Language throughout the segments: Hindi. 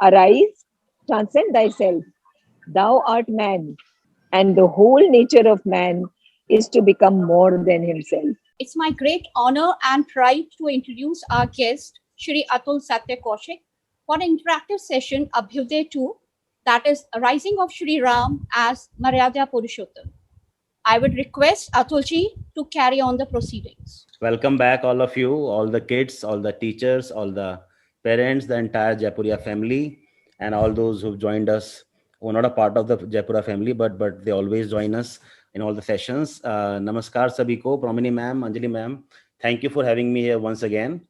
Arise, transcend thyself. Thou art man, and the whole nature of man is to become more than himself. It's my great honor and pride to introduce our guest, Shri Atul Satya Kaushik, for an interactive session Abhyuday 2, that is Rising of Shri Ram as Maryada Purushottam. I would request Atulji to carry on the proceedings. Welcome back, all of you, all the kids, all the teachers, all the parents, the entire Jaipuria family, and all those who've joined us who are not a part of the Jaipura family, but they always join us in all the sessions. Namaskar sabhi ko, Pramini ma'am, Anjali ma'am. Thank you for having me here once again.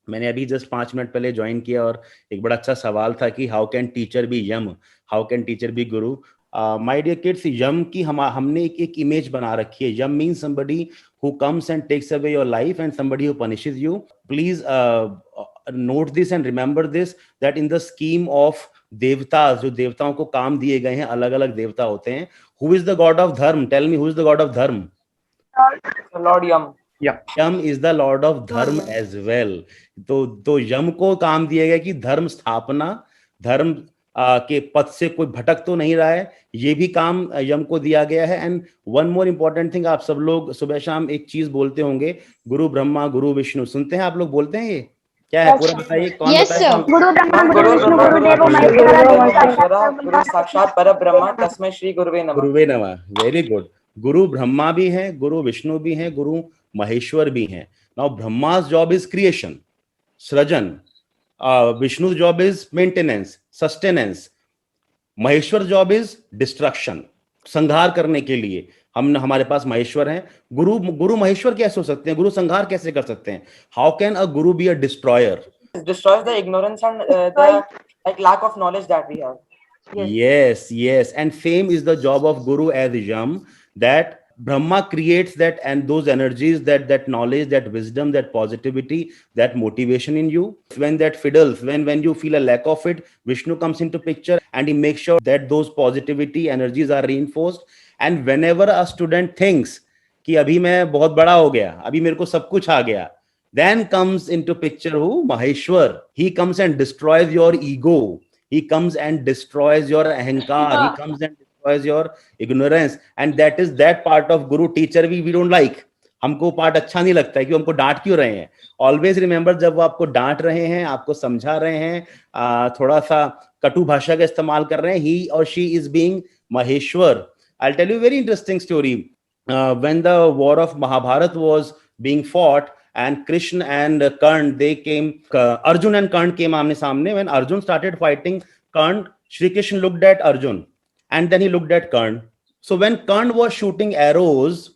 मैंने अभी जस्ट 5 मिनट पहले ज्वाइन किया और एक बड़ा अच्छा सवाल था कि how can teacher be Yama, how can teacher be guru. My dear kids, Yama की हमने एक इमेज बना रखी है. Yama means somebody who comes and takes away your life and somebody who punishes you. Please note this and remember this, that in the scheme of देवतास, जो देवताओं को काम दिए गए हैं, अलग अलग देवता होते हैं. Who is the god of dharma? Tell me, who is the god of dharma? Lord Yam. Yeah. Yam is the lord of dharma as well. तो यम को काम दिया गया कि धर्म स्थापना, धर्म के पथ से कोई भटक तो नहीं रहा है, ये भी काम यम को दिया गया है. And one more important thing, आप सब लोग सुबह शाम एक चीज बोलते होंगे, गुरु ब्रह्मा गुरु विष्णु. सुनते हैं आप लोग? बोलते हैं? ये क्या है? पूरा बताइए. कौन बताएगा? गुरु ब्रह्मा गुरु विष्णु गुरुदेवो महेश्वरा गुरु साक्षात परब्रह्म तस्मै श्री गुरुवे नमः. गुरुवे नमः. Very good. गुरु ब्रह्मा भी हैं, गुरु विष्णु भी हैं, गुरु महेश्वर भी हैं. Now Brahma's job is creation, सृजन. Vishnu's job is maintenance, sustenance. Maheshwar job is destruction, संहार करने के लिए हमारे पास महेश्वर हैं. गुरु महेश्वर कैसे हो सकते हैं? गुरु संहार कैसे कर सकते हैं? How can a guru be a destroyer? Destroys the ignorance and the lack of knowledge that we have. Yes. And same is the job of guru as yam, that Brahma creates that, and those energies, that knowledge, that wisdom, that positivity, that motivation in you. When that fiddles, when you feel a lack of it, Vishnu comes into picture and he makes sure that those positivity energies are reinforced. And whenever a student thinks कि अभी मैं बहुत बड़ा हो गया, अभी मेरे को सब कुछ आ गया, then comes into picture who? Maheshwar. He comes and destroys your ego. He comes and destroys your ahankar. He comes and destroys your ignorance. And that is that part of guru teacher we don't like. हमको पार्ट अच्छा नहीं लगता है कि हमको डांट क्यों रहे हैं. ऑलवेज रिमेंबर, जब वो आपको डांट रहे हैं, आपको समझा रहे हैं, थोड़ा सा कटु भाषा का इस्तेमाल कर रहे हैं, he or she is being Maheshwar. I'll tell you a very interesting story. When the war of Mahabharata was being fought, and Krishna and Karna, they came, Arjun and Karna came आमने सामने. When Arjun started fighting Karna, Shri Krishna looked at Arjun and then he looked at Karna. So when Karna was shooting arrows,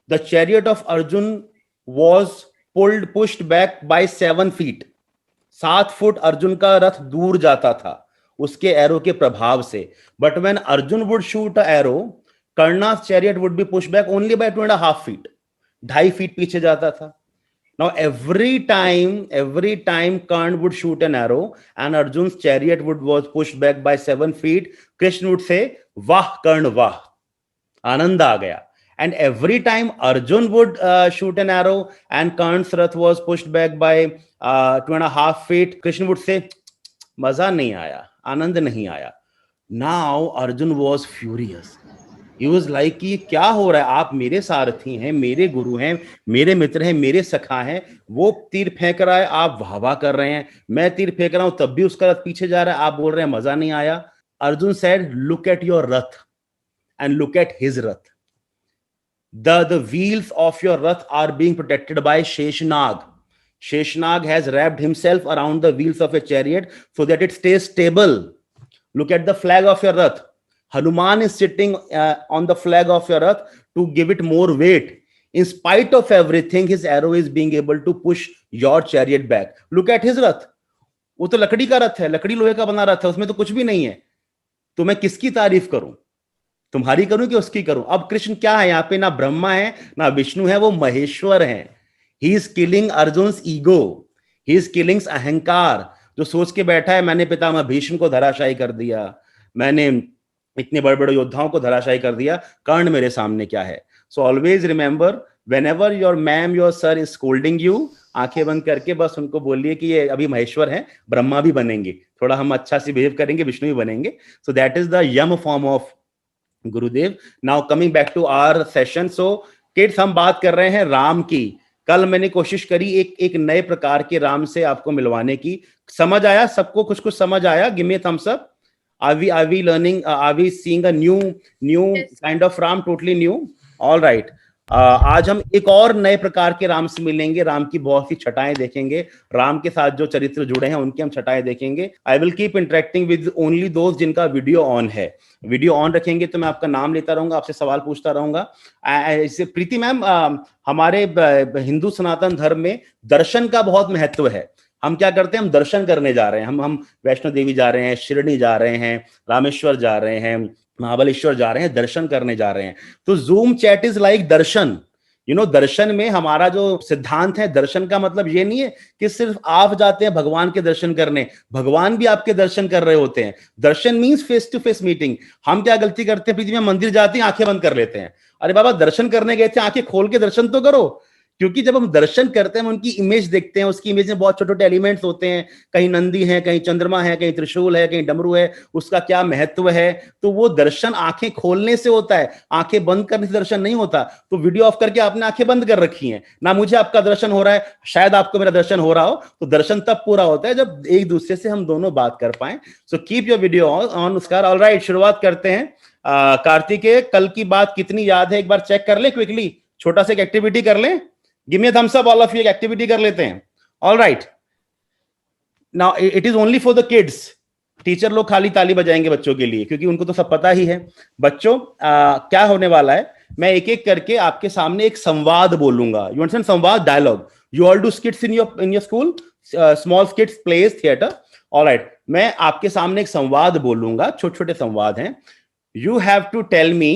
the chariot of Arjun was pushed back by 7 feet. 7 foot Arjun का रथ दूर जाता था उसके एरो के प्रभाव से. But when Arjun would shoot an arrow, Karna's chariot would be pushed back only by 2.5 feet. 2.5 feet पीछे जाता था. Now every time Karna would shoot an arrow and Arjun's chariot was pushed back by 7 feet, Krishna would say, "Vah Karna Vah." आनंद आ गया. And every time Arjun would shoot an arrow and Karna's rath was pushed back by 2.5 feet, Krishna would say, "मजा नहीं आया, आनंद नहीं आया." Now Arjun was furious. He was like कि क्या हो रहा है? आप मेरे सारथी हैं, मेरे गुरु हैं, मेरे मित्र हैं, मेरे सखा हैं. वो तीर फेंक रहा है, आप वाह वाह कर रहे हैं. मैं तीर फेंक रहा हूं, तब भी उसका रथ पीछे जा रहा है, आप बोल रहे हैं मजा नहीं आया. Arjun said, "Look at your rath and look at his rath. The wheels of your rath are being protected by Sheshnag. Sheshnag has wrapped himself around the wheels of a chariot so that it stays stable. Look at the flag of your rath. Hanuman is sitting on the flag of your rath to give it more weight. In spite of everything, his arrow is being able to push your chariot back. Look at his rath. वो तो लकड़ी का रथ है, लकड़ी लोहे का बना रथ है, उसमें तो कुछ भी नहीं है. तो मैं किसकी तारीफ करूं? तुम्हारी करूं कि उसकी करूं? अब कृष्ण क्या है यहाँ पे? ना ब्रह्मा है ना विष्णु है, वो महेश्वर हैं. He is killing Arjun's ego. He is killing अहंकार. जो सोच के बैठा है मैंने पितामह भीष्म को धराशायी कर दिया, मैंने इतने बड़े बड़े योद्धाओं को धराशायी कर दिया, कर्ण मेरे सामने क्या है? So always remember, whenever your ma'am, your sir is scolding you, आंखें बंद करके बस उनको बोलिए कि ये अभी महेश्वर हैं, ब्रह्मा भी बनेंगे, थोड़ा हम अच्छा से बिहेव करेंगे, विष्णु भी बनेंगे. So that is the Yama form of Gurudev. Now coming back to our session. So kids, हम बात कर रहे हैं राम की. कल मैंने कोशिश करी एक नए प्रकार के राम से आपको मिलवाने की. समझ आया सबको? कुछ कुछ समझ आया? Give me thumbs up. Are we learning? Are we seeing a new Yes. kind of Ram? Totally new. All right. आज हम एक और नए प्रकार के राम से मिलेंगे. राम की बहुत सी छटाएं देखेंगे. राम के साथ जो चरित्र जुड़े हैं उनकी हम छटाएं देखेंगे. I will keep interacting with only दोस्त जिनका वीडियो ऑन है. वीडियो ऑन रखेंगे तो मैं आपका नाम लेता रहूंगा, आपसे सवाल पूछता रहूंगा. प्रीति मैम, हमारे हिंदू सनातन धर्म में दर्शन का बहुत महत्व है. हम क्या करते हैं? हम दर्शन करने जा रहे हैं. हम वैष्णो देवी जा रहे हैं, शिरडी जा रहे हैं, रामेश्वर जा रहे हैं, महाबलेश्वर जा रहे हैं, दर्शन करने जा रहे हैं. तो जूम चैट इज लाइक दर्शन. दर्शन में हमारा जो सिद्धांत है, दर्शन का मतलब ये नहीं है कि सिर्फ आप जाते हैं भगवान के दर्शन करने, भगवान भी आपके दर्शन कर रहे होते हैं. Darshan means face to face meeting. हम क्या गलती करते हैं? पृथ्वी में मंदिर जाते हैं, आंखें बंद कर लेते हैं. अरे बाबा, दर्शन करने गए थे, आंखें खोल के दर्शन तो करो. क्योंकि जब हम दर्शन करते हैं, हम उनकी इमेज देखते हैं. उसकी इमेज में बहुत छोटे छोटे एलिमेंट्स होते हैं. कहीं नंदी है, कहीं चंद्रमा है, कहीं त्रिशूल है, कहीं डमरू है. उसका क्या महत्व है? तो वो दर्शन आंखें खोलने से होता है, आंखें बंद करने से दर्शन नहीं होता. तो वीडियो ऑफ करके आपने आंखें बंद कर रखी हैं ना. मुझे आपका दर्शन हो रहा है, शायद आपको मेरा दर्शन हो रहा हो. तो दर्शन तब पूरा होता है जब एक दूसरे से हम दोनों बात कर पाए. So keep your video on. उसका ऑलराइट, शुरुआत करते हैं. कार्तिकेय, कल की बात कितनी याद है? एक बार चेक कर ले क्विकली. छोटा सा एक एक्टिविटी कर लें. Give me a thumbs up, all of you. एक एक्टिविटी कर लेते हैं. All right. Now it is only for the kids. Teacher लोग खाली ताली बजाएंगे बच्चों के लिए, क्योंकि उनको तो सब पता ही है. बच्चों, क्या होने वाला है, मैं एक एक करके आपके सामने एक संवाद बोलूंगा. You understand? संवाद, dialogue. You all do skits in your school, small skits, plays, theatre. Alright, मैं आपके सामने एक संवाद बोलूंगा. छोटे छोटे संवाद हैं. You have to tell me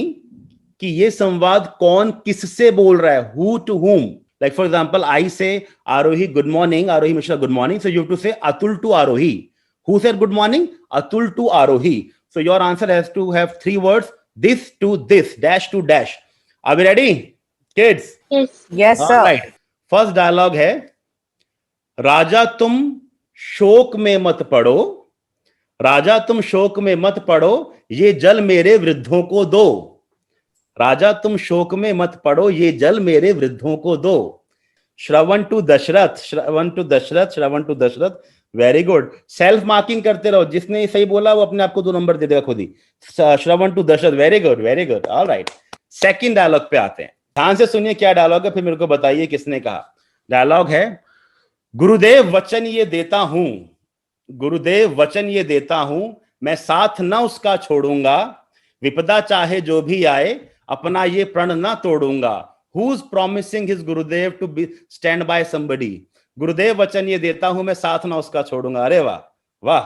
कि ये संवाद कौन किससे बोल रहा है. Who to whom. Like for example, I say Arohi, good morning. Arohi Mishra, good morning. So you have to say Atul to Arohi. Who said good morning? Atul to Arohi. So your answer has to have 3 words. This to this, dash to dash. Are we ready, kids? Yes. Yes, sir. All right. First dialogue है, राजा तुम शोक में मत पड़ो, राजा तुम शोक में मत पड़ो, ये जल मेरे वृद्धों को दो. राजा तुम शोक में मत पड़ो, ये जल मेरे वृद्धों को दो. Shravan to Dashrath, Shravan to Dashrath, Shravan to Dashrath. Very good. Self marking करते रहो. जिसने सही बोला वो अपने आप को 2 नंबर दे देगा खुद ही. Shravan to Dashrath. Very good, very good. Alright, second dialogue पे आते हैं. ध्यान से सुनिए क्या डायलॉग है, फिर मेरे को बताइए किसने कहा. डायलॉग है, गुरुदेव वचन ये देता हूं, गुरुदेव वचन ये देता हूं, मैं साथ न उसका छोड़ूंगा, विपदा चाहे जो भी आए, अपना ये प्रण ना तोड़ूंगा. Who's promising his Gurudev to be stand by somebody? गुरुदेव वचन ये देता हूं, मैं साथ ना उसका छोड़ूंगा. अरे वाह वाह.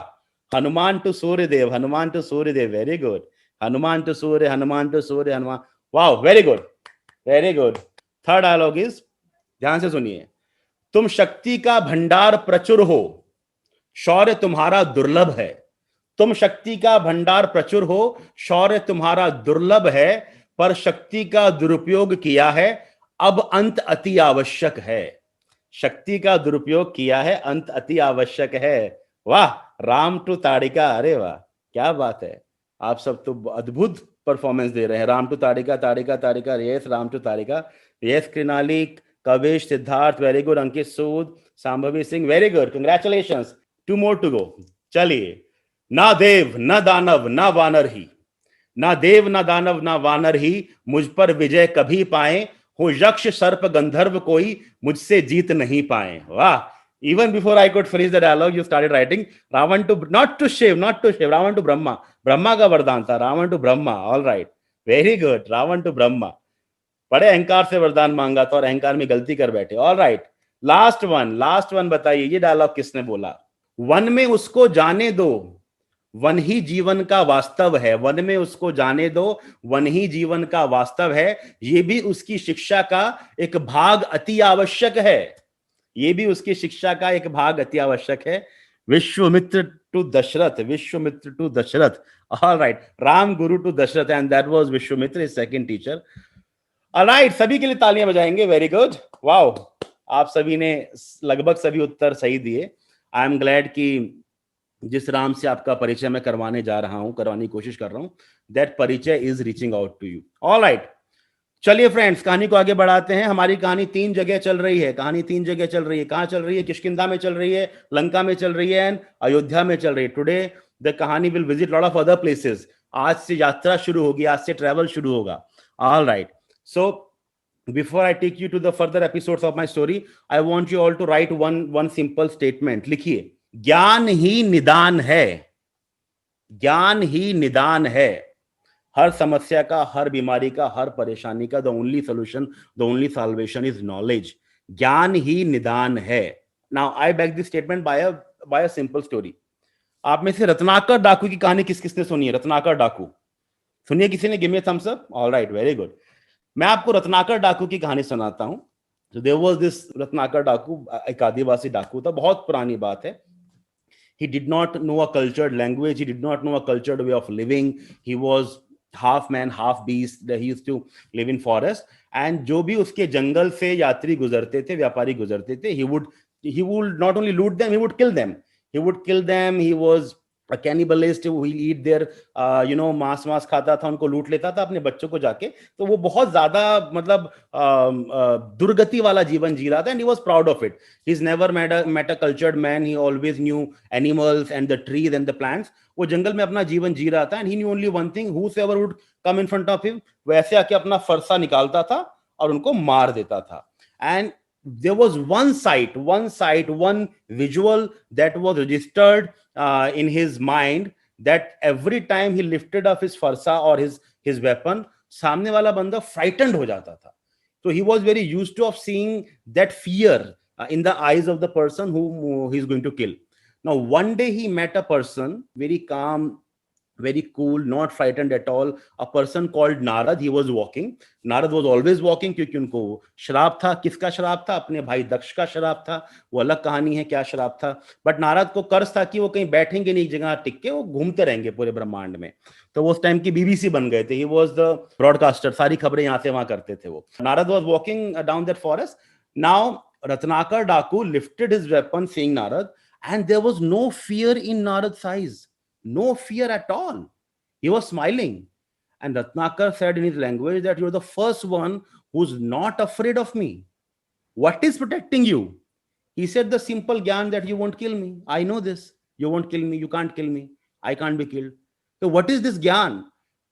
Hanuman to Suryadev, Hanuman to Suryadev. Very good. Hanuman to Surya, Hanuman to Surya, Hanuman. वाह, very good, very good. Third dialogue is, ध्यान से सुनिए. तुम शक्ति का भंडार प्रचुर हो, शौर्य तुम्हारा दुर्लभ है. तुम शक्ति का भंडार प्रचुर हो, शौर्य तुम्हारा दुर्लभ है, पर शक्ति का दुरुपयोग किया है, अब अंत अति आवश्यक है. शक्ति का दुरुपयोग किया है, अंत अति आवश्यक है. वाह, राम टू ताड़िका. अरे वाह, क्या बात है. आप सब तो अद्भुत परफॉर्मेंस दे रहे हैं. Ram to Tadika, Tadika Tadika. Yes, Ram to Tadika. Yes, Krinali, Kavesh, Siddharth. Very good. Ankit Sood, Sambhavi Singh. Very good, congratulations. 2 more to go. चलिए. ना देव न दानव न वानर ही, ना देव न दानव न वानर ही, मुझ पर विजय कभी पाए, हो यक्ष सर्प गंधर्व कोई, मुझसे जीत नहीं पाए. वाह. Even before I could finish the dialogue, you started writing. Ravan to, not to Shiv, Ravan to Brahma. Brahma का वरदान था. Ravan to Brahma. All right. Very good. Ravan to Brahma. बड़े अहंकार से वरदान मांगा था और अहंकार में गलती कर बैठे. All right. लास्ट वन बताइए, ये डायलॉग किसने बोला? वन में उसको जाने दो, वन ही जीवन का वास्तव है. वन में उसको जाने दो, वन ही जीवन का वास्तव है. ये भी उसकी शिक्षा का एक भाग अति आवश्यक है. ये भी उसकी शिक्षा का एक भाग अति आवश्यक है. Vishwamitra to Dashrath, Vishwamitra to Dashrath. Alright, Ram guru to Dashrath, and that was Vishwamitra, his second teacher. Alright, सभी के लिए तालियां बजाएंगे. Very good. वाओ, आप सभी ने लगभग सभी उत्तर सही दिए। आई एम ग्लैड कि जिस राम से आपका परिचय मैं करवाने जा रहा हूं, करवाने की कोशिश कर रहा हूं, दैट परिचय is reaching out to you. Alright, चलिए फ्रेंड्स, कहानी को आगे बढ़ाते हैं। हमारी कहानी 3 जगह चल रही है। कहानी 3 जगह चल रही है। कहां चल रही है? किष्किंधा में चल रही है, लंका में चल रही है एंड अयोध्या में चल रही है। टुडे द कहानी will visit lot of other places. आज से यात्रा शुरू होगी, आज से ट्रैवल शुरू होगा। Alright, so before I take you to the further episodes of my story, I want you all to write one simple statement. लिखिए, ज्ञान ही निदान है। ज्ञान ही निदान है। हर समस्या का, हर बीमारी का, हर परेशानी का the only solution, the only solvation is knowledge. ज्ञान ही निदान है। Now I back this statement by a simple story. आप में से रत्नाकर डाकू की कहानी किस किसने सुनी है? रत्नाकर डाकू सुनिए किसी ने? Give me a thumbs up. Alright, very good. मैं आपको रत्नाकर डाकू की कहानी सुनाता हूं। So there was this Ratnakar डाकू, एक आदिवासी डाकू था। बहुत पुरानी बात है। He did not know a cultured language. He did not know a cultured way of living. He was half man, half beast. He used to live in forest. And जो भी उसके जंगल से यात्री गुजरते थे, व्यापारी गुजरते थे, he would not only loot them, he would kill them. He would kill them. He was a cannibalist. He eat their मांस खाता था, उनको लूट लेता था अपने बच्चों को जाके। तो वो बहुत ज्यादा मतलब दुर्गति वाला जीवन जी रहा था, and he was proud of it. He's never met a cultured man. He always knew animals and the trees and the plants. वो जंगल में अपना जीवन जी रहा था, and he knew only one thing: whosoever would come in front of him, वैसे आके अपना फरसा निकालता था और उनको मार देता था। And there was one sight, one visual that was registered in his mind, that every time he lifted up his farsa or his weapon, सामने वाला बंदा frightened हो जाता था। So he was very used to of seeing that fear in the eyes of the person whom he's going to kill. Now one day he met a person, very calm, very cool, not frightened at all, a person called Narad. He was walking. Narad was always walking क्योंकि उनको शराब था। किसका शराब था? अपने भाई दक्ष का शराब था। वो अलग कहानी है क्या शराब था। बट नारद को कर्ज था कि वो कहीं बैठेंगे नहीं एक जगह टिक के, वो घूमते रहेंगे पूरे ब्रह्मांड में। तो वो उस टाइम की बीबीसी बन गए थे। ही वाज द ब्रॉडकास्टर, सारी खबरें यहाँ से वहां करते थे वो। Narad was walking down that forest. Now Ratnakar डाकू lifted his weapon seeing Narad, and there was no fear in Narad's eyes. No fear at all. He was smiling. And Ratnakar said in his language that you're the first one who's not afraid of me. What is protecting you? He said the simple gyan that you won't kill me. I know this. You won't kill me. You can't kill me. I can't be killed. So what is this gyan?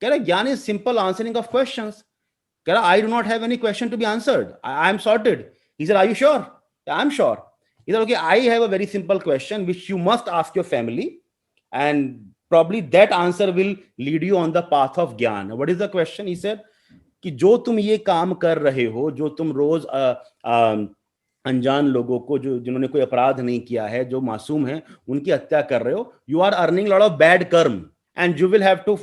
Gyan is simple answering of questions. I do not have any question to be answered. I am sorted. He said, are you sure? I'm sure. He said, okay, I have a very simple question which you must ask your family. And probably that answer will lead you on the path of ज्ञान. What is the question? He said कि जो तुम ये काम कर रहे हो, जो तुम रोज अनजान लोगों को, जो जिन्होंने कोई अपराध नहीं किया है, जो मासूम हैं, उनकी हत्या कर रहे हो, you are earning lot of bad karma and you will have to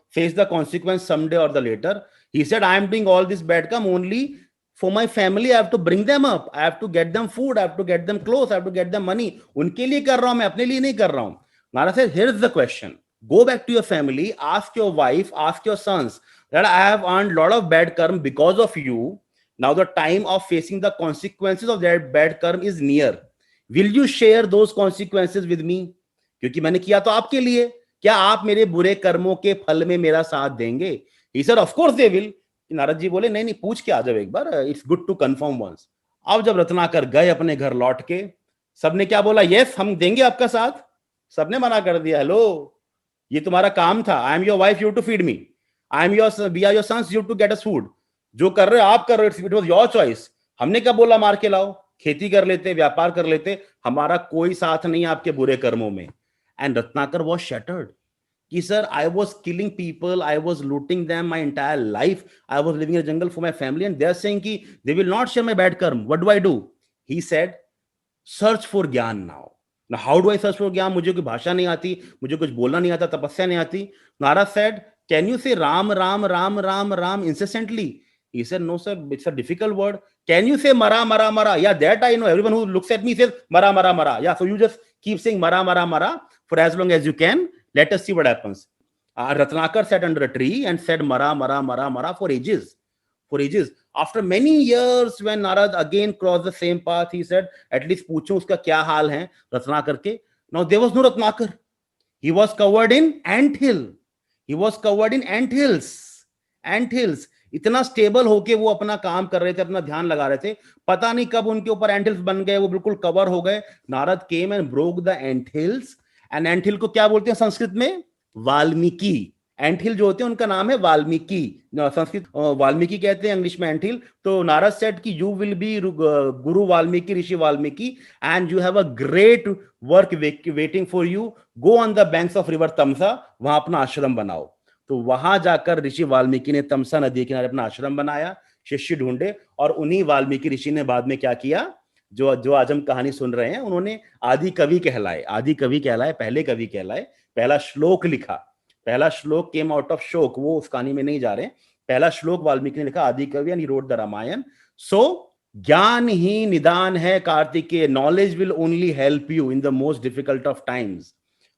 face the consequence someday or the later. He said, I am doing all this bad karma only for my family. I have to bring them up. I have to get them food. I have to get them clothes. I have to get them money. उनके लिए कर रहा हूं मैं, अपने लिए नहीं कर रहा हूं. Nara said, here's the question. Go back to your family, ask your wife, ask your sons that I have earned a lot of bad karma because of you. Now the time of facing the consequences of that bad karma is near. Will you share those consequences with me? क्योंकि मैंने किया तो आपके लिए, क्या आप मेरे बुरे कर्मों के फल में मेरा साथ देंगे? He said, of course they will. Narad ji बोले, नहीं नहीं, पूछ के आ जाओ एक बार, it's good to confirm once. अब जब रत्नाकर गए अपने घर लौट के, सबने क्या बोला? यस, हम देंगे आपका साथ। सबने मना कर दिया, हेलो, ये तुम्हारा काम था। I am your wife, you to feed me. I am your, we are your sons, you to get us food. जो कर रहे हो आप कर रहे हो, इट वाज योर चॉइस। हमने क्या बोला मार के लाओ? खेती कर लेते, व्यापार कर लेते, हमारा कोई साथ नहीं आपके बुरे कर्मों में। एंड रत्नाकर वाज शटर्ड कि sir, I was killing people, I was looting them my entire life, I was living in a jungle for my family and they are saying कि they will not share my bad karma, what do I do? He said, search for gyan now. Now, how do I search for ज्ञान? मुझे कोई भाषा नहीं आती, मुझे कुछ बोलना नहीं आता, तपस्या नहीं आती। Narad said, can you say Ram, Ram, Ram, Ram, Ram incessantly? He said, no sir, it's a difficult word. Can you say Mara, Mara, Mara? Yeah, that I know. Everyone who looks at me says Mara, Mara, Mara. Yeah, so you just keep saying Mara, Mara, Mara for as long as you can. Let us see what happens. Ratnakar sat under a tree and said Mara, Mara, Mara, Mara for ages. For ages. After many years, when Narad again crossed the same path, he said, at least पूछो उसका क्या हाल है रत्नाकर के. Now there was no Ratnakar. He was covered in anthill. He was covered in anthills. Anthills. इतना स्टेबल होके वो अपना काम कर रहे थे, अपना ध्यान लगा रहे थे. पता नहीं कब उनके ऊपर एंथिल्स बन गए, वो बिल्कुल कवर हो गए. Narad came and broke the anthills. And anthill को क्या बोलते हैं संस्कृत में? वाल्मीकि. एंथिल जो होते हैं उनका नाम है वाल्मीकि. संस्कृत वाल्मीकि कहते हैं, इंग्लिश में एंथिल. तो नारद सेड कि you will be guru Valmiki, rishi Valmiki, and you have a great work waiting for you. Go on the banks of river Tamsa, वहां अपना आश्रम बनाओ. तो वहां जाकर ऋषि वाल्मीकि ने तमसा नदी के किनारे अपना आश्रम बनाया, शिष्य ढूंढे, और उन्हीं वाल्मीकि ऋषि ने बाद में क्या किया, जो आज हम कहानी सुन रहे हैं, उन्होंने आदि कवि कहलाए. आदि कवि कहलाए, पहले कवि कहलाए. पहला श्लोक लिखा, पहला श्लोक केम आउट ऑफ शोक. वो उस कहानी में नहीं जा रहे. पहला श्लोक वाल्मीकि ने लिखा, आदि कवि, and he wrote the Ramayan. So ज्ञान ही निदान है Kartikeya. Knowledge will only help you in the most difficult of times.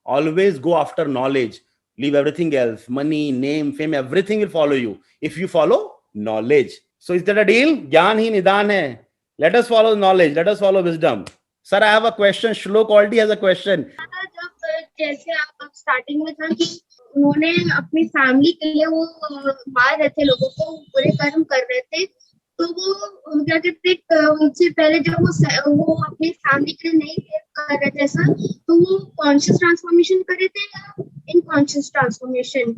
Always go after knowledge. Leave everything else, money, name, fame, everything will follow you if you follow knowledge. So is that a deal? ज्ञान ही निदान है. Let us follow knowledge. Let us follow wisdom. Sir, I have a question. Shlok already has a question. जब जैसे आप स्टार्टिंग में था कि उन्होंने अपनी फैमिली के लिए वो मार रहे थे, लोगों को बुरे कर्म कर रहे थे, तो वो क्या कहते उनसे पहले जब वो अपनी फैमिली के लिए नहीं कर रहे थे ऐसा, तो वो कॉन्शियस ट्रांसफॉर्मेशन कर रहे थे या इनकॉन्शियस ट्रांसफॉर्मेशन,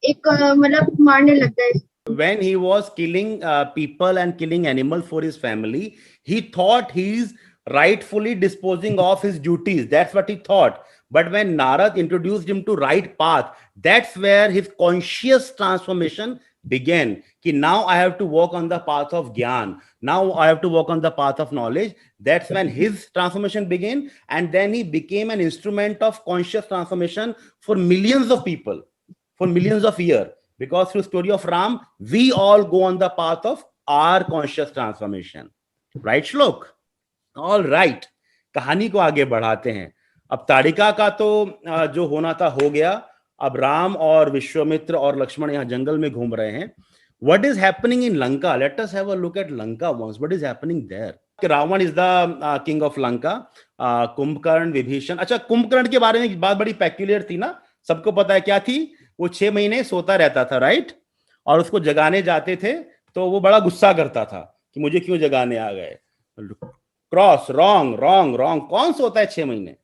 एक मतलब मारने लग गए. When he was killing people and killing animals for his family, he thought he is rightfully disposing of his duties. That's what he thought. But when Narad introduced him to right path, that's where his conscious transformation began. Ki now I have to walk on the path of Gyan. Now I have to walk on the path of knowledge. That's when his transformation began. And then he became an instrument of conscious transformation for millions of people, for millions of years. Because through the story of Ram, we all go on the path of our conscious transformation. Right, Shlok? All right. कहानी को आगे बढ़ाते हैं. अब ताड़िका का तो जो होना था हो गया. अब राम और विश्वामित्र और लक्ष्मण यहाँ जंगल में घूम रहे हैं. What is happening in Lanka? Let us have a look at Lanka once. What is happening there? Ravan is the king of Lanka. Kumbhakarna, Vibhishan. अच्छा, कुंभकर्ण के बारे में बात बड़ी पेक्यूलियर थी ना, सबको पता है क्या थी. वो 6 महीने सोता रहता था, राइट, और उसको जगाने जाते थे तो वो बड़ा गुस्सा करता था कि मुझे क्यों जगाने आ गए. Cross, wrong wrong wrong. कौन सोता है 6 महीने?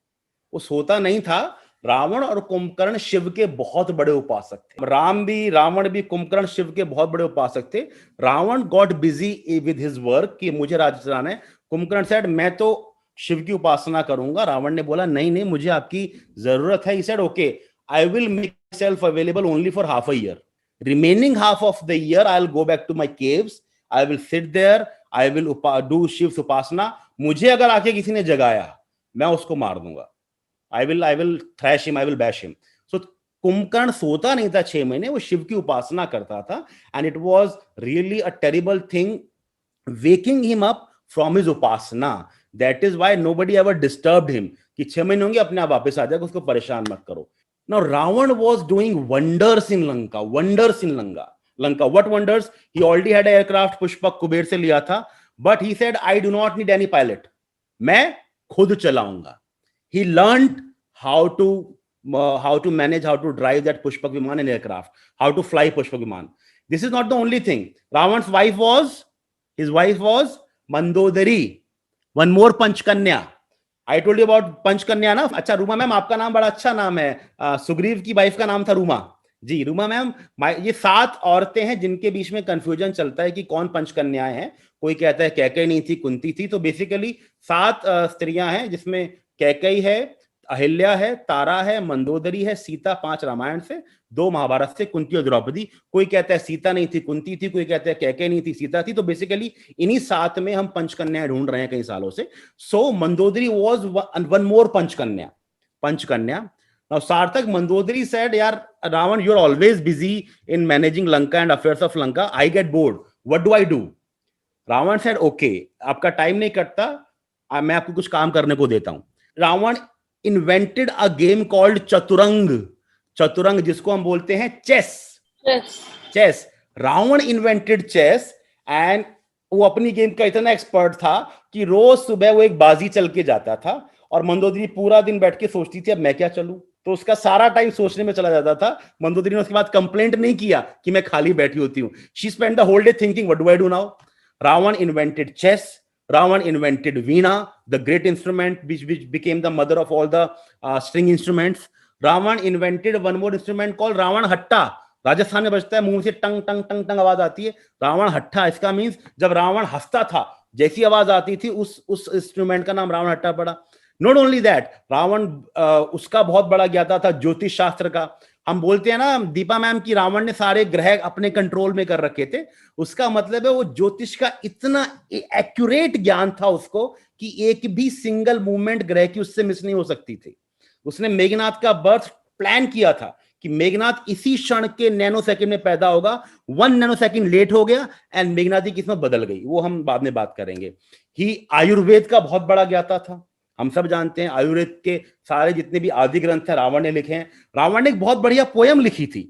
वो सोता नहीं था. रावण और कुंभकर्ण शिव के बहुत बड़े उपासक थे. रावण भी कुंभकर्ण शिव के बहुत बड़े उपासक थे. Ravan got busy with his work कि मुझे राज्य चलाना है. कुंभकर्ण सेड मैं तो शिव की उपासना करूंगा. रावण ने बोला नहीं नहीं, मुझे आपकी जरूरत है. He said okay, I will make myself available only for half a year. Remaining half of the year, I'll go back to my caves. I will sit there. I will do Shiv's upasana. मुझे अगर आके किसी ने जगाया, मैं उसको मार दूंगा. I will thrash him. I will bash him. So Kumbhakarna सोता नहीं था 6 महीने. वो शिव की उपासना करता था. And it was really a terrible thing, waking him up from his upasana. That is why nobody ever disturbed him. कि 6 महीने होंगे अपने आप वापस आ जाएगा, उसको परेशान मत करो. Now Ravan was doing wonders in Lanka. Wonders in Lanka. What wonders? He already had an aircraft, Pushpak Kuber से लिया था. But he said, I do not need any pilot. मैं खुद चलाऊंगा. He learned how to manage, how to drive that Pushpak Viman and aircraft, how to fly Pushpak Viman. This is not the only thing. Ravan's wife was Mandodari. One more Panchkanya. I told you about पंचकन्या ना. अच्छा रूमा मैम, आपका नाम बड़ा अच्छा नाम है. सुग्रीव की वाइफ का नाम था रूमा जी. रूमा मैम, ये 7 औरतें हैं जिनके बीच में कंफ्यूजन चलता है कि कौन पंचकन्याएं हैं. कोई कहता है कैकेयी नहीं थी, कुंती थी. तो बेसिकली 7 स्त्रियां हैं, जिसमें कैकेयी है, अहिल्या है, तारा है, मंदोदरी है, सीता 5 रामायण से, 2 महाभारत से, कुंती और द्रौपदी. कोई कहता है सीता नहीं थी, कुंती थी. कोई कहता है कैकेयी नहीं थी, सीता थी. तो बेसिकली इन्हीं 7 में हम पंचकन्याएं ढूंढ रहे हैं कई सालों से. So Mandodari was one more Panchkanya. Now Sarthak, Mandodari said, यार Ravan, you are always busy in managing Lanka and affairs of Lanka. I get bored. What do I do? Ravan said okay, आपका टाइम नहीं कटता, मैं आपको कुछ काम करने को देता हूं. Ravan invented a game called चतुरंग, जिसको हम बोलते हैं chess. Ravan invented chess, and वो अपनी गेम का इतना एक्सपर्ट था कि रोज सुबह वो एक बाजी चल के जाता था और मंदोदरी पूरा दिन बैठ के सोचती थी अब मैं क्या चलूं, तो उसका सारा टाइम सोचने में चला जाता था। मंदोदरी ने उसके बाद कंप्लेंट नहीं किया कि मैं खाली बैठी होती हूँ। She spend the whole day thinking what do I do now. Ravan invented chess, Ravan invented veena, the great instrument which became the mother of all the string instruments. Ravan invented one more instrument called Ravan Hatta. Rajasthan में बजता है, मुंह से टंग टंग टंग टंग आवाज आती है, रावण हट्टा। इसका मीन्स जब रावण हंसता था जैसी आवाज आती थी उस इंस्ट्रूमेंट का नाम रावण हट्टा पड़ा। नॉट ओनली दैट, रावण उसका बहुत बड़ा ज्ञाता था ज्योतिष शास्त्र का। हम बोलते हैं ना दीपा मैम की रावण ने सारे ग्रह अपने कंट्रोल में कर रखे थे, उसका मतलब है वो ज्योतिष का इतना एक्यूरेट ज्ञान था उसको कि एक भी सिंगल मूवमेंट ग्रह की उससे मिस नहीं हो सकती थी। उसने मेघनाथ का बर्थ प्लान किया था कि मेघनाथ इसी क्षण के नैनो सेकंड में पैदा होगा, 1 नैनो सेकंड लेट हो गया एंड मेघनाथ की किस्मत बदल गई। वो हम बाद में बात करेंगे। ही आयुर्वेद का बहुत बड़ा ज्ञाता था। हम सब जानते हैं आयुर्वेद के सारे जितने भी आदि ग्रंथ हैं रावण ने लिखे हैं। रावण ने एक बहुत बढ़िया पोयम लिखी थी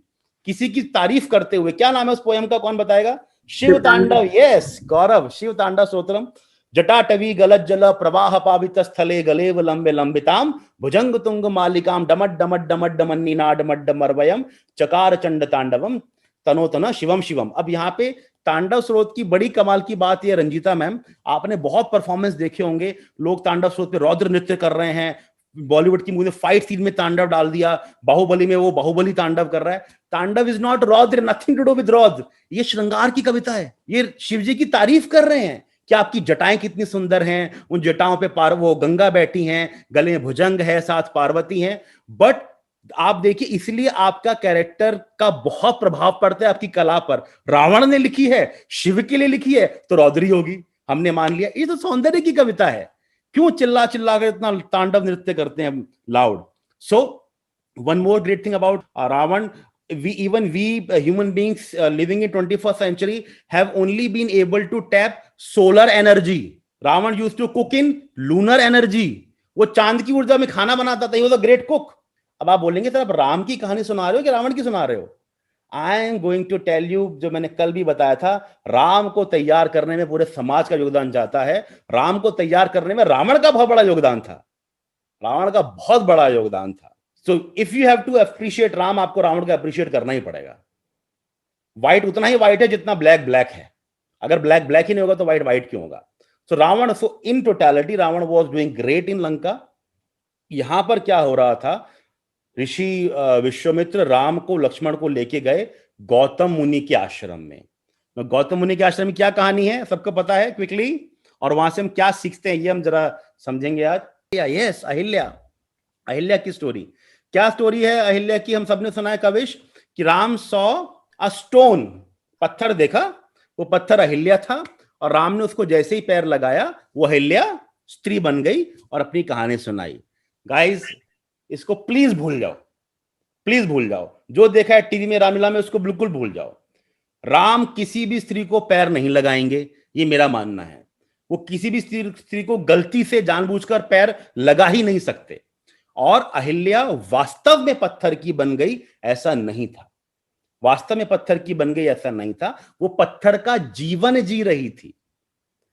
किसी की तारीफ करते हुए। क्या नाम है उस पोयम का, कौन बताएगा? शिव तांडव। यस गौरव, शिव तांडव स्तोत्रम। जटाटवी गलत जल प्रवाह पावित स्थले गलेव लंबे लंबिताम भुजंग तुंग मालिकाम डमट डमट डमट डमन्नी नाड मड्ड मरवयम चकार चंड तांडवम तनोतना शिवम शिवम। अब यहाँ पे तांडव स्रोत की बड़ी कमाल की बात यह, रंजीता मैम आपने बहुत परफॉर्मेंस देखे होंगे, लोग तांडव स्रोत पे रौद्र नृत्य कर रहे हैं। बॉलीवुड की मूवी फाइट सीन में तांडव डाल दिया, बाहुबली में वो बाहुबली तांडव कर रहा है। तांडव इज नॉट रौद्र, नथिंग टू डू विद रौद्र, ये श्रृंगार की कविता है। ये शिव जी की तारीफ कर रहे हैं कि आपकी जटाएं कितनी सुंदर हैं, उन जटाओं पे वो गंगा बैठी हैं, गले में भुजंग है, साथ पार्वती हैं। बट आप देखिए इसलिए आपका कैरेक्टर का बहुत प्रभाव पड़ता है आपकी कला पर। रावण ने लिखी है, शिव के लिए लिखी है, तो रौद्री होगी, हमने मान लिया। ये तो सौंदर्य की कविता है। क्यों चिल्ला चिल्ला कर इतना तांडव नृत्य करते हैं loud? So one more great thing about Ravan, we human beings living in 21st century have only been able to tap solar energy. Ravan used to cook in lunar energy. वो चांद की ऊर्जा में खाना बनाता था। He was a great cook. अब आप बोलेंगे सर आप राम की कहानी सुना रहे हो कि रावण की सुना रहे हो? I am going to tell you, जो मैंने कल भी बताया था, राम को तैयार करने में पूरे समाज का योगदान जाता है। राम को तैयार करने में रावण का बहुत बड़ा योगदान था, रावण का बहुत बड़ा योगदान था। So if you have to appreciate Ram, आपको रावण का अप्रिशिएट करना ही पड़ेगा। व्हाइट उतना ही व्हाइट है जितना ब्लैक ब्लैक है। अगर ब्लैक ब्लैक ही नहीं होगा तो व्हाइट व्हाइट क्यों होगा? So Ravan, so in totality Ravan was doing great in Lanka. यहां पर क्या हो रहा था, ऋषि विश्वामित्र राम को लक्ष्मण को लेके गए गौतम मुनि के आश्रम में। तो गौतम मुनि के आश्रम में क्या कहानी है सबको पता है क्विकली, और वहां से हम क्या सीखते हैं ये हम जरा समझेंगे आज। यस, अहिल्या, अहिल्या की स्टोरी। क्या स्टोरी है अहिल्या की? हम सबने सुना है कविश कि राम सॉ अ स्टोन, पत्थर देखा, वो पत्थर अहिल्या था और राम ने उसको जैसे ही पैर लगाया वो अहिल्या स्त्री बन गई और अपनी कहानी सुनाई। गाइस इसको प्लीज भूल जाओ, प्लीज भूल जाओ। जो देखा है टीवी में रामलीला में उसको बिल्कुल भूल जाओ। राम किसी भी स्त्री को पैर नहीं लगाएंगे, ये मेरा मानना है। वो किसी भी स्त्री को गलती से जानबूझकर पैर लगा ही नहीं सकते। और अहिल्या वास्तव में पत्थर की बन गई ऐसा नहीं था, वास्तव में पत्थर की बन गई ऐसा नहीं था, वो पत्थर का जीवन जी रही थी।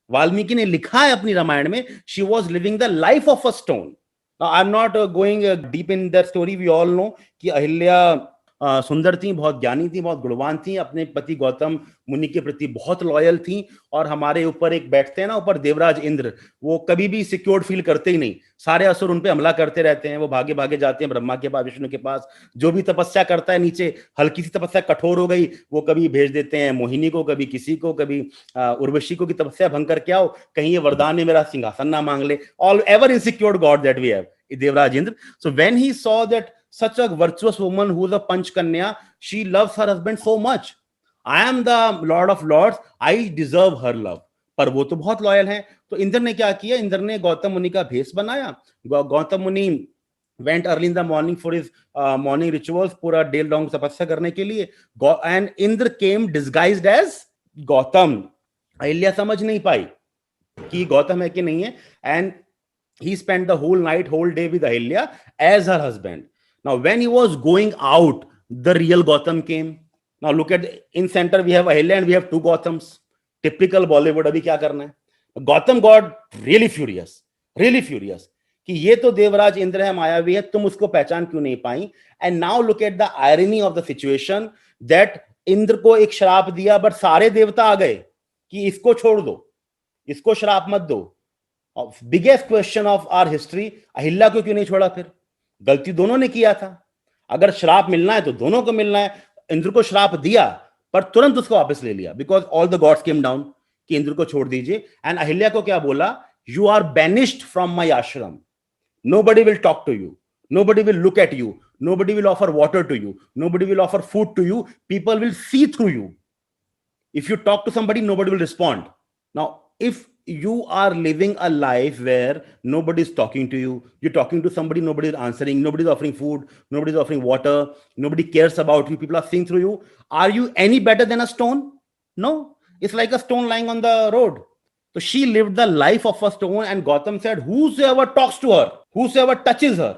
वाल्मीकि ने लिखा है अपनी रामायण में, she was living the life of a stone. I am not going deep in that story, we all know कि अहिल्या सुंदर थी, बहुत ज्ञानी थी, बहुत गुणवान थी, अपने पति गौतम मुनि के प्रति बहुत लॉयल थी। और हमारे ऊपर एक बैठते हैं ना ऊपर देवराज इंद्र, वो कभी भी सिक्योर्ड फील करते ही नहीं, सारे असुर उन पे हमला करते रहते हैं, वो भागे भागे जाते हैं ब्रह्मा के पास, विष्णु के पास। जो भी तपस्या करता है नीचे, हल्की सी तपस्या कठोर हो गई, वो कभी भेज देते हैं मोहिनी को, कभी किसी को, कभी उर्वशी को, की तपस्या भंग करके आओ, कहीं ये वरदान में मेरा सिंहासन ना मांग ले। All ever insecured god that we have, Devraj Indra. So when he saw that such a virtuous woman who is a Panch Kanya, she loves her husband so much. I am the Lord of Lords, I deserve her love. पर वो तो बहुत लॉयल है। तो इंद्र ने क्या किया, इंद्र ने गौतम मुनि का भेष बनाया। गौतम मुनि went early in the morning for his morning rituals, पूरा डे लॉन्ग तपस्या करने के लिए। and Indra came disguised as Gautam. Ahilya समझ नहीं पाई कि गौतम है कि नहीं है, and he spent the whole night, whole day with Ahilya as her husband. Now, when he was going out, the real Gautam came. Now, look at in center we have Ahilya and we have two Gautams. Typical Bollywood, अभी क्या करना है? गौतम गॉड रियली फ्यूरियस कि ये तो देवराज इंद्र है, मायावी है, तुम उसको पहचान क्यों नहीं पाई? And now look at the irony of the situation that Indra को एक श्राप दिया, बट सारे देवता आ गए कि इसको छोड़ दो, इसको श्राप मत दो। Biggest question of our history, Ahilya को क्यों नहीं छोड़ा? फिर गलती दोनों ने किया था। अगर श्राप मिलना है तो दोनों को मिलना है। इंद्र को श्राप दिया पर तुरंत उसको वापस ले लिया, because all the gods came down कि इंद्र को छोड़ दीजिए। एंड अहिल्या को क्या बोला? You are banished from my ashram, nobody will talk to you, nobody will look at you, nobody will offer water to you, nobody will offer food to you, people will see through you. If you talk to somebody, nobody will respond. Now if you are living a life where nobody is talking to you, you're talking to somebody, nobody is answering, nobody is offering food, nobody is offering water, nobody cares about you, people are seeing through you, are you any better than a stone? No, it's like a stone lying on the road. So she lived the life of a stone, and Gautam said, whosoever talks to her, whosoever touches her,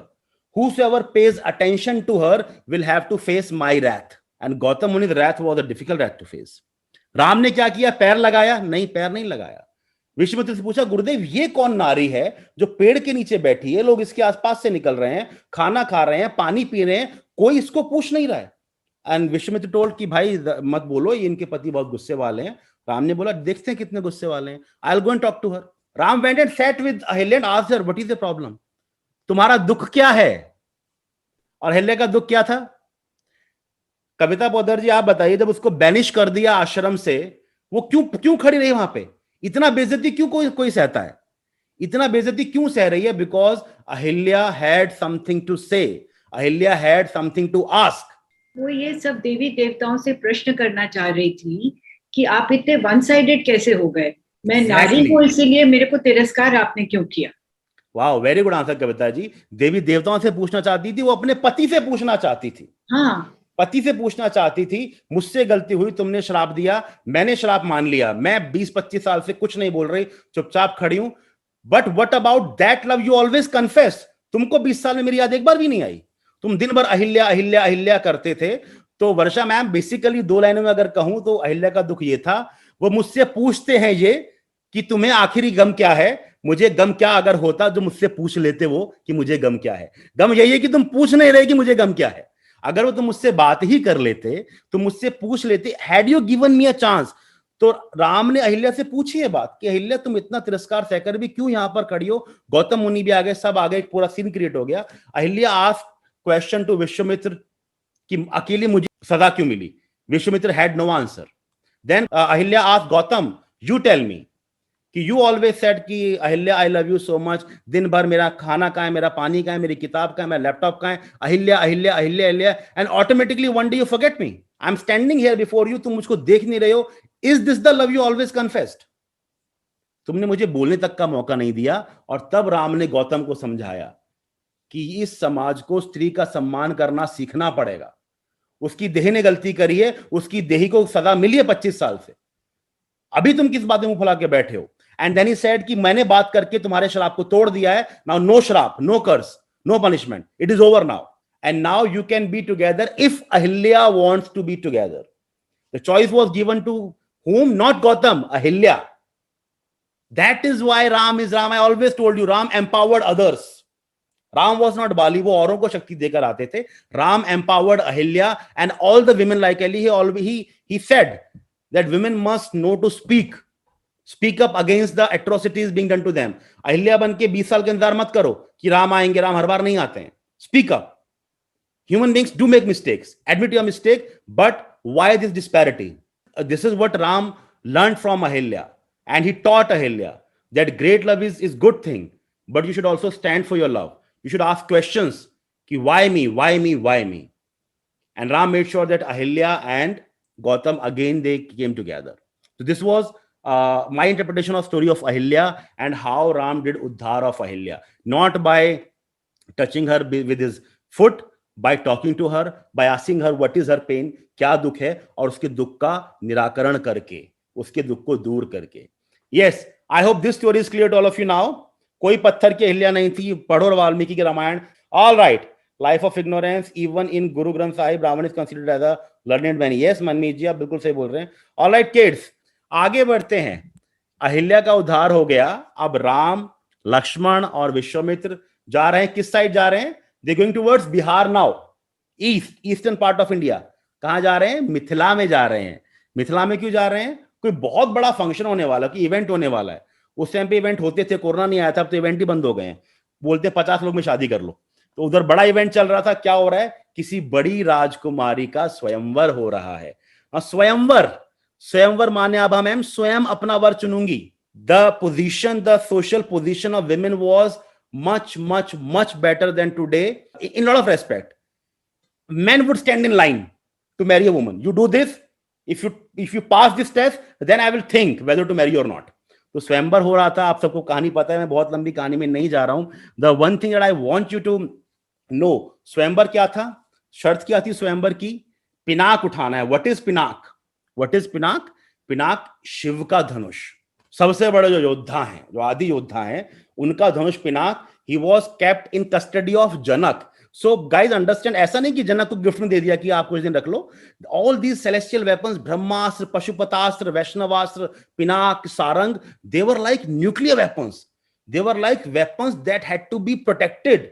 whosoever pays attention to her will have to face my wrath. And Gautam Muni's wrath was a difficult wrath to face. Ram ने क्या किया? पैर लगाया? नहीं, पैर नहीं लगाया। विश्वामित्र से पूछा, गुरुदेव ये कौन नारी है जो पेड़ के नीचे बैठी है, लोग इसके आसपास से निकल रहे हैं, खाना खा रहे हैं, पानी पी रहे हैं, कोई इसको पूछ नहीं रहा है। एंड विश्वामित्र टोल्ड कि भाई मत बोलो, ये इनके पति बहुत गुस्से वाले हैं। राम ने बोला, देखते हैं कितने गुस्से वाले हैं, I will go and talk to her. Ram went and sat with Ahilya and asked her, what is the problem? तुम्हारा दुख क्या है? और अहिल्या का दुख क्या था? कविता पोदर जी आप बताइए, जब उसको बैनिश कर दिया आश्रम से, वो क्यों खड़ी रही वहां पे? इतना बेइज्जती क्यों कोई सहता है? इतना बेइज्जती क्यों सह रही है? Because Ahilya had something to say, Ahilya had something to ask. वो ये सब देवी देवताओं से प्रश्न करना चाह रही थी कि आप इतने वन साइडेड कैसे हो गए? मैं नारी हूं, इसीलिए मेरे को तिरस्कार आपने क्यों किया? वाह, very good answer Kavita ji. देवी देवताओं से पूछना चाहती थी, वो अपने पति से पूछना चाहती थी। हाँ, पति से पूछना चाहती थी, मुझसे गलती हुई, तुमने श्राप दिया, मैंने श्राप मान लिया, मैं 20-25 साल से कुछ नहीं बोल रही, चुपचाप खड़ी हूं, but what about that love you always confess? तुमको 20 साल में मेरी याद एक बार भी नहीं आई, तुम दिन भर अहिल्या अहिल्या अहिल्या करते थे। तो वर्षा मैम, बेसिकली 2 लाइनों में अगर कहूं तो अहिल्या का दुख ये था, वो मुझसे पूछते हैं ये कि तुम्हें आखिरी गम क्या है? मुझे गम क्या अगर होता जो मुझसे पूछ लेते वो कि मुझे गम क्या है? गम यही है कि तुम पूछ नहीं रहे कि मुझे गम क्या है। अगर वो तुम मुझसे बात ही कर लेते, तुम मुझसे पूछ लेते, had you given me a chance. तो राम ने अहिल्या से पूछी है बात कि अहिल्या तुम इतना तिरस्कार सहकर भी क्यों यहां पर खड़ी हो? गौतम मुनि भी आ गए, सब आ गए, एक पूरा सीन क्रिएट हो गया। Ahilya asked question to Vishwamitra कि अकेले मुझे सजा क्यों मिली? Vishwamitra had no answer. Then Ahilya asked Gautam, you tell me कि यू ऑलवेज सेड कि Ahilya I love you so much, दिन भर मेरा खाना कहाँ है, मेरा पानी कहाँ है, मेरी किताब कहाँ है, मेरा लैपटॉप कहाँ है? Ahilya Ahilya Ahilya Ahilya, and automatically one day you forget me, I am standing here before you, तुम मुझको देख नहीं रहे हो। Is this the love you always confessed? तुमने मुझे बोलने तक का मौका नहीं दिया। और तब राम ने गौतम को समझाया कि इस समाज को स्त्री का सम्मान करना सीखना पड़ेगा। उसकी देह ने गलती करी है, उसकी देही को सजा मिली है 25 साल से, अभी तुम किस बात में मुंह फुला के बैठे हो? एंड देन ही सेड कि मैंने बात करके तुम्हारे श्राप को तोड़ दिया है, नाउ नो श्राप, no curse, no punishment, it is over now, and now you can be together if Ahilya wants to be together. The choice was given to whom? Not Gautam, Ahilya. That is why Ram is Ram. I always told you, Ram empowered others. Ram was not Bali, वो औरों को शक्ति देकर आते थे। Ram empowered Ahilya and all the women like Ali. He said that women must know to speak up against the atrocities being done to them. Ahilya बन के 20 साल के इंतजार मत करो कि राम आएंगे, राम हर बार नहीं आते हैं। Speak up. Human beings do make mistakes. Admit your mistake, but why this disparity? This is what Ram learned from Ahilya, and he taught Ahilya that great love is good thing, but you should also stand for your love. You should ask questions ki why me, why me, why me? And Ram made sure that Ahilya and Gautam again they came together. So this was my interpretation of story of Ahilya and how Ram did uddhar of Ahilya, not by touching her with his foot, by talking to her, by asking her what is her pain, क्या दुख है, और उसके दुख का निराकरण करके, उसके दुख को दूर करके। Yes, I hope this story is clear to all of you now. कोई पत्थर की अहिल्या नहीं थी, पढ़ो वाल्मीकि के Ramayan. All right, life of ignorance, even in Guru Granth Sahib, Brahman is considered as a learned man. Yes, मनमीत जी आप बिल्कुल सही बोल रहे हैं। All right, kids, आगे बढ़ते हैं, अहिल्या का उद्धार हो गया, अब राम, लक्ष्मण और विश्वामित्र जा रहे हैं, किस साइड जा रहे हैं? They going towards Bihar now, eastern part of India. कहां जा रहे हैं? मिथिला में जा रहे हैं। मिथिला में क्यों जा रहे हैं? कोई बहुत बड़ा फंक्शन होने वाला, कोई इवेंट होने वाला है। उस टाइम पे इवेंट होते थे, कोरोना नहीं आया था, अब तो इवेंट ही बंद हो गए हैं। बोलते 50 लोग में शादी कर लो, तो उधर बड़ा इवेंट चल रहा था। क्या हो रहा है? किसी बड़ी राजकुमारी का स्वयंवर हो रहा है। स्वयंवर, स्वयंवर माने अब हम स्वयं अपना वर चुनूंगी। The position, the social position of women was much much much better than today in lot of respect. Men would stand in line to marry a woman. You do this, if you pass this test, then I will think whether to marry or not. तो स्वयंवर हो रहा था, आप सबको कहानी पता है, मैं बहुत लंबी कहानी में नहीं जा रहा हूं। The one thing that I want you to know, स्वयंवर क्या था? शर्त क्या थी स्वयंवर की? पिनाक उठाना है। What is Pinak? What is Pinak? Pinak Shiv का धनुष। सबसे बड़े जो योद्धा हैं, जो आदि योद्धा हैं, उनका धनुष Pinak. He was kept in custody of Janak. So guys understand, ऐसा नहीं कि जनक को गिफ्ट में दे दिया कि आप कुछ दिन रख लो। All these celestial weapons, Brahmastra, Pashupatastra, Vaishnavastra, Pinak, Sarang, they were like nuclear weapons. They were like weapons that had to be protected.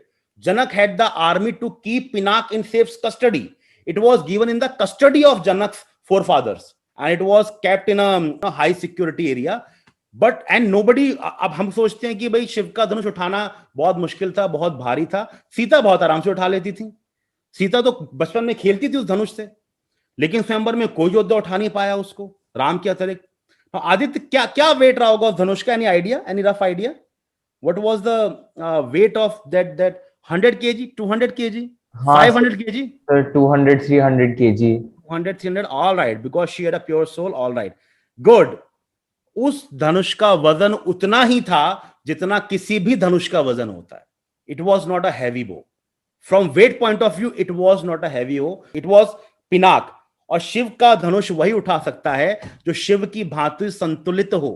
Janak had the army to keep Pinak in safe custody. It was given in the custody of Janak's forefathers, and it was kept in a high security area. But and nobody, अब हम सोचते हैं कि भाई शिव का धनुष उठाना बहुत मुश्किल था, बहुत भारी था। सीता बहुत आराम से उठा लेती थी। सीता तो बचपन में खेलती थी उस धनुष से, लेकिन स्वयंवर में कोई योद्धा उठा नहीं पाया उसको, राम के अतिरिक्त। आदित्य, क्या क्या वेट रहा होगा उस धनुष का? Any idea? Any rough idea? What was the weight of that 100 kg, 200 kg, 500 kg? 200, 300 kg. 200, 300, all right, because she had a pure soul, all right, good. उस धनुष का वजन उतना ही था जितना किसी भी धनुष का वजन होता है। It was not a heavy bow. From weight point of view, it was not a heavy bow. It was Pinaka. और शिव का धनुष वही उठा सकता है जो शिव की भांति संतुलित हो।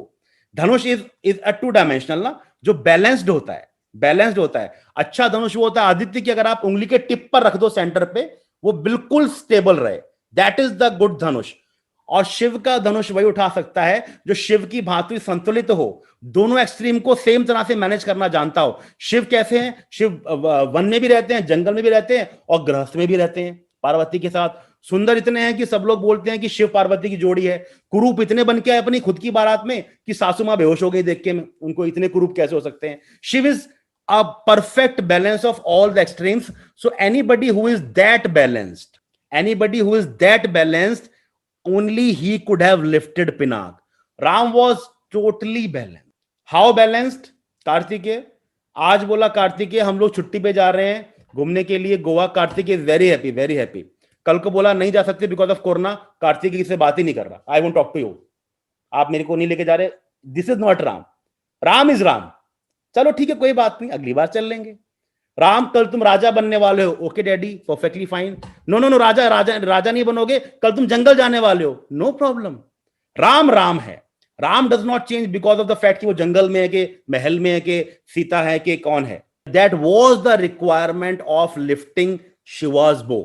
धनुष इज अ टू डायमेंशनल ना, जो बैलेंस्ड होता है, बैलेंस्ड होता है। अच्छा धनुष वो होता है आदित्य की अगर आप उंगली के टिप पर रख दो सेंटर पे, वो बिल्कुल स्टेबल रहे, दैट इज द गुड धनुष। और शिव का धनुष वही उठा सकता है जो शिव की भांति संतुलित हो, दोनों एक्सट्रीम को सेम तरह से मैनेज करना जानता हो। शिव कैसे हैं? शिव वन में भी रहते हैं, जंगल में भी रहते हैं और गृहस्थ में भी रहते हैं पार्वती के साथ। सुंदर इतने हैं कि सब लोग बोलते हैं कि शिव पार्वती की जोड़ी है। कुरूप इतने बन के आए अपनी खुद की बारात में कि सासू मां बेहोश हो गई देख के, उनको इतने कुरूप कैसे हो सकते हैं? Shiv is a perfect balance of all the extremes. So anybody who is that balanced, anybody who is that balanced, only he could have lifted Pinak. Ram was totally balanced. How balanced? Kartikeya आज बोला, कार्तिकेय हम लोग छुट्टी पे जा रहे हैं घूमने के लिए Goa. Kartikeya very happy, very happy. कल को बोला नहीं जा सकते बिकॉज ऑफ कोरोना, कार्तिकेय से बात ही नहीं कर रहा। I won't talk to you, आप मेरे को नहीं लेके जा रहे। This is not Ram, Ram is Ram. चलो ठीक है, कोई बात नहीं, अगली बार चल लेंगे। राम कल तुम राजा बनने वाले हो, okay daddy, perfectly fine. No no no, राजा राजा राजा नहीं बनोगे, कल तुम जंगल जाने वाले हो, नो प्रॉब्लम। राम राम है। Ram does not change because of the fact कि वो जंगल में है कि महल में है कि सीता है कि कौन है। That was the requirement of lifting Shiva's bow,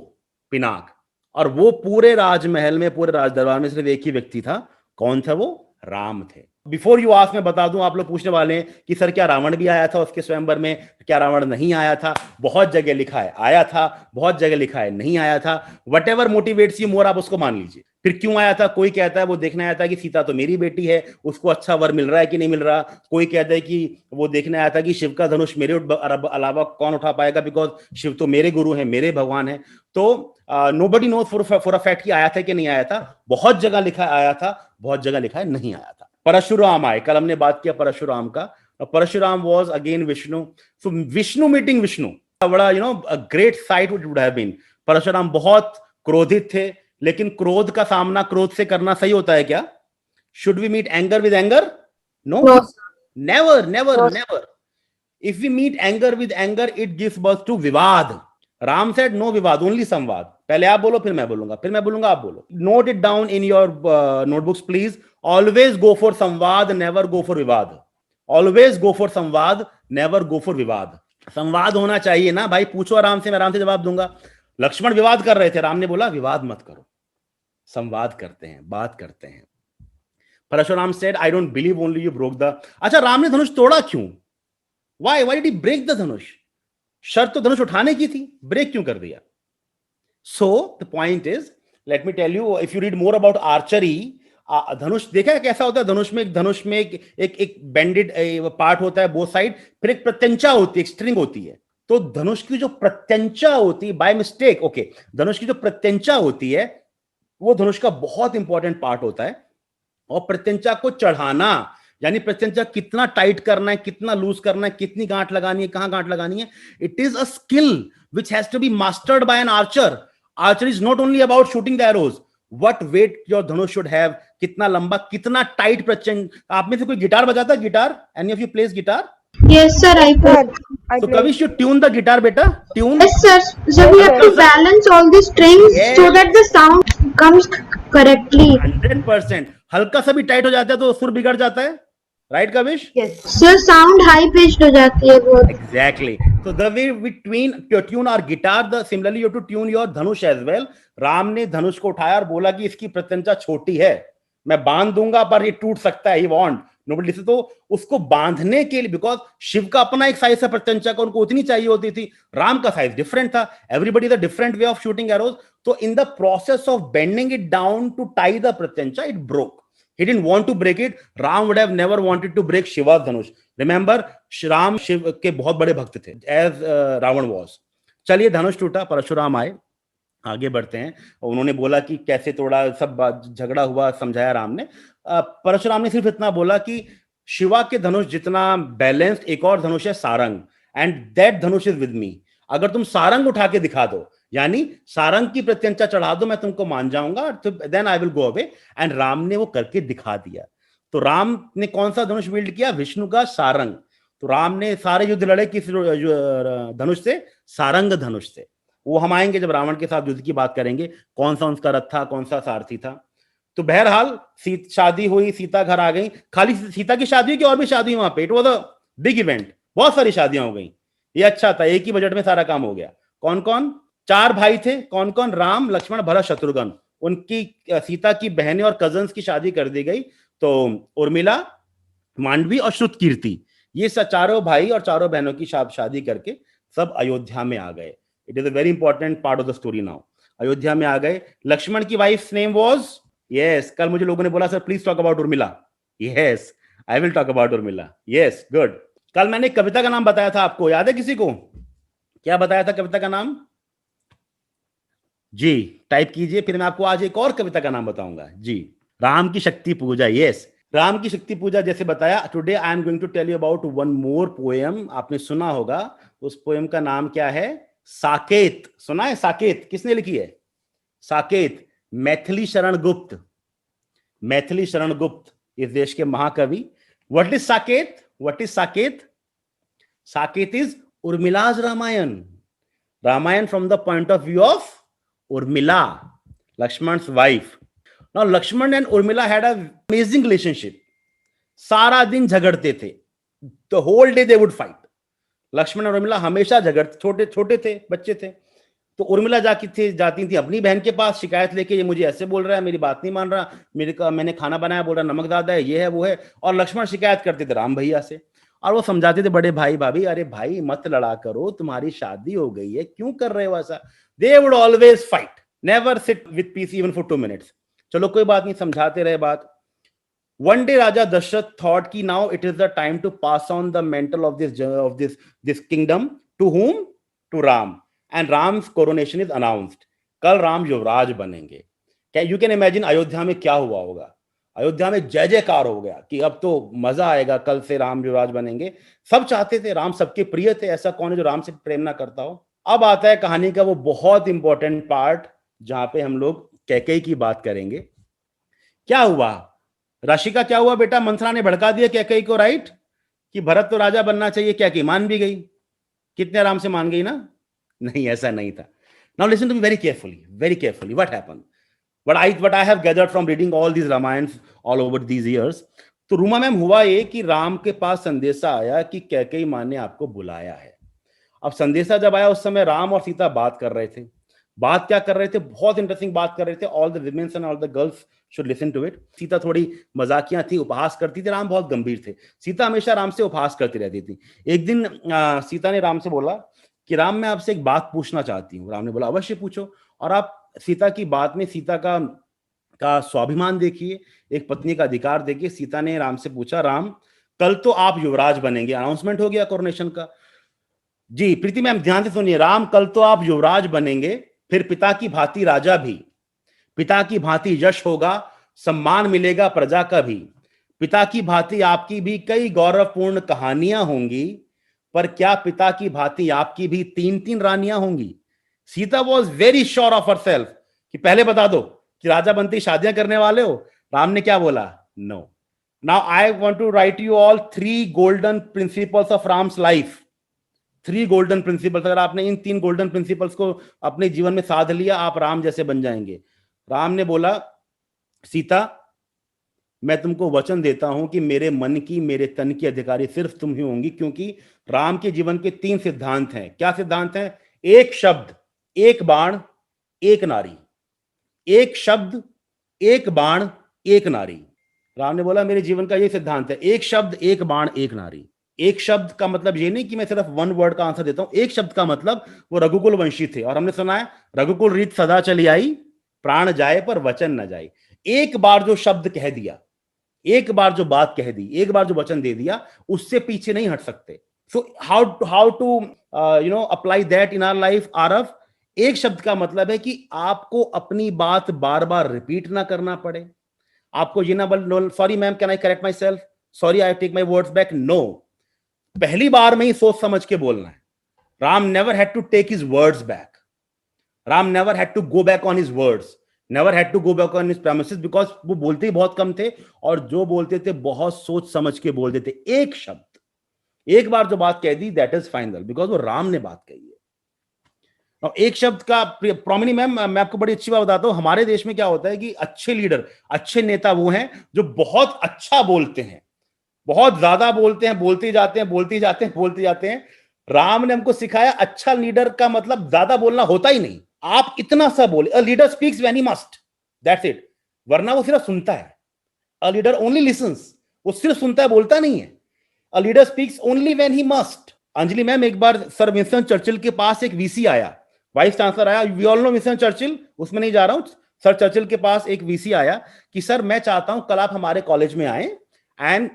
Pinak. और वो पूरे राजमहल में, पूरे राज दरबार में सिर्फ एक ही व्यक्ति था। कौन था वो? राम थे। बिफोर यू आस्क, मैं बता दूं, आप लोग पूछने वाले हैं कि सर क्या रावण भी आया था उसके स्वयंवर में? क्या रावण नहीं आया था? बहुत जगह लिखा है आया था, बहुत जगह लिखा है नहीं आया था। What ever motivates you more, आप उसको मान लीजिए। फिर क्यों आया था? कोई कहता है वो देखने आया था कि सीता तो मेरी बेटी है, उसको अच्छा वर मिल रहा है कि नहीं मिल रहा। कोई कहता है कि वो देखने आया था कि शिव का धनुष मेरे अलावा कौन उठा पाएगा, बिकॉज शिव तो मेरे गुरु हैं, मेरे भगवान हैं। तो nobody knows for a fact कि आया था कि नहीं आया था। बहुत जगह लिखा है आया था, बहुत जगह लिखा है नहीं आया था। परशुराम आए, कल हमने बात किया परशुराम का। Parshuram was again Vishnu. So Vishnu meeting Vishnu, बड़ा a great sight would have been. Parshuram बहुत क्रोधित थे, लेकिन क्रोध का सामना क्रोध से करना सही होता है क्या? Should we meet anger with anger? No, never never never. If we meet anger with anger, it gives birth to विवाद। राम सेड नो विवाद, ओनली संवाद। पहले आप बोलो फिर मैं बोलूंगा, फिर मैं बोलूंगा आप बोलो। Note it down in your notebooks please. Always go for संवाद, नेवर गो फॉर विवाद। ऑलवेज गो फॉर संवाद, नेवर गो फॉर विवाद। संवाद होना चाहिए ना भाई, पूछो आराम से, मैं आराम से जवाब दूंगा। लक्ष्मण विवाद कर रहे थे, राम ने बोला विवाद मत करो, संवाद करते हैं, बात करते हैं। Parashuram said, I don't believe only you broke the. अच्छा, राम ने धनुष तोड़ा क्यों? Why did he break the धनुष? शर्त तो धनुष उठाने की थी, ब्रेक क्यों कर दिया? So the point is, let me tell you, if you read more about archery, धनुष देखा है कैसा होता है? धनुष में एक बेंडेड पार्ट होता है बोथ साइड, फिर एक प्रत्यंचा होती है, एक स्ट्रिंग होती है. तो धनुष की जो प्रत्यंचा होती है, बाय मिस्टेक, ओके, धनुष की जो प्रत्यंचा होती है वो धनुष का बहुत इंपॉर्टेंट पार्ट होता है. और प्रत्यंचा को चढ़ाना, यानी प्रत्यंचा कितना टाइट करना है, कितना लूज करना है, कितनी गांठ लगानी है, कहां गांठ लगानी है, it is a skill which has to be mastered by an archer. Archery is not only about shooting the arrows. What weight your dhanush should have, कितना लंबा, कितना टाइट प्रत्यंचा. आप में से कोई गिटार बजाता है? Guitar? Any of you plays guitar? Yes, sir, I play. So Kavish, you tune the guitar, beta. Tune. Yes, sir. So we have to balance all the strings so that the sound comes correctly. 100%. हल्का सा भी टाइट हो जाता है तो सुर बिगड़ जाता है. Right, Kavish? Yes. Sir, sound high pitched हो जाती है बहुत. Exactly. So the way we tune our guitar, similarly you have to tune your dhanush as well. Ram ने धनुष को उठाया और बोला कि इसकी प्रत्यंचा छोटी है, मैं बांध दूंगा पर ये टूट सकता है. He warned. Nobody listened. तो उसको बांधने के लिए, बिकॉज शिव का अपना एक साइज है प्रत्यंचा का, उनको उतनी चाहिए होती थी, राम का साइज डिफरेंट था. Everybody is a different way of shooting arrows. तो in the process of bending it down to tie the pratyancha, it broke. He didn't want to break it. Ram would have never wanted to break Shiva's dhanush. Remember, Ram Shiv के बहुत बड़े भक्त थे, as Ravan was. चलिए, धनुष टूटा, परशुराम आए, आगे बढ़ते हैं. उन्होंने बोला कि कैसे तोड़ा, सब झगड़ा हुआ, समझाया राम ने. परशुराम ने सिर्फ इतना बोला कि शिवा के धनुष जितना बैलेंस्ड एक और धनुष है, Sarang, and that Dhanush is with me. अगर तुम सारंग उठा के दिखा दो, यानी सारंग की प्रत्यंचा चढ़ा दो, मैं तुमको मान जाऊंगा, then I will go away. And Ram ने वो करके दिखा दिया. तो राम ने कौन सा धनुष बिल्ड किया? विष्णु का सारंग. तो राम ने सारे युद्ध लड़े किस धनुष से? सारंग धनुष से. वो हम आएंगे जब रावण के साथ युद्ध की बात करेंगे, कौन सा उसका रथ था, कौन सा सारथी था. तो बहरहाल शादी हुई, सीता घर आ गई. खाली सीता की शादी हुई कि और भी शादी वहां पे? It was a big event, बहुत सारी शादियां हो गई. ये अच्छा था, एक ही बजट में सारा काम हो गया. कौन कौन? 4 भाई थे. कौन कौन? राम, लक्ष्मण, भरत, शत्रुघ्न. उनकी सीता की बहनें और कजन्स की शादी कर दी गई. तो उर्मिला, मांडवी और श्रुतकीर्ति, ये चारों भाई और चारों बहनों की शादी करके सब अयोध्या में आ गए. It is a very important part of the story now. Ayodhya में आ गए. लक्ष्मण की वाइफ नेम वाज, यस, कल मुझे लोगों ने बोला sir please talk about Urmila. Yes, I will talk about Urmila. Yes, good. कल मैंने कविता का नाम बताया था, आपको याद है किसी को? क्या बताया था कविता का नाम? जी, टाइप कीजिए, फिर मैं आपको आज एक और कविता का नाम बताऊंगा. जी, राम की शक्ति पूजा. यस, राम की शक्ति पूजा जैसे बताया. Today I am going to tell you about one more poem. आपने सुना होगा, उस पोएम का नाम क्या है? साकेत. सुना है? साकेत किसने लिखी है? साकेत, मैथिली शरण गुप्त. मैथिली शरण गुप्त इस देश के महाकवि. What is Saket? What is Saket? Saket is Urmila's Ramayan. Ramayan from the point of view of Urmila, Lakshman's wife. Now Lakshman and Urmila had an amazing relationship. सारा दिन झगड़ते थे. The whole day they would fight. Lakshman और उर्मिला हमेशा झगड़ते, छोटे थे, बच्चे थे. तो उर्मिला जाती थी अपनी बहन के पास शिकायत लेके, ये मुझे ऐसे बोल रहा है, मेरी बात नहीं मान रहा, मैंने खाना बनाया, बोल रहा नमक ज्यादा है, ये है वो है. और लक्ष्मण शिकायत करते थे राम भैया से, और वो समझाते थे बड़े भाई भाभी, अरे भाई मत लड़ा करो, तुम्हारी शादी हो गई है, क्यों कर रहे हो ऐसा. They would always fight, never sit with peace even for 2 minutes. चलो कोई बात नहीं, समझाते रहे बात. One day Raja Dashrath thought कि now it is the time to pass on the mantle of this kingdom to whom? To Ram. And Ram's coronation is announced. कल राम युवराज बनेंगे. You can imagine अयोध्या में क्या हुआ होगा. अयोध्या में जय जयकार हो गया कि अब तो मजा आएगा, कल से राम युवराज बनेंगे. सब चाहते थे, राम सबके प्रिय थे, ऐसा कौन है जो राम से प्रेम ना करता हो. अब आता है कहानी का वो बहुत इंपॉर्टेंट पार्ट जहां पे हम लोग कैकेयी की बात करेंगे. क्या हुआ राशिका? क्या हुआ बेटा? मंथरा ने भड़का दिया कैकेयी को, राइट, कि भरत तो राजा बनना चाहिए. कैकेयी मान भी गई. कितने आराम से मान गई ना? नहीं, ऐसा नहीं था. Now listen to me very carefully what happened. what I have gathered from reading all these Ramayans all over these years. तो रूमा मैम, हुआ ये कि राम के पास संदेशा आया कि कैकेयी माँ ने आपको बुलाया है. अब संदेशा जब आया, उस समय राम और सीता बात कर रहे थे. बात क्या कर रहे थे, बहुत इंटरेस्टिंग बात कर रहे थे. All the womens and all the girls should listen to it. Sita थोड़ी मजाकियां थी, उपहास करती थी, राम बहुत गंभीर थे. सीता हमेशा राम से उपहास करती रहती थी. एक दिन सीता ने राम से बोला कि राम मैं आपसे एक बात पूछना चाहती हूँ. राम ने बोला अवश्य पूछो. और आप सीता की बात में सीता का स्वाभिमान देखिए, एक पत्नी का अधिकार देखिए. सीता ने राम से पूछा, राम कल तो आप युवराज बनेंगे, अनाउंसमेंट हो गया कोरोनेशन का. जी प्रीति मैम ध्यान से सुनिए, राम कल तो आप युवराज बनेंगे, फिर पिता की भांति राजा भी, पिता की भांति यश होगा, सम्मान मिलेगा प्रजा का भी, पिता की भांति आपकी भी कई गौरवपूर्ण कहानियां होंगी, पर क्या पिता की भांति आपकी भी 3-3 रानियां होंगी. Sita was very sure of herself कि पहले बता दो कि राजा बनते ही शादियां करने वाले हो. राम ने क्या बोला, no. Now I want to write you all 3 golden principles of Ram's life. 3 golden principles. अगर आपने इन 3 गोल्डन प्रिंसिपल्स को अपने जीवन में साध लिया, आप राम जैसे बन जाएंगे. राम ने बोला, सीता मैं तुमको वचन देता हूं कि मेरे मन की, मेरे तन की अधिकारी सिर्फ तुम ही होंगी. क्योंकि राम के जीवन के 3 सिद्धांत हैं. क्या सिद्धांत हैं? एक शब्द, एक बाण, एक नारी. एक शब्द, एक बाण, एक नारी. राम ने बोला मेरे जीवन का ये सिद्धांत है, एक शब्द, एक बाण, एक नारी. एक शब्द का मतलब ये नहीं कि मैं सिर्फ 1 वर्ड का आंसर देता हूं. एक शब्द का मतलब वो रघुकुल वंशी थे, और हमने सुना है रघुकुल रीत सदा चली आई, प्राण जाए पर वचन न जाए. एक बार जो शब्द कह दिया, एक बार जो बात कह दी, एक बार जो वचन दे दिया, उससे पीछे नहीं हट सकते. So how to apply that in our life. Aarav, एक शब्द का मतलब है कि आपको अपनी बात बार बार रिपीट ना करना पड़े. आपको ये ना बोल, sorry ma'am can I correct myself, sorry I take my words back. No, पहली बार में ही सोच समझ के बोलना है. Ram never had to take his words back. Ram never had to go back on his words, never had to go back on his promises, because वो बोलते ही बहुत कम थे, और जो बोलते थे बहुत सोच समझ के बोलते थे. एक शब्द, एक बार जो बात कह दी, दैट इज फाइनल, बिकॉज वो राम ने बात कही है. और एक शब्द का प्रोमिनी मैम, मैं आपको बड़ी अच्छी बात बताता हूं. हमारे देश में क्या होता है कि अच्छे लीडर, अच्छे नेता वो हैं जो बहुत अच्छा बोलते हैं, बहुत ज्यादा बोलते हैं, बोलते जाते हैं, बोलते जाते हैं, बोलते जाते हैं. राम ने हमको सिखाया अच्छा लीडर का मतलब ज्यादा बोलना होता ही नहीं. आप इतना सा बोले, a leader speaks when he must, that's it. वरना वो सिर्फ सुनता है. अ लीडर ओनली लिसन्स, वो सिर्फ सुनता है, बोलता नहीं है. A leader speaks only when he must. Anjali ma'am, एक बार सर विंस्टन चर्चिल के पास एक वीसी आया, वाइस चांसलर आया. We all know Winston Churchill, उसमें नहीं जा रहा हूं. सर चर्चिल के पास एक वीसी आया कि सर मैं चाहता हूं कल आप हमारे कॉलेज में आए, एंड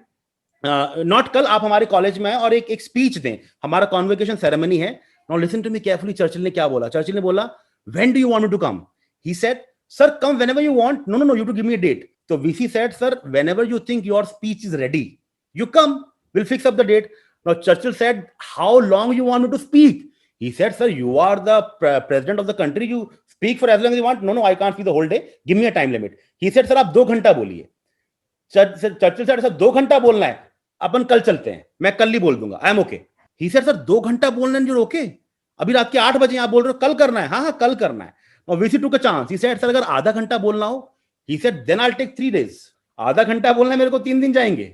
नॉट कल, आप हमारे कॉलेज में आए और एक स्पीच दें, हमारा कॉन्वोकेशन सेरेमनी है. Now listen to me carefully. Churchill ने क्या बोला? चर्चिल ने बोला, when do you want me to come? He said, sir, come whenever you want. No, you have to give me a date. So VC said, sir, whenever you think your speech is ready, you come, we'll fix up the date. Now Churchill said, how long you want me to speak? He said, sir, you are the president of the country, you speak for as long as you want. No, I can't speak the whole day, give me a time limit. He said, sir, आप 2 घंटा बोलिए. Churchill said, sir, 2 घंटा बोलना है, अपन कल चलते हैं, मैं कल ही बोल दूंगा, I am okay. He said, sir, 2 घंटा बोलना है, you're okay? अभी रात के 8 बजे आप बोल रहे हो कल करना है? हाँ कल करना है. और वीसी टू का चांस, ही सेड, सर अगर आधा घंटा बोलना हो, he said, then I will take 3 days. आधा घंटा बोलना है मेरे को, 3 दिन जाएंगे.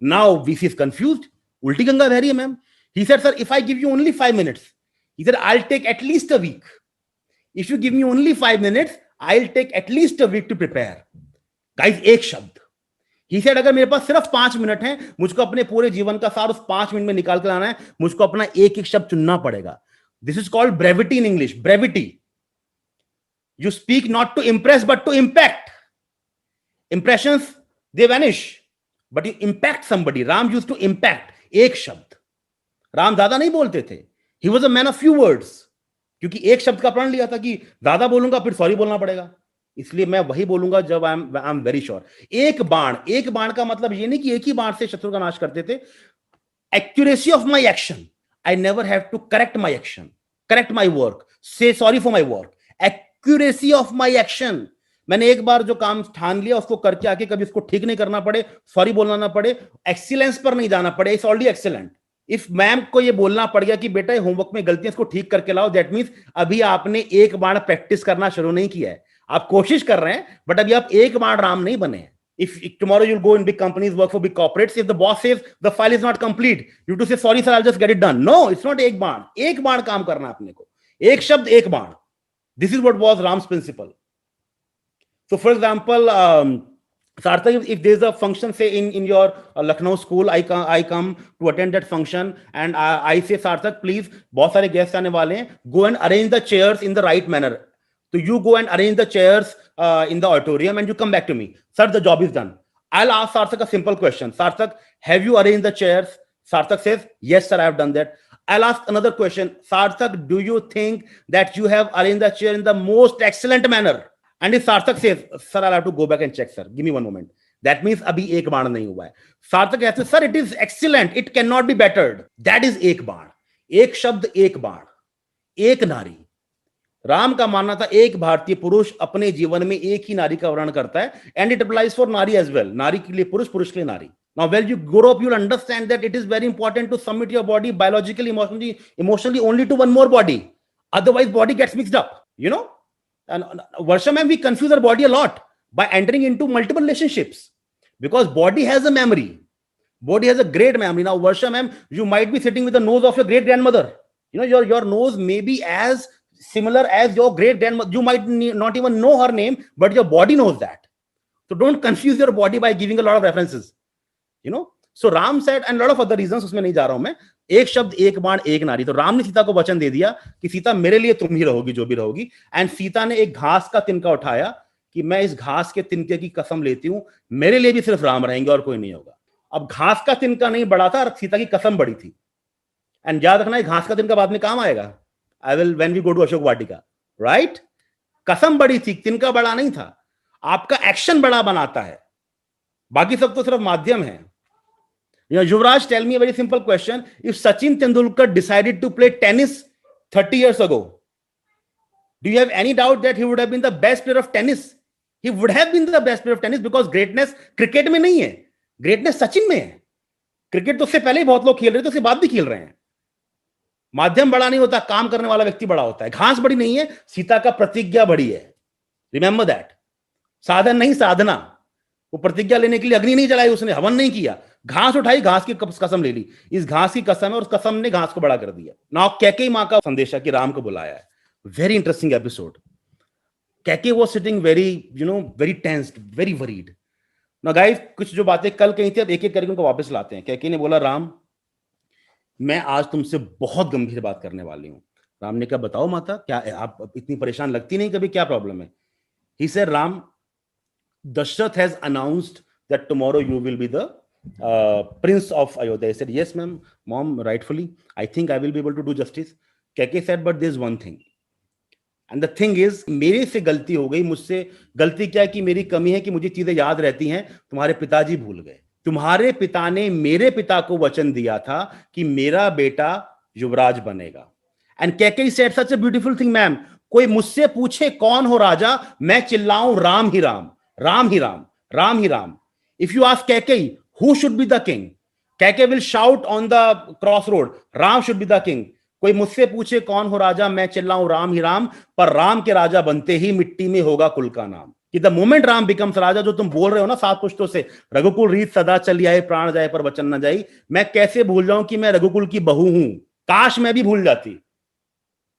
नाउ वीसी इज कंफ्यूज्ड, उल्टी गंगा बह रही है ma'am. He said, sir if I give you only 5 minutes, he said I will take at least a week. If you give me only 5 minutes, I will take at least a week to prepare. Guys, एक शब्द. ही सेड, अगर मेरे पास सिर्फ 5 मिनट है, मुझको अपने पूरे जीवन का सार उस 5 मिनट में निकाल कर लाना है, मुझको अपना एक एक शब्द चुनना पड़ेगा. This is called brevity in English. Brevity. You speak not to impress, but to impact. Impressions, they vanish, but you impact somebody. Ram used to impact. एक शब्द. राम ज्यादा नहीं बोलते थे. He was a man of few words. क्योंकि एक शब्द का प्रण लिया था कि ज्यादा बोलूंगा फिर सॉरी बोलना पड़ेगा, इसलिए मैं वही बोलूंगा जब आई एम वेरी श्योर. एक बाण, एक बाण का मतलब ये नहीं कि एक ही बाण से शत्रु का नाश करते थे. Accuracy of my action. I never have to correct my action, correct my work, say sorry for my work. Accuracy of my action. मैंने एक बार जो काम ठान लिया उसको करके आके कभी उसको ठीक नहीं करना पड़े, सॉरी बोलना ना पड़े, एक्सीलेंस पर नहीं जाना पड़े. It's already excellent. If ma'am को ये बोलना पड़ गया कि बेटा होमवर्क में गलतियां इसको ठीक करके लाओ, दैट मींस अभी आपने एक बार प्रैक्टिस करना शुरू नहीं किया है. आप कोशिश कर रहे हैं, बट अभी आप एक बार राम नहीं बने हैं. If tomorrow you'll go in big companies, work for big corporates, if the boss says the file is not complete, you have to say, sorry sir, I'll just get it done. No, it's not एक बाण. एक बाण काम करना अपने को. एक शब्द, एक बाण. This is what was Ram's principle. So for example, Sarthak, if there's a function, say in your Lucknow school, I come to attend that function, and I say, Sarthak, please, बहुत सारे guests आने वाले हैं, go and arrange the chairs in the right manner. So you go and arrange the chairs in the auditorium, and you come back to me. Sir, the job is done. I'll ask Sarthak a simple question. Sarthak, have you arranged the chairs? Sarthak says, yes, sir, I have done that. I'll ask another question. Sarthak, do you think that you have arranged the chair in the most excellent manner? And if Sarthak says, sir, I'll have to go back and check, sir. Give me one moment. That means abhi ek baण nahi hua hai. Sarthak says, sir, it is excellent. It cannot be bettered. That is ek baण. एक शब्द एक बाण, एक नारी. राम का मानना था एक भारतीय पुरुष अपने जीवन में एक ही नारी का वर्णन करता है, and it applies for नारी as well. नारी के लिए पुरुष, पुरुष के लिए नारी. Now, when you grow up, you'll understand that it is very important to submit your body biologically, emotionally only to one more body. Otherwise, body gets mixed up, you know. And Varsha ma'am, we confuse our body a lot by entering into multiple relationships because body has a memory. Body has a great memory. Now, Varsha ma'am, you might be sitting with the nose of your great grandmother. You know, your nose may be as similar as your great grandmother. You might not even know her name, but your body knows that. So don't confuse your body by giving a lot of references. You know, so Ram said, and a lot of other reasons, उसमें नहीं जा रहा हूं मैं, एक शब्द एक बाण एक नारी. तो राम ने सीता को वचन दे दिया कि सीता मेरे लिए तुम ही रहोगी जो भी रहोगी. एंड सीता ने एक घास का तिनका उठाया कि मैं इस घास के तिनके की कसम लेती हूं, मेरे लिए भी सिर्फ राम रहेंगे और कोई नहीं होगा. अब घास का तिनका नहीं बड़ा था, सीता की कसम बड़ी थी. एंड याद रखना, घास का तिनका बाद में काम आएगा. I will when we go to Ashok Vatika, right. कसम बड़ी थी, तिनका बड़ा नहीं था. आपका एक्शन बड़ा बनाता है, बाकी सब तो सिर्फ माध्यम है. You know, Yuvraj, tell me a very simple question. If Sachin Tendulkar decided to play tennis 30 years ago, do you have any doubt that he would have been the best player of tennis? He would have been the best player of tennis because greatness cricket में नहीं है, greatness सचिन में है. क्रिकेट तो उससे पहले ही बहुत लोग खेल रहे थे, उसके बाद भी खेल रहे हैं. माध्यम बड़ा नहीं होता, काम करने वाला व्यक्ति बड़ा होता है. घास बड़ी नहीं है, सीता का प्रतिज्ञा बड़ी है. Remember that. साधन नहीं, साधना. वो प्रतिज्ञा लेने के लिए अग्नि नहीं जलाई, उसने हवन नहीं किया, घास उठाई, घास की कसम ले ली. इस घास की कसम है और उस कसम ने घास को बड़ा कर दिया. नाउ कैकेयी मां का संदेश है कि राम को बुलाया है. Very interesting episode. Kaikeyi was sitting very, you know, very tensed, very worried. Now guys, कुछ जो बातें कल कही थी अब एक एक करके उनको वापस लाते हैं. कैकेयी ने बोला, राम मैं आज तुमसे बहुत गंभीर बात करने वाली हूं. राम ने कहा, बताओ माता, क्या आप इतनी परेशान लगती नहीं कभी, क्या प्रॉब्लम है? He said, Ram, Dashrath has announced that tomorrow you will be the prince of Ayodhya. He said, yes, mom, rightfully. I think I will be able to do justice. Kaikeyi said, but there's one thing. And the thing is, मेरे से गलती हो गई. मुझसे गलती क्या है कि मेरी कमी है कि मुझे चीजें याद रहती हैं. तुम्हारे पिताजी भूल गए. तुम्हारे पिता ने मेरे पिता को वचन दिया था कि मेरा बेटा युवराज बनेगा. And Kaikeyi said such a beautiful thing, ma'am. कोई मुझसे पूछे कौन हो राजा, मैं चिल्लाऊं राम ही Ram. Ram hi Ram, Ram hi Ram. If you ask Kaikeyi, who should be the king? Kaikeyi will shout on the crossroad, Ram should be the king. कोई मुझसे पूछे कौन हो राजा, मैं चिल्लाऊं राम ही राम. पर राम के राजा बनते ही मिट्टी में होगा कुल का नाम. कि द मोमेंट राम बिकम्स राजा, जो तुम बोल रहे हो ना 7 पुश्तों से, रघुकुल रीत सदा चली आए, प्राण जाए पर वचन न जाई. मैं कैसे भूल जाऊं कि मैं रघुकुल की बहू हूं. काश मैं भी भूल जाती.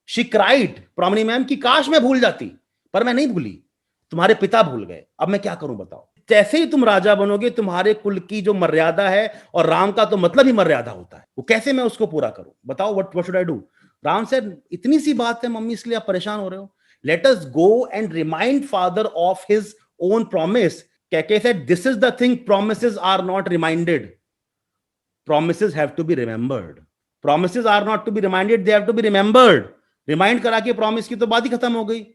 शी क्राइड, प्रॉमिनी मैम, की काश मैं भूल जाती, पर मैं नहीं भूली. तुम्हारे पिता भूल गए, अब मैं क्या करूं बताओ. जैसे ही तुम राजा बनोगे, तुम्हारे कुल की जो मर्यादा है, और राम का तो मतलब ही मर्यादा होता है, वो कैसे मैं उसको पूरा करूं बताओ. What should I do? Ram said, इतनी सी बात है मम्मी, इसलिए आप परेशान हो रहे हो. Let us go and remind father of his own promise. Kaikeyi said, this is the thing, promises are not reminded, promises have to be remembered. Promises are not to be reminded, they have to be remembered. Remind करा के प्रॉमिस की तो बात ही खत्म हो गई.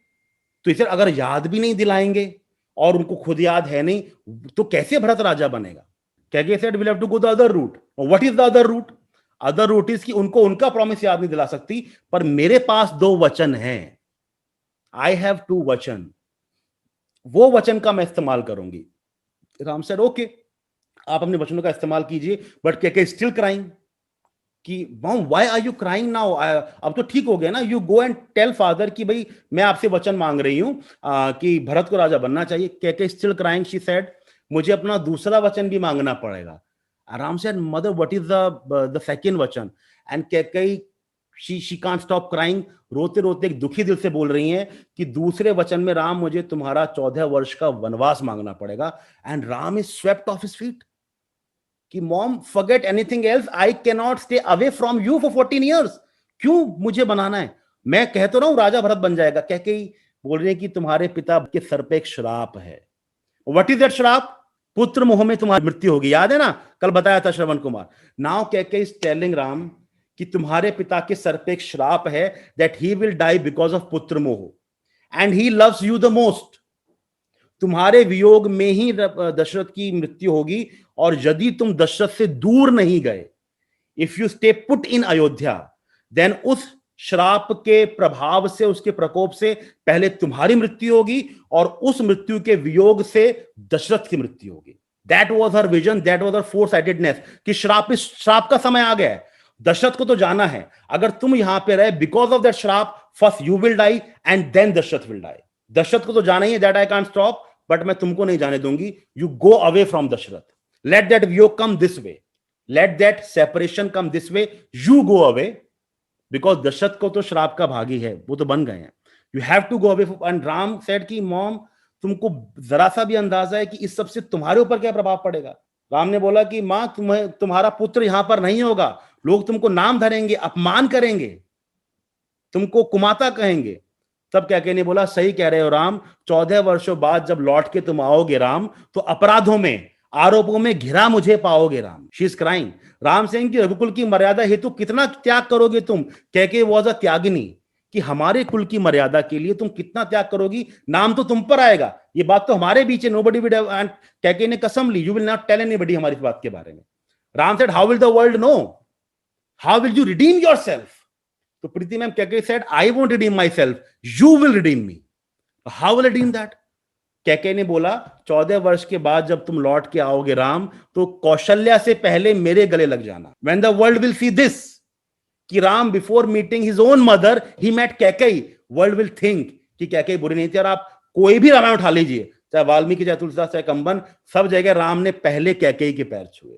तो इसे अगर याद भी नहीं दिलाएंगे और उनको खुद याद है नहीं, तो कैसे भरत राजा बनेगा? Kaikeyi said, we'll have to go the other route. What is the other route? Other route is कि उनको उनका प्रॉमिस याद नहीं दिला सकती, पर मेरे पास 2 वचन हैं. I have 2 वचन, वो वचन का मैं इस्तेमाल करूंगी. राम said, okay, आप अपने वचनों का इस्तेमाल कीजिए. बट कैकेयी स्टिल क्राइंग कि mom, why are you crying now? अब तो ठीक हो गया ना. You go and tell father कि भाई मैं आपसे वचन मांग रही हूं कि भरत को राजा बनना चाहिए. Kaikeyi still crying, she said, मुझे अपना दूसरा वचन भी मांगना पड़ेगा. Ram said, mother, what is the second vachan? And Kaikeyi she can't stop crying, रोते रोते एक दुखी दिल से बोल रही हैं कि दूसरे वचन में राम मुझे तुम्हारा 14 वर्ष का वनवास मांगना पड़ेगा। And Ram is swept off his feet कि mom forget anything else, I can not stay away from you for 14 years, क्यों मुझे बनाना है, मैं कह तो रहा हूं राजा भरत बन जाएगा। कह के ही बोल रही है कि तुम्हारे पिता के सर पे एक श्राप है। व्हाट इज दैट श्राप? पुत्र मोह में तुम्हारी मृत्यु होगी, याद है ना, कल बताया था श्रवण कुमार। नाउ कह के इज टेलिंग राम कि तुम्हारे पिता के सर पे एक श्राप है, that he will die because of पुत्र मोह and he loves you the most. तुम्हारे वियोग में ही दशरथ की मृत्यु होगी, और यदि तुम दशरथ से दूर नहीं गए, if you stay put in Ayodhya, then उस श्राप के प्रभाव से, उसके प्रकोप से पहले तुम्हारी मृत्यु होगी और उस मृत्यु के वियोग से दशरथ की मृत्यु होगी। That was her vision, that was her four sidedness कि श्राप का समय आ गया है, दशरथ को तो जाना है, अगर तुम यहां पे रहे because of that shraap, first you will die and then Dashrath will die. Dashrath को तो जाना ही है, that I can't stop, but मैं तुमको नहीं जाने दूंगी, you go away from Dashrath, let that viyog come this way, let that separation come this way, you go away, because Dashrath को तो श्राप का भागी है, वो तो बन गए हैं, you have to go away. And Ram said कि मॉम तुमको जरा सा भी अंदाजा है कि इस सब से तुम्हारे ऊपर क्या प्रभाव पड़ेगा? राम ने बोला कि मां तुम्हारा पुत्र यहां पर नहीं होगा, लोग तुमको नाम धरेंगे, अपमान करेंगे, तुमको कुमाता कहेंगे। तब कैकेयी ने बोला सही कह रहे हो राम, 14 वर्षों बाद जब लौट के तुम आओगे राम, तो अपराधों में, आरोपों में घिरा मुझे पाओगे Ram. She is crying. Ram Singh की रघुकुल की मर्यादा हेतु कितना त्याग करोगे तुम? कैकेयी वॉज अ त्यागिनी, कि हमारे कुल की मर्यादा के लिए तुम कितना त्याग करोगी, नाम तो तुम पर आएगा, ये बात तो हमारे बीच है, नोबडी विल, एंड कैकेयी ने कसम ली, you will not tell anybody हमारी इस बात के बारे में। Ram said how will the world know, how will you redeem yourself? तो Preeti ma'am Kaikeyi said I won't redeem my self, you will redeem me. How will redeem that? Kaikeyi ने बोला 14 वर्ष के बाद जब तुम लौट के आओगे राम, तो कौशल्या से पहले मेरे गले लग जाना। When the world will see this, कि Ram before meeting his own mother he met Kaikeyi, world will think कि कैकेयी बुरी नहीं थी। और आप कोई भी रामायण उठा लीजिए, चाहे वाल्मीकि, चाहे तुलसीदास, चाहे कंबन, सब जगह राम ने पहले कैकेयी के पैर छुए,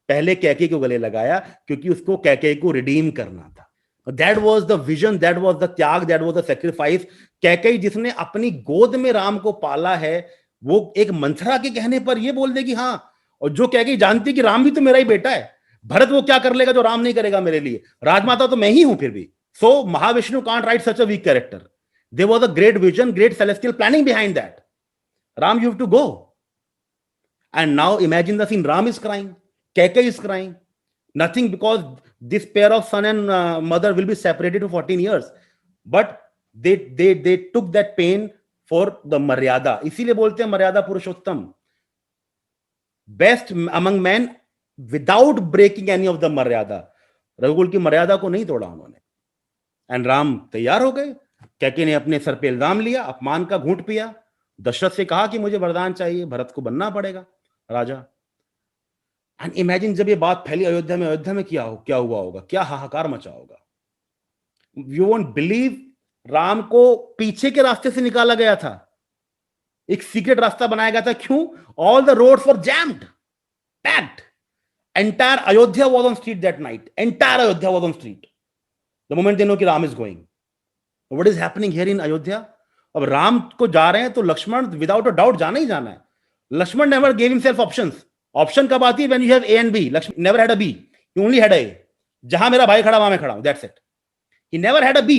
पहले कैकेयी को गले लगाया, क्योंकि उसको कैकेयी को रिडीम करना था। That was the vision, that was the त्याग, that was the sacrifice। Kaikeyi जिसने अपनी गोद में राम को पाला है, वो एक मंथरा के कहने पर ये बोल दे कि हाँ, और जो कैकेयी जानती कि राम भी तो मेरा ही बेटा है, भरत वो क्या कर लेगा जो राम नहीं करेगा मेरे लिए, राजमाता तो मैं ही हूं फिर भी। So Mahavishnu can't write such a weak character, there was a great vision, great celestial planning behind that. Ram, you have to go. And now imagine the scene, Ram is crying, Kaikeyi is crying, nothing, because this pair of son and mother will be separated for 14 years, but they took that pain for the maryada। इसीलिए बोलते हैं मर्यादा पुरुषोत्तम, best among men without breaking any of the मर्यादा। रघुकुल की मर्यादा को नहीं तोड़ा उन्होंने। एंड राम तैयार हो गए। कैकेयी ने अपने सर पे इल्जाम लिया, अपमान का घूंट पिया, दशरथ से कहा कि मुझे वरदान चाहिए, भरत को बनना पड़ेगा राजा। एंड इमेजिन जब ये बात फैली अयोध्या में क्या हुआ होगा, क्या हाहाकार मचा होगा। यू वोंट बिलीव, राम को पीछे के रास्ते से निकाला गया था, एक सीक्रेट रास्ता बनाया गया था। क्यों? All the roads were jammed, packed, entire Ayodhya was on street that night, entire Ayodhya was on street the moment they know कि Ram is going. What is happening here in Ayodhya? अब राम को जा रहे हैं तो लक्ष्मण विदाउट अ डाउट जाना ही जाना है। Lakshman never gave himself options. Option कब आती है? When you have A and B. Lakshman never had a B, he only had a A. जहां मेरा भाई खड़ा वहां मैं खड़ा हूं, that's it. He never had a B.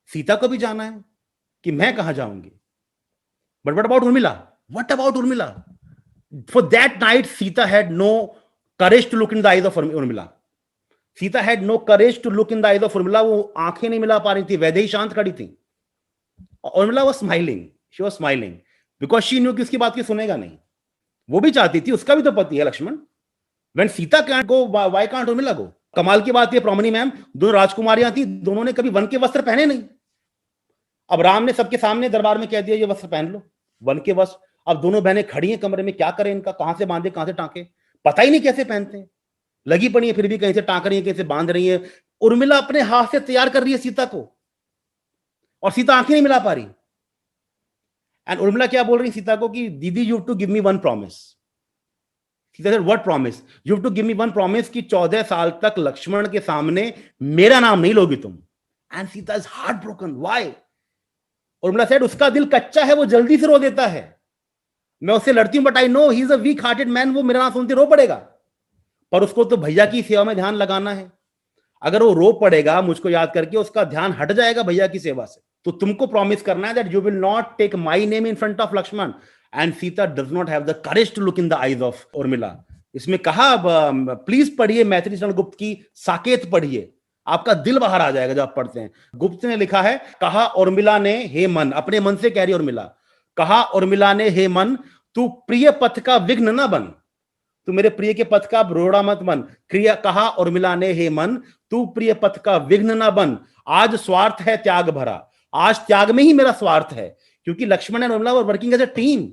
Sita को भी जाना है कि मैं कहां जाऊंगी, but what about Urmila? What about Urmila? For that night Sita had no courage to look in the eyes of Urmila. Sita had no courage to look in the eyes of Urmila. वो आंखें नहीं मिला पा रही थी, वैदेही शांत खड़ी थी। Urmila was smiling, she was smiling because she knew कि उसकी बात की सुनेगा नहीं। वो भी चाहती थी, उसका भी तो पति है Lakshman. When Sita can't go, why can't Urmila go? कमाल की बात है प्रॉमनी मैम, दोनों राजकुमारियां थी, दोनों ने कभी वन के वस्त्र पहने नहीं। अब राम ने सबके सामने दरबार में कह दिया ये वस्त्र पहन लो, वन के वस्त्र। अब दोनों बहनें खड़ी हैं कमरे में, क्या करें इनका, कहां से बांधे कहां से टांके, पता ही नहीं कैसे पहनते हैं। लगी पड़ी है फिर भी, कहीं से टांक रही है, कहीं से बांध रही है। उर्मिला अपने हाथ से तैयार कर रही है सीता को, और सीता आंखें नहीं मिला पा रही। एंड उर्मिला क्या बोल रही सीता को कि दीदी, you have to give me one promise. Sita said what promise, you have to give me one promise कि 14 साल तक लक्ष्मण के सामने मेरा नाम नहीं लोगी तुम. And Sita is heart broken. Why? Urmila said उसका दिल कच्चा है, वो जल्दी से रो देता है. मैं उससे लड़ती हूं but I know he is a week hearted man, वो मेरा नाम सुनते रो पड़ेगा. पर उसको तो भैया की सेवा में ध्यान लगाना है. अगर वो रो पड़ेगा मुझको याद करके, उसका ध्यान हट जाएगा भैया की सेवा से. तो तुमको प्रॉमिस करना है that you will not take my name in front of Lakshman. And Sita does not have the courage to look in the eyes of Urmila. इसमें कहा, प्लीज पढ़िए मैथिली शरण गुप्त की साकेत पढ़िए, आपका दिल बाहर आ जाएगा जब आप पढ़ते हैं. गुप्त ने लिखा है, कहा उर्मिला ने हे मन, अपने मन से कह रही उर्मिला, कहा उर्मिला ने हे मन, तू प्रिय पथ का विघ्न न बन, तू मेरे प्रिय के पथ का रोड़ा मत बन. क्रिया कहा उर्मिला ने हे मन, तू प्रिय पथ का विघ्न न बन, आज स्वार्थ है त्याग भरा. आज त्याग में ही मेरा स्वार्थ है, क्योंकि Lakshman and Urmila were working as a team.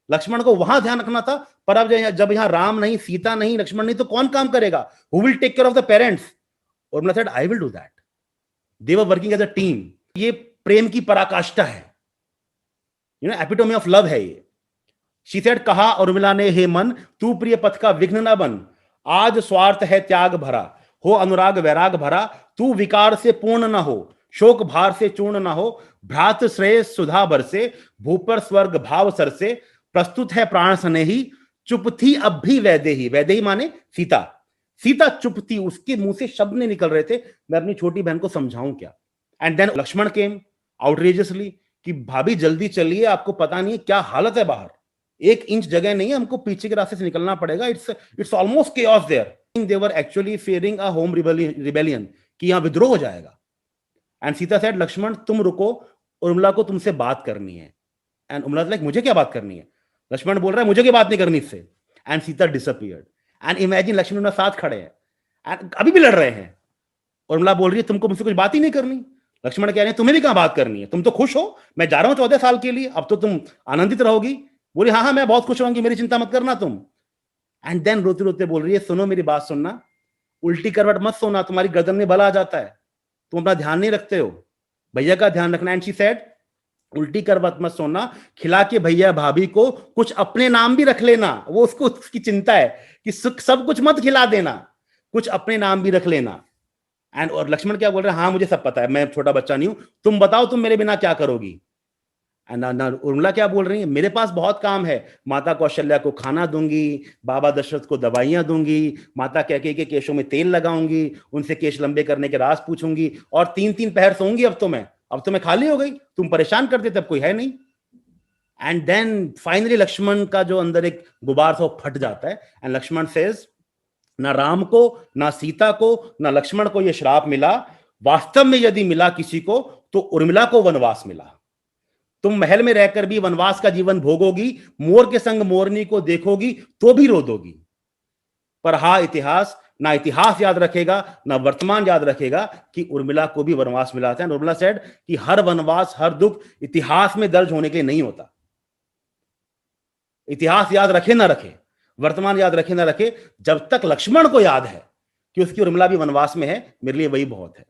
Lakshman को वहां ध्यान रखना था, पर अब जब यहां राम नहीं, सीता नहीं, लक्ष्मण नहीं, तो कौन काम करेगा? Who will take care of the parents? Urmila said I will do that. They were working as a team. ये प्रेम की पराकाष्ठा है, you know, epitome of love है ये. शी सेड, कहा उर्मिला ने हे मन, तू प्रिय पथ का विघ्न न बन, आज स्वार्थ है त्याग भरा, हो अनुराग वैराग भरा, तू विकार से पूर्ण न हो, शोक भार से चूर्ण न हो, भ्रात श्रेय सुधा बरसे, भूपर स्वर्ग भाव सरसे, प्रस्तुत है प्राण स्नेही, चुप थी अब भी वैदेही. वैदेही माने सीता. सीता चुप थी, उसके मुंह से शब्द नहीं निकल रहे थे, मैं अपनी छोटी बहन को समझाऊं क्या. And then Lakshman came outrageously कि भाभी जल्दी चलिए, आपको पता नहीं है क्या हालत है बाहर, 1 इंच जगह नहीं है, हमको पीछे के रास्ते से निकलना पड़ेगा. It's almost chaos there. They were actually fearing a home rebellion कि यहां विद्रोह हो जाएगा. एंड सीता सेड, लक्ष्मण तुम रुको, उर्मिला को तुमसे बात करनी है. एंड उर्मिला लाइक, मुझे क्या बात करनी है? लक्ष्मण बोल रहा है, मुझे क्या बात नहीं करनी इससे. And Sita disappeared. And imagine Lakshman उनके साथ खड़े हैं एंड अभी भी लड़ रहे हैं. उर्मिला बोल रही है, तुमको मुझसे कुछ बात ही नहीं करनी. लक्ष्मण कह रहे हैं, तुम्हें भी कहां बात करनी है, तुम तो खुश हो, मैं जा रहा हूं 14 साल के लिए, अब तो तुम आनंदित रहोगी. बोली हाँ हाँ मैं बहुत खुश रहूंगी, मेरी चिंता मत करना तुम. एंड देन रोते रोते बोल रही है, सुनो मेरी बात सुनना, उल्टी करवट मत सोना, तुम्हारी गर्दन में बल आ जाता है, तुम अपना ध्यान नहीं रखते हो, भैया का ध्यान रखना. एंड शी सेड, उल्टी करवट मत सोना, खिला के भैया भाभी को कुछ अपने नाम भी रख लेना. वो उसको उसकी चिंता है कि सब कुछ मत खिला देना, कुछ अपने नाम भी रख लेना. एंड और लक्ष्मण क्या बोल रहे हैं, हाँ मुझे सब पता है, मैं छोटा बच्चा नहीं हूं, तुम बताओ तुम मेरे बिना क्या करोगी. एंड उर्मिला क्या बोल रही है, मेरे पास बहुत काम है, माता कौशल्या को खाना दूंगी, बाबा दशरथ को दवाइयां दूंगी, माता कैकेयी के केशों में तेल लगाऊंगी, उनसे केश लंबे करने के राज पूछूंगी, और 3-3 पहर सोऊंगी. अब तो मैं खाली हो गई, तुम परेशान करते तब कोई है नहीं. एंड देन फाइनली लक्ष्मण का जो अंदर एक गुबार था वो फट जाता है. एंड लक्ष्मण सेज, ना राम को, ना सीता को, ना लक्ष्मण को यह श्राप मिला, वास्तव में यदि मिला किसी को तो उर्मिला को वनवास मिला. तुम महल में रहकर भी वनवास का जीवन भोगोगी, मोर के संग मोरनी को देखोगी तो भी रो दोगी. पर हाँ इतिहास, ना इतिहास याद रखेगा ना वर्तमान याद रखेगा कि उर्मिला को भी वनवास मिला था. उर्मिला सेड कि हर वनवास, हर दुख इतिहास में दर्ज होने के लिए नहीं होता. इतिहास याद रखे ना रखे, वर्तमान याद रखे ना रखे, जब तक लक्ष्मण को याद है कि उसकी उर्मिला भी वनवास में है, मेरे लिए वही बहुत है.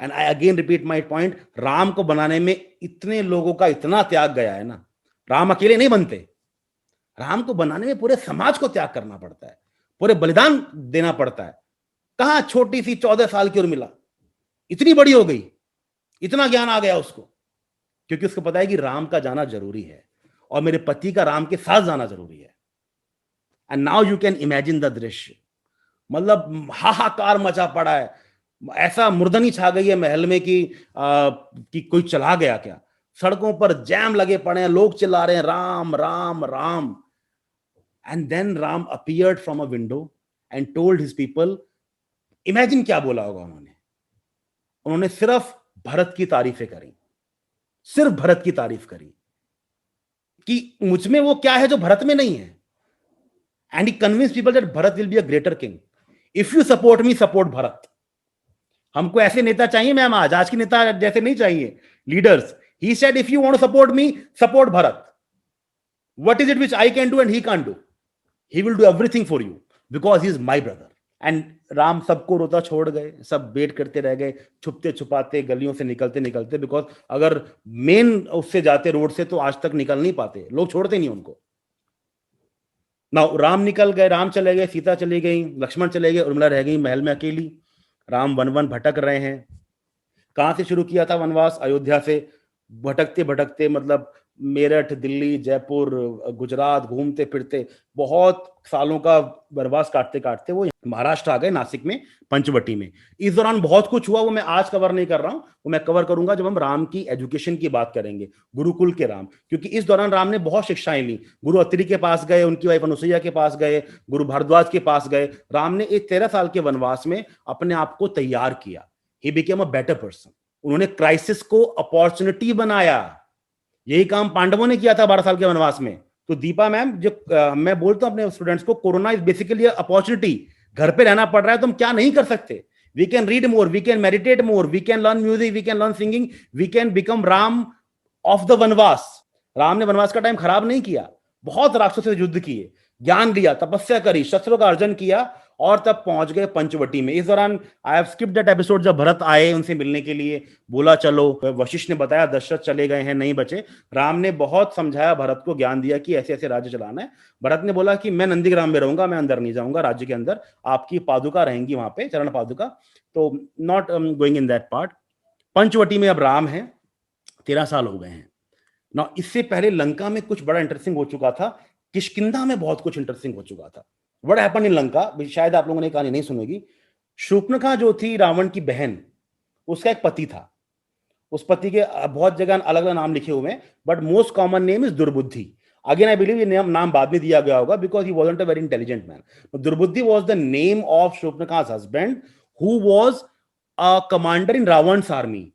And I again repeat my point, Ram को बनाने में इतने लोगों का इतना त्याग गया है ना. राम अकेले नहीं बनते, राम को बनाने में पूरे समाज को त्याग करना पड़ता है, पूरे बलिदान देना पड़ता है. कहां छोटी सी 14 साल की उर्मिला इतनी बड़ी हो गई, इतना ज्ञान आ गया उसको, क्योंकि उसको पता है कि राम का जाना जरूरी है और मेरे पति का राम के साथ जाना जरूरी है. And now you can imagine the दृश्य, मतलब हाहाकार मचा पड़ा है, ऐसा मुर्दनी छा गई है महल में कि कोई चला गया क्या. सड़कों पर जैम लगे पड़े हैं, लोग चिल्ला रहे हैं Ram Ram Ram. And then Ram appeared from a window and told his people. Imagine क्या बोला होगा उन्होंने सिर्फ भरत की तारीफें करी, सिर्फ भरत की तारीफ करी कि मुझ में वो क्या है जो भरत में नहीं है. And he convince people that Bharat will be a greater king. If you support me, support Bharat. हमको ऐसे नेता चाहिए मैम, आज के नेता जैसे नहीं चाहिए leaders. He said if you want to support me, support Bharat. What is it which I can do and he can't do? He will do everything for you because he is my brother. And Ram सबको रोता छोड़ गए, सब वेट करते रह गए, छुपते छुपाते गलियों से निकलते निकलते, बिकॉज अगर मेन उससे जाते रोड से तो आज तक निकल नहीं पाते, लोग छोड़ते नहीं उनको. नाउ राम निकल गए, राम चले गए, सीता चली गई, लक्ष्मण चले गए, उर्मिला रह गई महल में अकेली। राम वन वन भटक रहे हैं। कहां से शुरू किया था वनवास? अयोध्या से। भटकते भटकते मतलब मेरठ, दिल्ली, जयपुर, गुजरात घूमते फिरते बहुत सालों का वनवास काटते काटते वो महाराष्ट्र आ गए, नासिक में, पंचवटी में। इस दौरान बहुत कुछ हुआ, वो मैं आज कवर नहीं कर रहा हूं, वो मैं कवर करूंगा जब हम राम की एजुकेशन की बात करेंगे, गुरुकुल के राम। क्योंकि इस दौरान राम ने बहुत शिक्षाएं ली। गुरु अत्रि के पास गए, उनकी वाइफ अनुसुईया के पास गए, गुरु भारद्वाज के पास गए। राम ने एक 13 साल के वनवास में अपने आप को तैयार किया। He became a better person. उन्होंने क्राइसिस को अपॉर्चुनिटी बनाया। यही काम पांडवों ने किया था 12 साल के वनवास में। तो दीपा मैम, जो मैं बोलता हूं अपने स्टूडेंट्स को, कोरोना इज बेसिकली अपॉर्चुनिटी। घर पे रहना पड़ रहा है तो हम क्या नहीं कर सकते? We can read more, we can meditate more, we can learn music, we can learn singing, we can become Ram of the vanvas. Ram ने वनवास का टाइम खराब नहीं किया, बहुत राक्षसों से युद्ध किए, ज्ञान लिया, तपस्या करी, शस्त्रों का अर्जन किया और तब पहुंच गए पंचवटी में। इस दौरान I have skipped that episode, जब भरत आए उनसे मिलने के लिए, बोला चलो, वशिष्ठ ने बताया दशरथ चले गए हैं, नहीं बचे। राम ने बहुत समझाया भरत को, ज्ञान दिया कि ऐसे ऐसे राज्य चलाना है। भरत ने बोला कि मैं नंदीग्राम में रहूंगा, मैं अंदर नहीं जाऊंगा राज्य के अंदर, आपकी पादुका रहेंगी वहां पे, चरण पादुका, तो not going in that part. Panchavati में अब राम है, 13 साल हो गए हैं ना। इससे पहले लंका में कुछ बड़ा इंटरेस्टिंग हो चुका था, किष्किंधा में बहुत कुछ इंटरेस्टिंग हो चुका था। व्हाट हैपेंड इन लंका, शायद आप लोगों ने कहानी नहीं सुनोगी। शूर्पणखा जो थी रावण की बहन, उसका एक पति था। उस पति के बहुत जगह अलग अलग नाम लिखे हुए हैं, but most common name is Durbuddhi. Again I believe ये नाम बाद में दिया गया होगा because he wasn't a very intelligent man. Durbuddhi was the name of Shurpanakha's husband, who was a commander in Ravan's army.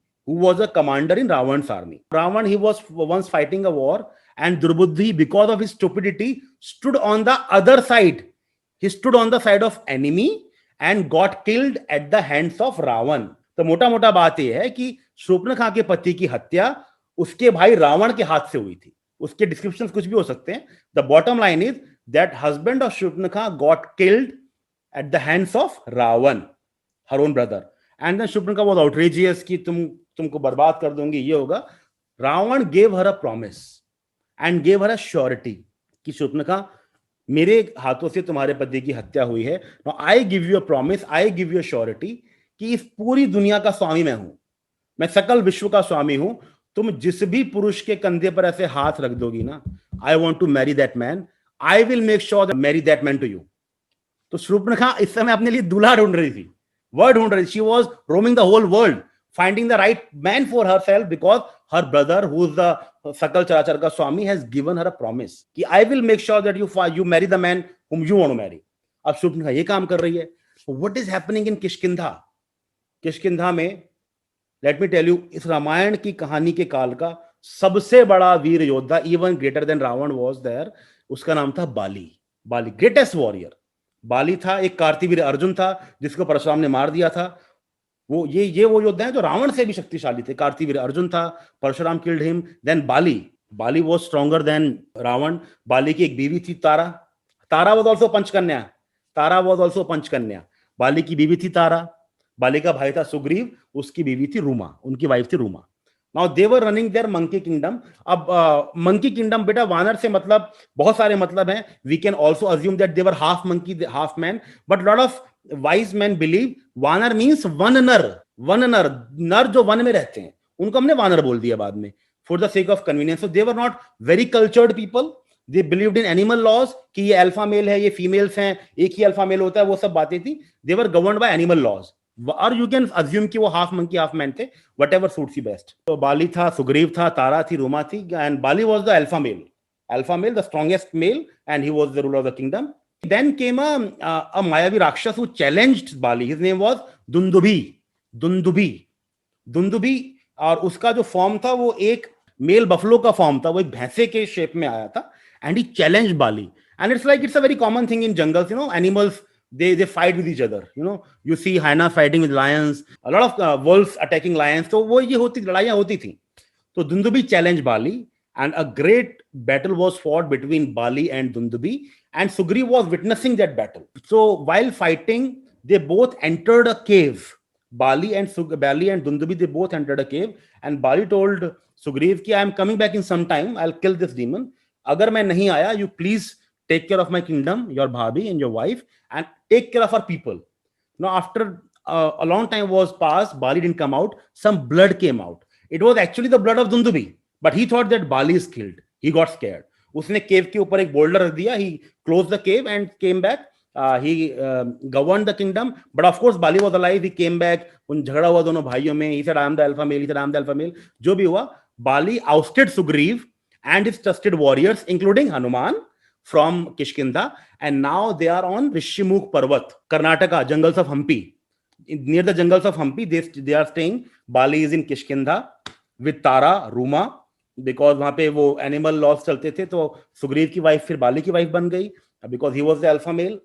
Ravan, he was once fighting a war, and Durbuddhi, because of his stupidity, stood on the other side. He stood on the side of enemy and got killed at the hands of Ravan. तो मोटा मोटा बात यह है कि शूर्पणखा के पति की हत्या उसके भाई रावण के हाथ से हुई थी। उसके डिस्क्रिप्शंस कुछ भी हो सकते हैं। The bottom line is that husband of Shurpanakha got killed at the hands of Ravan, her own brother. And then Shurpankhah was outrageous कि तुमको बर्बाद कर दूंगी, ये होगा। Ravan gave her a promise and gave her a surety कि शूर्पणखा, मेरे हाथों से तुम्हारे पति की हत्या हुई है। Now I give you a promise, I give you a surety कि इस पूरी दुनिया का स्वामी मैं हूं, मैं सकल विश्व का स्वामी हूं। तुम जिस भी पुरुष के कंधे पर ऐसे हाथ रख दोगी ना, I want to marry that man, I will make sure that marry that man to you. तो शूर्पणखा इस समय अपने लिए दूल्हा ढूंढ रही थी, वर्ड ढूंढ रही थी। She was roaming the whole world finding the right man for herself because her brother who is the सकल चराचर का स्वामी has given her a promise कि I will make sure that you marry the man whom you want to marry. अब शूर्पणखा ये काम कर रही है। What is happening in Kishkindha? Kishkindha में, लेट मी टेल यू, इस रामायण की कहानी के काल का सबसे बड़ा वीर योद्धा, even greater than Ravan was there. उसका नाम था बाली। बाली ग्रेटेस्ट वॉरियर बाली था। एक कार्तिवीर अर्जुन था जिसको परशुराम ने मार दिया था। वो योद्धा है जो रावण से भी शक्तिशाली थे। कार्तिवीर अर्जुन था, Parshuram killed him. Then Bali was stronger than Ravan. Bali की एक बीवी थी तारा। तारा वाज आल्सो पंचकन्या। बाली की बीवी थी तारा। बाली का भाई था सुग्रीव, उसकी बीवी थी रूमा, उनकी वाइफ थी Ruma. Now they were running their monkey kingdom. अब monkey kingdom, बेटा वानर से मतलब बहुत सारे मतलब हैं. We can also assume that they were half monkey, half man. But lot of wise men believe वानर means one नर. नर जो वन में रहते हैं उनको हमने वानर बोल दिया बाद में for the sake of convenience. So they were not very cultured people. They believed in animal laws कि ये अल्फा मेल है, ये फीमेल्स हैं, एक ही अल्फा मेल होता है, वो सब बातें थी. They were governed by animal laws. और यू कैन अज्यूम कि वो हाफ मंकी हाफ मैन थे, व्हाटएवर सूट्स यू बेस्ट. तो बाली था, सुग्रीव था, तारा थी, रूमा थी, and Bali was the alpha male, the strongest male, and he was the ruler of the kingdom. Then came a mayavi rakshas who challenged Bali. His name was Dundubhi. और उसका जो फॉर्म था वो एक मेल बफलो का फॉर्म था, वो एक भैंसे के शेप में आया था, and he challenged Bali. And it's a very common thing in jungles, animals they fight with each other. You see hyena fighting with lions, a lot of wolves attacking lions. तो वो ये लड़ाइयाँ होती थी. तो दुंदुभी challenged Bali, and a great battle was fought between Bali and Dundubi, and Sugriv was witnessing that battle. So while fighting, they both entered a cave. Bali and Dundubi, they both entered a cave, and Bali told Sugriv कि I am coming back in some time, I'll kill this demon. अगर मैं नहीं आया, you please take care of my kingdom, your bhabi and your wife, and take care of our people. Now, after a long time was passed, Bali didn't come out. Some blood came out. It was actually the blood of Dundubi, but he thought that Bali is killed. He got scared. उसने केव के ऊपर एक बोल्डर रख दिया. He closed the cave and came back. He governed the kingdom, but of course Bali was alive. He came back. उन झगड़ा हुआ दोनों भाइयों में. He said, "I am the alpha male." He said, "I am the alpha male." जो भी हुआ, Bali ousted Sugriv and his trusted warriors, including Hanuman, from Kishkinda, and now they are on Rishimukh Parvat, Karnataka, jungles of Hampi. Near the jungles of Hampi, they are staying. Bali is in Kishkinda with Tara, Ruma, because वहां पे वो animal laws चलते थे, तो सुग्रीव की वाइफ फिर बाली की वाइफ बन गई, because he was the alpha male,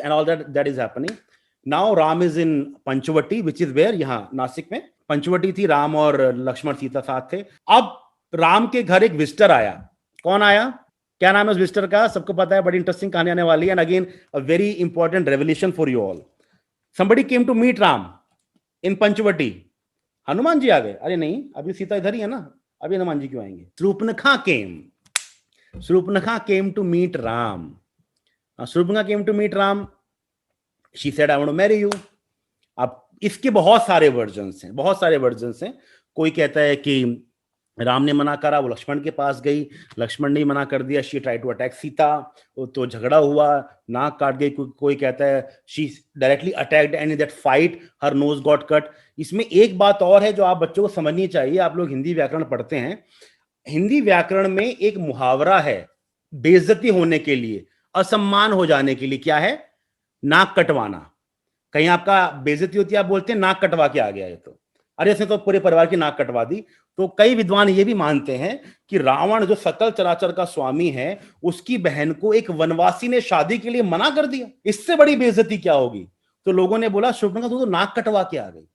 and all that is happening. Now Ram is in Panchvati, which is where, यहाँ नासिक में पंचवटी थी. राम और लक्ष्मण सीता साथ थे. अब राम के घर एक विजिटर आया. कौन आया? क्या नाम है उस विजिटर का? सबको पता है. बड़ी इंटरेस्टिंग कहानी आने वाली है. And again a very important revolution for you all. somebody came to meet Ram in Panchvati. Hanuman ji आ गए. अरे नहीं, अभी सीता इधर ही है ना, अभी हनुमान जी क्यों आएंगे? Surpanakha came to meet Ram. Surpanakha came to meet Ram. She said, "I want to marry you." अब इसके बहुत सारे वर्जन्स हैं. कोई कहता है कि राम ने मना करा, वो लक्ष्मण के पास गई. लक्ष्मण ने मना कर दिया. She try to attack Sita, तो झगड़ा हुआ, नाक काट गई. कोई कहता है she directly attacked and in that fight her nose got cut. इसमें एक बात और है जो आप बच्चों को समझनी चाहिए. आप लोग हिंदी व्याकरण पढ़ते हैं. हिंदी व्याकरण में एक मुहावरा है बेइज्जती होने के लिए, असम्मान हो जाने के लिए. क्या है? नाक कटवाना. कहीं आपका बेइज्जती होती है, आप बोलते हैं नाक कटवा के आ गया है, तो अरे इसने तो पूरे परिवार की नाक कटवा दी. तो कई विद्वान ये भी मानते हैं कि रावण जो सकल चराचर का स्वामी है, उसकी बहन को एक वनवासी ने शादी के लिए मना कर दिया. इससे बड़ी बेइज्जती क्या होगी? तो लोगों ने बोला शूर्पणखा तो नाक कटवा के आ गई.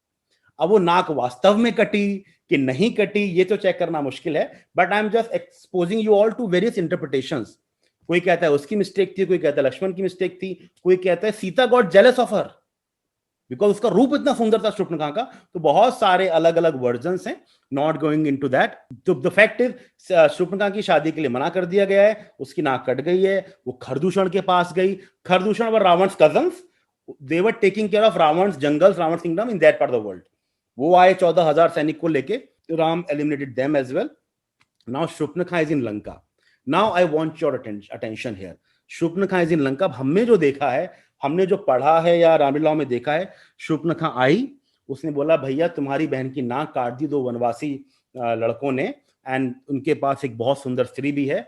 अब वो नाक वास्तव में कटी कि नहीं कटी, ये तो चेक करना मुश्किल है. But I am just exposing you all to various interpretations. कोई कहता है उसकी मिस्टेक थी, कोई कहता है लक्ष्मण की मिस्टेक थी, कोई कहता है Sita got jealous of her because उसका रूप इतना सुंदर था शूर्पणखा का. तो बहुत सारे अलग अलग वर्जन्स हैं. Not going into that. तो द फैक्ट इज शूर्पणखा की शादी के लिए मना कर दिया गया है. उसकी नाक कट गई है. वो खरदूषण के पास गई. खरदूषण वर रावण's cousins. They were taking care of Ravan's jungles, Ravan's kingdom in that part of the world. वो आए 14,000 सैनिक को लेके. Ram eliminated them as well. Now Shurpanakha is in Lanka. Now I want your attention here. Shurpanakha is in Lanka. हमने जो देखा है, हमने जो पढ़ा है या रामलीला में देखा है, शूर्पणखा आई, उसने बोला भैया तुम्हारी बहन की नाक काट दी दो वनवासी लड़कों ने, एंड उनके पास एक बहुत सुंदर स्त्री भी है,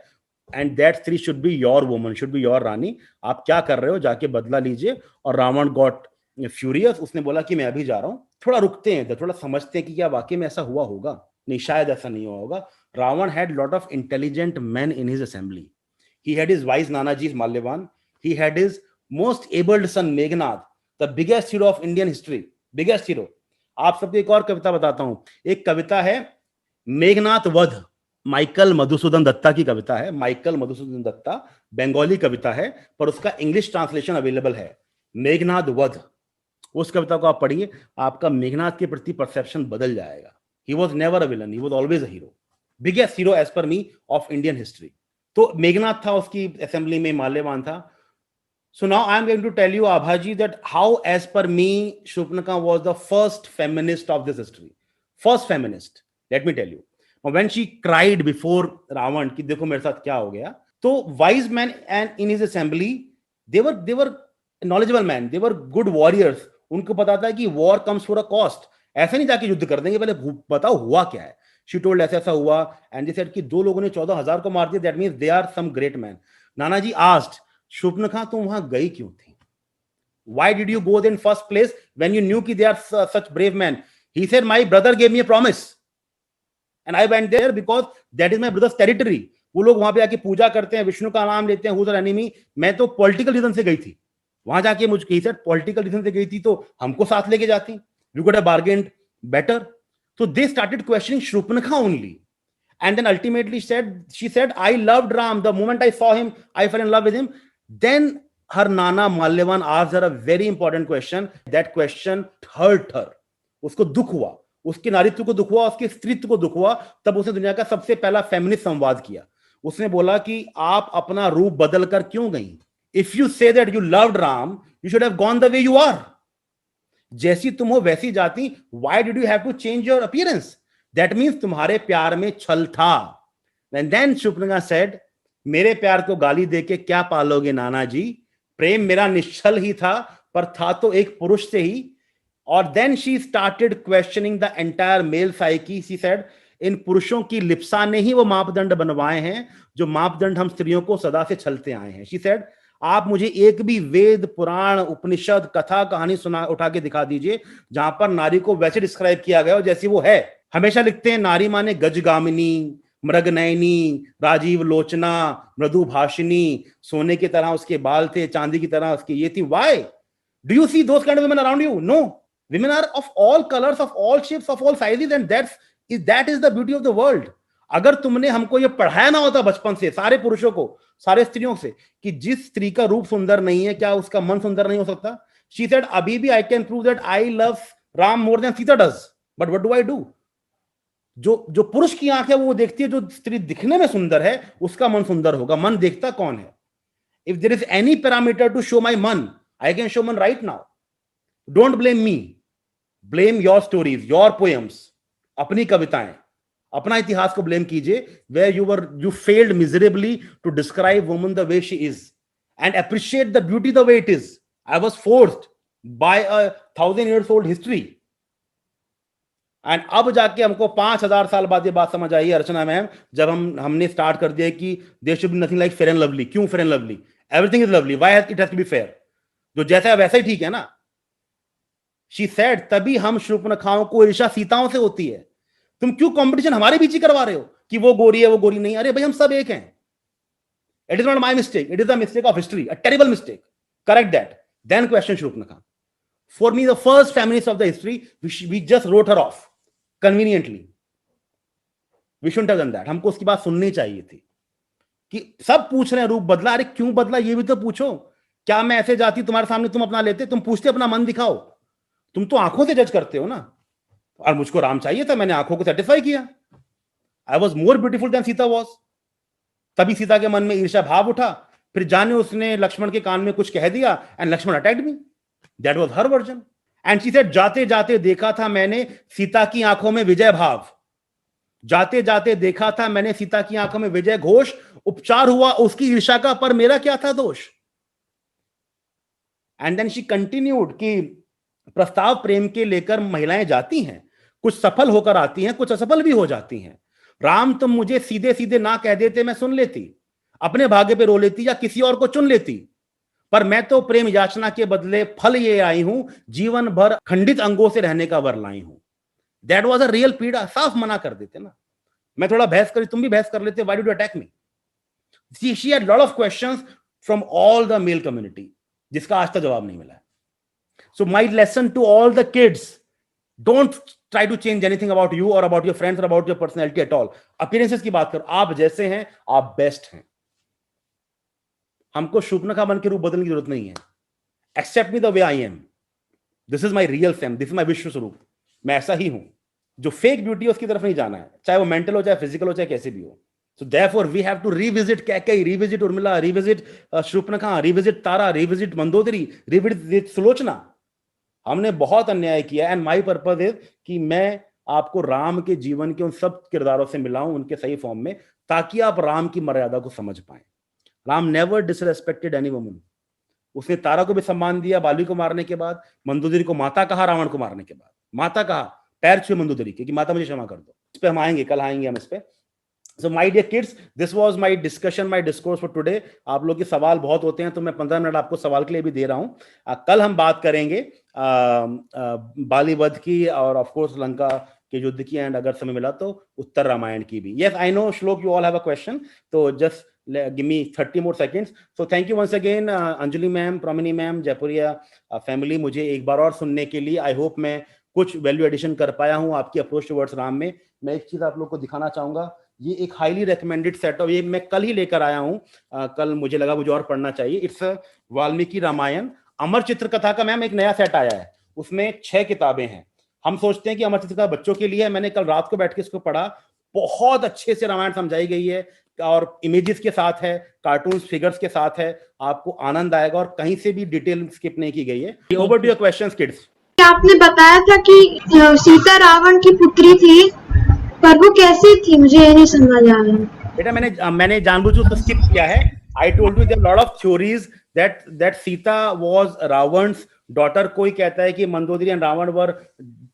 and that stri should be your woman, should be your rani. आप क्या कर रहे हो, जाके बदला लीजिए. और रावण गॉट फ्यूरियस. उसने बोला कि मैं अभी जा रहा हूं. थोड़ा रुकते हैं, थोड़ा समझते हैं कि क्या वाकई में ऐसा हुआ होगा. नहीं, शायद ऐसा नहीं हुआ होगा. Ravan had lot of intelligent men in his assembly. He had his wise Nanaji Malyavan. He had his most abled son Meghnad, the biggest hero of Indian history. Biggest hero. आप सबको एक और कविता बताता हूं. एक कविता है मेघनाथ वध, माइकल मधुसूदन दत्ता की कविता है. माइकल मधुसूदन दत्ता, बंगाली कविता है, पर उसका इंग्लिश ट्रांसलेशन अवेलेबल है. मेघनाथ वध. उस कविता को आप पढ़िए, आपका मेघनाथ के प्रति परसेप्शन बदल जाएगा. He was never a villain. He was always a hero. Biggest hero as per me of Indian history. तो मेघनाथ था, उसकी असेंबली में माल्यवान था. So now I am going to tell you, Abhaji, that how, as per me, Shurpanakha was the first feminist of this history. First feminist. Let me tell you. When she cried before Ravan, कि देखो मेरे साथ क्या हो गया, तो wise men and in his assembly, they were knowledgeable men. They were good warriors. उनको पता था कि war comes for a cost. ऐसे नहीं जाके युद्ध कर देंगे, पहले बताओ हुआ क्या है. She told ऐसा ऐसा हुआ, and they said कि दो लोगों ने 14,000 को मार दिया. That means they are some great men. Nanaji asked, Shurpanakha तुम वहां गई क्यों थी? Why did you go there in first place when you knew कि they are such brave men? He said, my brother gave me a promise, and I went there because that is my brother's territory. वो लोग वहां पे आके पूजा करते हैं, विष्णु का नाम लेते हैं, who's our enemy. मैं तो पॉलिटिकल रीजन से गई थी वहां जाके. मुझे he said पॉलिटिकल रीजन से गई थी तो हमको साथ लेके जाती. We could have bargained better. So they started questioning Shurpanakha only. And then ultimately she said, I loved Ram. The moment I saw him, I fell in love with him. Then her Nana Malyavan asked her a very important question. That question hurt her. उसको दुख हुआ, उसके नारीत्व को दुख हुआ, उसके स्त्रीत्व को दुख हुआ. तब उसने दुनिया का सबसे पहला फेमिनिस्ट संवाद किया. उसने बोला कि आप अपना रूप बदल कर क्यों गई? If you say that you loved Ram, you should have gone the way you are. जैसी तुम हो वैसी जाती. Why did you have to change your appearance? That means तुम्हारे प्यार में छल था. एंड देन शूर्पणखा सेड, मेरे प्यार को गाली देके क्या पालोगे नाना जी? प्रेम मेरा निश्चल ही था, पर था तो एक पुरुष से ही. और then she started questioning the entire male psyche. She said, इन पुरुषों की लिप्सा ने ही वो मापदंड बनवाए हैं जो मापदंड हम स्त्रियों को सदा से छलते आए हैं. शी सेड, आप मुझे एक भी वेद, पुराण, उपनिषद, कथा, कहानी सुना उठा के दिखा दीजिए जहां पर नारी को वैसे डिस्क्राइब किया गया हो जैसी वो है. हमेशा लिखते हैं नारी माने गजगामिनी, मृगनयनी, राजीव लोचना, मृदु भाषिनी, सोने की तरह उसके बाल थे, चांदी की तरह उसकी ये थी. Why do you see those kind of women around you? No, women are of all colors, of all shapes, of all sizes, and that is the beauty of the world. अगर तुमने हमको ये पढ़ाया ना होता बचपन से, सारे पुरुषों को, सारे स्त्रियों से, कि जिस स्त्री का रूप सुंदर नहीं है क्या उसका मन सुंदर नहीं हो सकता? She said, अभी भी I can prove that I love Ram more than Sita does, but what do I do? जो पुरुष की आंख है वो देखती है, जो स्त्री दिखने में सुंदर है उसका मन सुंदर होगा. मन देखता कौन है? If there is any parameter to show my मन, I can show मन right now. Don't blame me. Blame your stories, your poems, अपनी कविताएं, अपना इतिहास को ब्लेम कीजिए, where you failed miserably to describe woman the way she is and appreciate the beauty the way it is. I was forced by a 1,000 years old history. And अब जाके हमको 5,000 साल बाद ये बात समझ आई है अर्चना मैम, जब हमने स्टार्ट कर दिया कि there should be nothing like fair and lovely. क्यों fair and lovely? Everything is lovely. Why it has to be fair? जो जैसा है वैसा ही ठीक है ना. She said, तभी हम शूर्पणखाओं को ईर्ष्या सीताओं से होती है. तुम क्यों कंपटीशन हमारे बीच ही करवा रहे हो कि वो गोरी है वो गोरी नहीं? अरे भाई हम सब एक हैं. It is not my mistake. It is the mistake of history. A terrible mistake. Correct that. Then question Shurpanakha. For me, the first feminist of the history, we just wrote her off conveniently. We shouldn't have done that. हमको उसकी बात सुननी चाहिए थी कि सब पूछ रहे हैं रूप बदला. अरे क्यों बदला ये भी तो पूछो. क्या मैं ऐसे जाती तुम्हारे सामने तुम अपना लेते? तुम पूछते अपना मन दिखाओ. तुम तो आंखों से जज करते हो ना. और मुझको राम चाहिए था, मैंने आंखों को सेटिस्फाई किया. I was more beautiful then Sita was. तभी सीता के मन में ईर्ष्या भाव उठा. फिर जाने उसने लक्ष्मण के कान में कुछ कह दिया and Lakshman attacked me. That was her version. And she said, जाते जाते देखा था मैंने सीता की आंखों में विजय भाव. जाते जाते देखा था मैंने सीता की आंखों में विजय घोष. उपचार हुआ उसकी ईर्ष्या का, पर मेरा क्या था दोष. एंड देन शी कंटिन्यूड कि प्रस्ताव प्रेम के लेकर महिलाएं जाती हैं, कुछ सफल होकर आती हैं, कुछ असफल भी हो जाती हैं. राम तुम मुझे सीधे सीधे ना कह देते मैं सुन लेती, अपने भाग्य पे रो लेती या किसी और को चुन लेती. पर मैं तो प्रेम याचना के बदले फल ये आई हूं, जीवन भर खंडित अंगों से रहने का वर लाई हूं. दैट वाज अ रियल पीड़ा. साफ मना कर देते ना. मैं थोड़ा बहस करी, तुम भी बहस कर लेते. Why did you attack me? She had lot of questions from all the male community, जिसका आज तक जवाब नहीं मिला है. So my lesson to all the kids, don't try to change anything about you or about your friends or about your personality at all. Appearances की बात करो. आप जैसे हैं आप बेस्ट हैं. हमको शूर्पणखा मन के रूप बदलने की जरूरत नहीं है. Accept me the way I am. This is my real self. This is my विश्व स्वरूप. मैं ऐसा ही हूं. जो फेक ब्यूटी है उसकी तरफ नहीं जाना है, चाहे वो मेंटल हो, चाहे फिजिकल हो, चाहे कैसे भी हो. So therefore we have to revisit Kaikeyi, revisit Urmila, revisit Shurpanakha, revisit Tara, revisit Mandodari, revisit Sulochana. हमने बहुत अन्याय किया. एंड माई पर्पज इज कि मैं आपको राम के जीवन के उन सब किरदारों से मिलाऊं उनके सही फॉर्म में, ताकि आप राम की मर्यादा को समझ पाए. Ram never disrespected any woman. उसने तारा को भी सम्मान दिया बाली को मारने के बाद. मंदोदरी को माता कहा रावण को मारने के बाद. माता कहा, पैर छुए मंदोदरी के कि माता मुझे क्षमा कर दो. इस पे हम आएंगे, कल आएंगे हम इस पे. So my dear kids, this was my discussion, my discourse for today. आप लोग के सवाल बहुत होते हैं तो मैं 15 मिनट आपको सवाल के लिए भी दे रहा हूं. कल हम बात करेंगे बाली वध की और ऑफ कोर्स लंका के युद्ध की, एंड अगर समय मिला तो उत्तर रामायण की भी. Yes, I know Shlok, you all have a question. So just give me 30 more seconds. So thank you once again, Anjali ma'am, Pramini ma'am, Jaipuriya family. मुझे एक बार और सुनने के लिए. I hope मैं कुछ वैल्यू एडिशन कर पाया हूं आपकी अप्रोच टुवर्ड्स राम में. मैं एक चीज आप लोग को दिखाना चाहूंगा. ये एक हाईली रेकमेंडेड सेट ऑफ, ये मैं कल ही लेकर आया हूं. कल मुझे लगा मुझे और पढ़ना चाहिए. इट्स वाल्मीकि रामायण अमर चित्र कथा का मैम एक नया सेट आया है. उसमें 6 किताबें हैं. हम सोचते हैं कि अमर चित्र कथा बच्चों के लिए है. मैंने कल रात को बैठ के इसको पढ़ा. बहुत अच्छे से रामायण समझाई गई है. और इमेजेस के साथ है, कार्टून फिगर्स के साथ है, आपको आनंद आएगा और कहीं से भी डिटेल स्किप नहीं की गई है. Over to your questions kids. आपने बताया था कि सीता रावण की पुत्री थी, पर वो कैसी थी, मुझे ये नहीं समझ आ रहा. बेटा मैंने जानबूझकर उसको स्किप किया है. I told you there are a lot of theories that Sita was Ravan's daughter. कोई कहता है कि Mandodari and Ravan were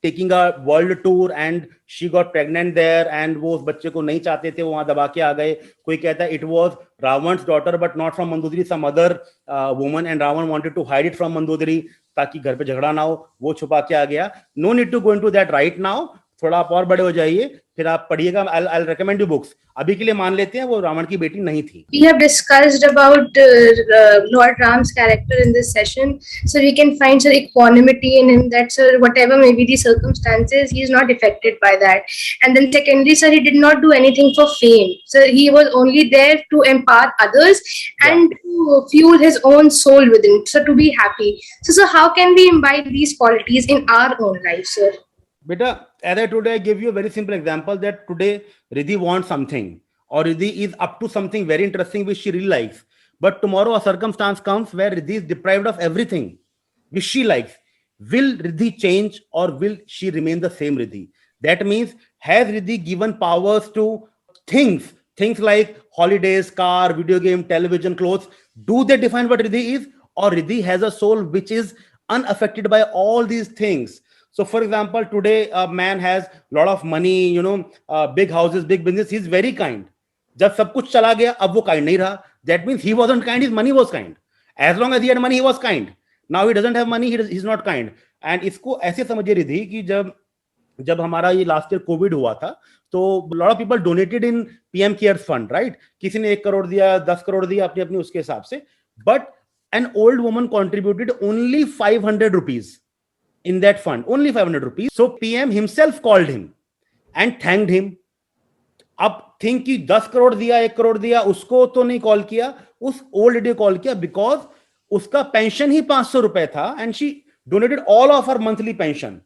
taking a world tour and she got pregnant there and वो उस बच्चे को नहीं चाहते थे, वो वहां दबा के आ गए. कोई कहता है it was Ravan's daughter but not from Mandodari, some other woman, and Ravan wanted to hide it from Mandodari ताकि घर पे झगड़ा ना हो, वो छुपा के आ गया. No need to go into that right now. थोड़ा आप और बड़े हो जाइए, फिर आप पढ़िएगा. I'll recommend you books. अभी के लिए मान लेते हैं वो रावण की बेटी नहीं थी. We have discussed about Lord Ram's character in this session, so we can find some equanimity in him, that sir, whatever may be the circumstances, he is not affected by that. And then secondly, sir, he did not do anything for fame. So he was only there to impart others and to fuel his own soul within, so to be happy. So how can we imbibe these qualities in our own life, sir? Beta, as I told you, I give you a very simple example that today Riddhi wants something, or Riddhi is up to something very interesting which she really likes. But tomorrow a circumstance comes where Riddhi is deprived of everything which she likes. Will Riddhi change or will she remain the same Riddhi? That means, has Riddhi given powers to things like holidays, car, video game, television, clothes? Do they define what Riddhi is? Or Riddhi has a soul which is unaffected by all these things? So, for example, today a man has a lot of money, big houses, big business. He's very kind. जब सब कुछ चला गया, अब वो kind नहीं रहा. That means he wasn't kind. His money was kind. As long as he had money, he was kind. Now he doesn't have money. He's not kind. And इसको ऐसे समझिए रिद्धि कि जब हमारा ये लास्ट ईयर कोविड हुआ था, तो lot of people donated in PM Cares Fund, right? किसी ने 1 करोड़ दिया, 10 करोड़ दिया, अपनी उसके हिसाब से. But an old woman contributed only 500 rupees. In that fund, only 500 rupees. So PM himself called him and thanked him. अब think कि 10 करोड़ दिया, 1 करोड़ दिया, उसको तो नहीं कॉल किया, उस ओल्ड लेडी कॉल किया, बिकॉज उसका पेंशन ही 500 रुपए था and she donated all of her monthly pension.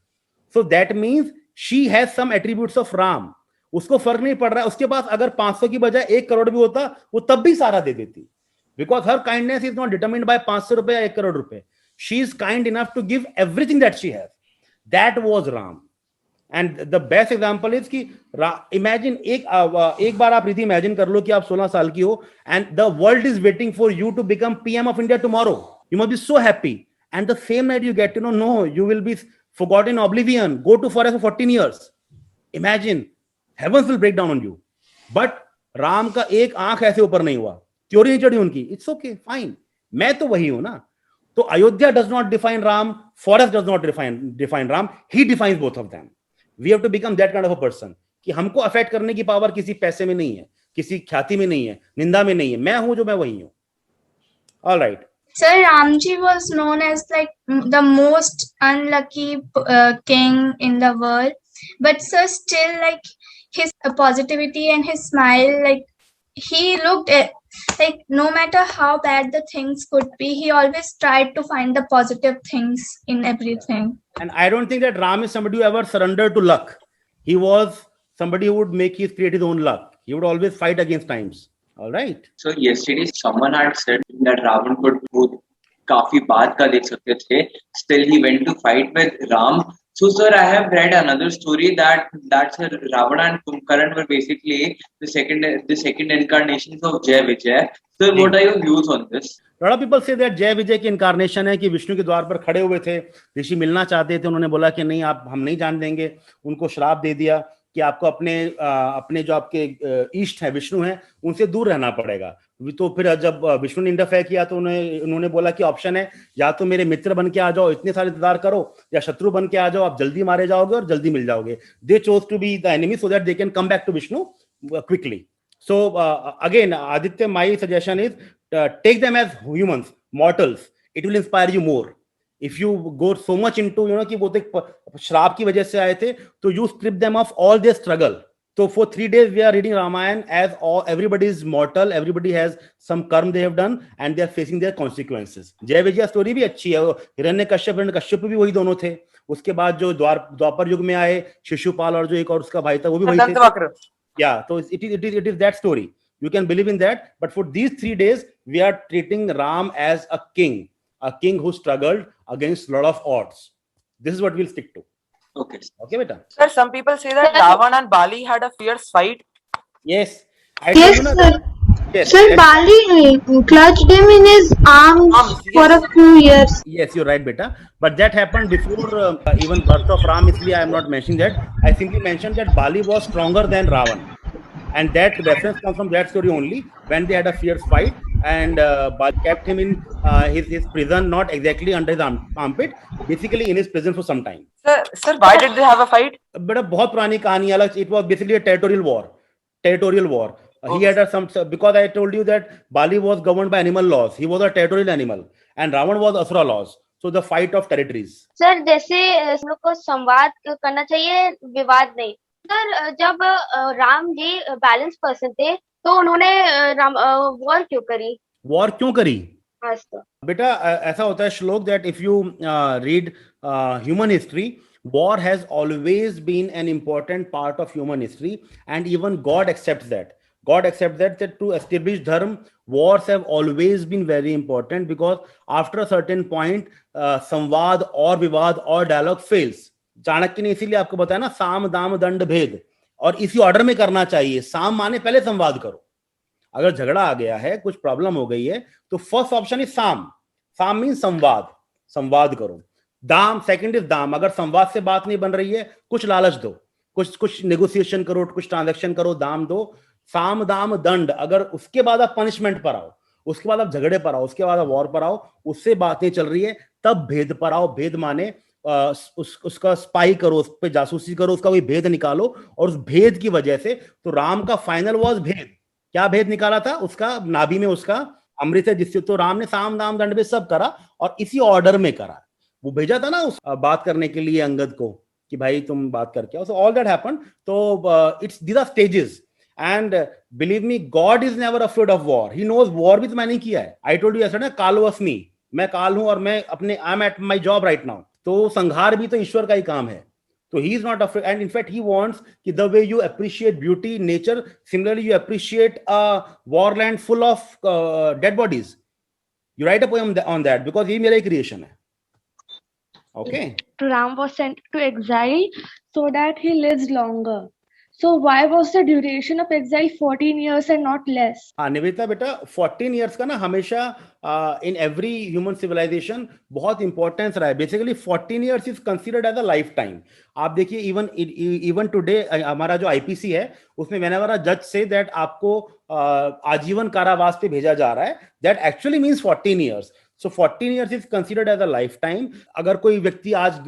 So that means she has some attributes of Ram. उसको फर्क नहीं पड़ रहा है, उसके पास अगर 500 की बजाय 1 करोड़ भी होता, वो तब भी सारा दे देती. Because her kindness is not determined by 500 रुपए या 1 करोड़ रुपए. She is kind enough to give everything that she has. That was Ram. And the best example is कि imagine एक बार आप रिद्धि imagine कर लो कि आप 16 साल की हो and the world is waiting for you to become PM of India tomorrow. You must be so happy. And the same night you get to know, no, you will be forgotten in oblivion. Go to forest for 14 years. Imagine, heavens will break down on you. But Ram का एक आंख ऐसे ऊपर नहीं हुआ, त्योरी नहीं चढ़ी उनकी. It's okay, fine. मैं तो वही हूं ना. So Ayodhya does not define Ram, forest does not define Ram, he defines both of them. We have to become that kind of a person कि हमको अफेक्ट करने की पावर किसी पैसे में नहीं है, किसी ख्याति में नहीं है, निंदा में नहीं है. मैं हूं जो मैं वही हूं. All right. Sir, Ramji was known as like the most unlucky king in the world, but sir, still like his positivity and his smile, like he looked at, like no matter how bad the things could be, he always tried to find the positive things in everything. And I don't think that Ram is somebody who ever surrendered to luck. He was somebody who would create his own luck. He would always fight against times. All right. So yesterday someone had said that Ravan could do काफी बात का देख सकते थे. Still he went to fight with Ram. So sir, I have read another story that sir, Ravana and Kumbhakarna were basically the second incarnations of Jai Vijay. Sir, what are your views on this? A lot of people say that Jai Vijay की incarnation है कि विष्णु के द्वार पर खड़े हुए थे, ऋषि मिलना चाहते थे, उन्होंने बोला कि नहीं, आप हम नहीं जान देंगे, उनको श्राप दे दिया कि आपको अपने जो आपके इष्ट है विष्णु हैं उनसे दूर रहना पड़ेगा. तो फिर जब विष्णु ने इंटरफेयर किया तो उन्होंने बोला कि ऑप्शन है, या तो मेरे मित्र बन के आ जाओ, इतने सारे इंतजार करो, या शत्रु बन के आ जाओ, आप जल्दी मारे जाओगे और जल्दी मिल जाओगे. They chose to be the enemy so that they can come back to Vishnu quickly. So again Aditya, my suggestion is take them as humans, mortals. It will inspire you more. If you go so much into कि वो तो श्राप की वजह से आए थे, तो you strip them of all their struggle. So for 3 days we are reading Ramayana as everybody is mortal, everybody has some karma they have done and they are facing their consequences. जय विजय स्टोरी भी अच्छी है. हिरण्यकश्यप भी वही दोनों थे. उसके बाद जो द्वापर युग में आए शिशुपाल और जो एक और उसका भाई था वो भी वही थे. Yeah, so it is that story. You can believe in that. But for these 3 days, we are treating Ram as a king who struggled against a lot of odds. This is what we'll stick to. Okay. Okay, beta? Sir, some people say that Ravan and Bali had a fierce fight. Yes. Yes, sir. Yes. Sir, Bali clutched him in his arms for yes. a few years. Yes, you're right, beta. But that happened before even birth of Ram. Isliye I am not mentioning that. I simply mentioned that Bali was stronger than Ravan. And that reference comes from that story only, when they had a fierce fight, and Bali kept him in his prison, not exactly under his armpit, basically in his prison for some time. Sir, why did they have a fight? But a बहुत पुरानी कहानी अलग. It was basically a territorial war. He had some, because I told you that Bali was governed by animal laws. He was a territorial animal, and Ravan was Asura laws. So the fight of territories. Sir जैसे हम लोग को संवाद करना चाहिए, विवाद नहीं. सर जब राम जी बैलेंस पर्सन थे तो उन्होंने वॉर क्यों करी? वॉर क्यों करी? हाँ सर. बेटा ऐसा होता है श्लोक, that if you read human history, war has always been an important part of human history, and even God accepts that. God accepts that to establish dharma, wars have always been very important, because after a certain point, संवाद और विवाद और डायलॉग फेल्स. चाणक्य ने इसीलिए आपको बताया ना, साम दाम दंड भेद, और इसी ऑर्डर में करना चाहिए. साम माने पहले संवाद करो. अगर झगड़ा आ गया है, कुछ प्रॉब्लम हो गई है, तो फर्स्ट ऑप्शन इज साम मीन संवाद करो. दाम सेकंड इज दाम. अगर संवाद से बात नहीं बन रही है, कुछ लालच दो, कुछ नेगोशिएशन करो, कुछ ट्रांजैक्शन करो, दाम दो. साम दाम दंड, अगर उसके बाद आप पनिशमेंट पर आओ, उसके बाद आप झगड़े पर आओ, उसके बाद आप वॉर पर आओ, उससे बातें चल रही है, तब भेद पर आओ. भेद माने उसका स्पाई करो, उस पर जासूसी करो, उसका कोई भेद निकालो, और उस भेद की वजह से तो राम का फाइनल वाज भेद. क्या भेद निकाला था? उसका नाभि में उसका अमृत है, जिससे तो राम ने साम दाम दंड भेद सब करा, और इसी ऑर्डर में करा. वो भेजा था ना उस बात करने के लिए अंगद को, कि भाई तुम बात करके आओ. So all that happened. तो it's these are stages, and believe me, God is never afraid of war. He knows war भी तो मैंने किया है. I told you yesterday, काल was me. मैं काल हूं, और मैं अपने I'm at my job right now. तो संहार भी तो ईश्वर का ही काम है. तो he is not afraid, and in fact he wants कि the way you appreciate beauty, nature, similarly you appreciate a war land full of dead bodies. You write a poem on that, because ये मेरा creation है. Okay. Ram was sent to exile so that he lives longer. So why was the duration of exile 14 years and not less? हाँ निवेदिता बेटा, 14 years का ना हमेशा in every human civilization बहुत इंपॉर्टेंस रहा है. Basically 14 years is considered as a lifetime. आप देखिए even today हमारा जो IPC है, उसमें whenever a judge say that आपको आजीवन कारावास पे भेजा जा रहा है, that actually means 14 years. So 14 years is considered as a lifetime. अगर कोई व्यक्ति आज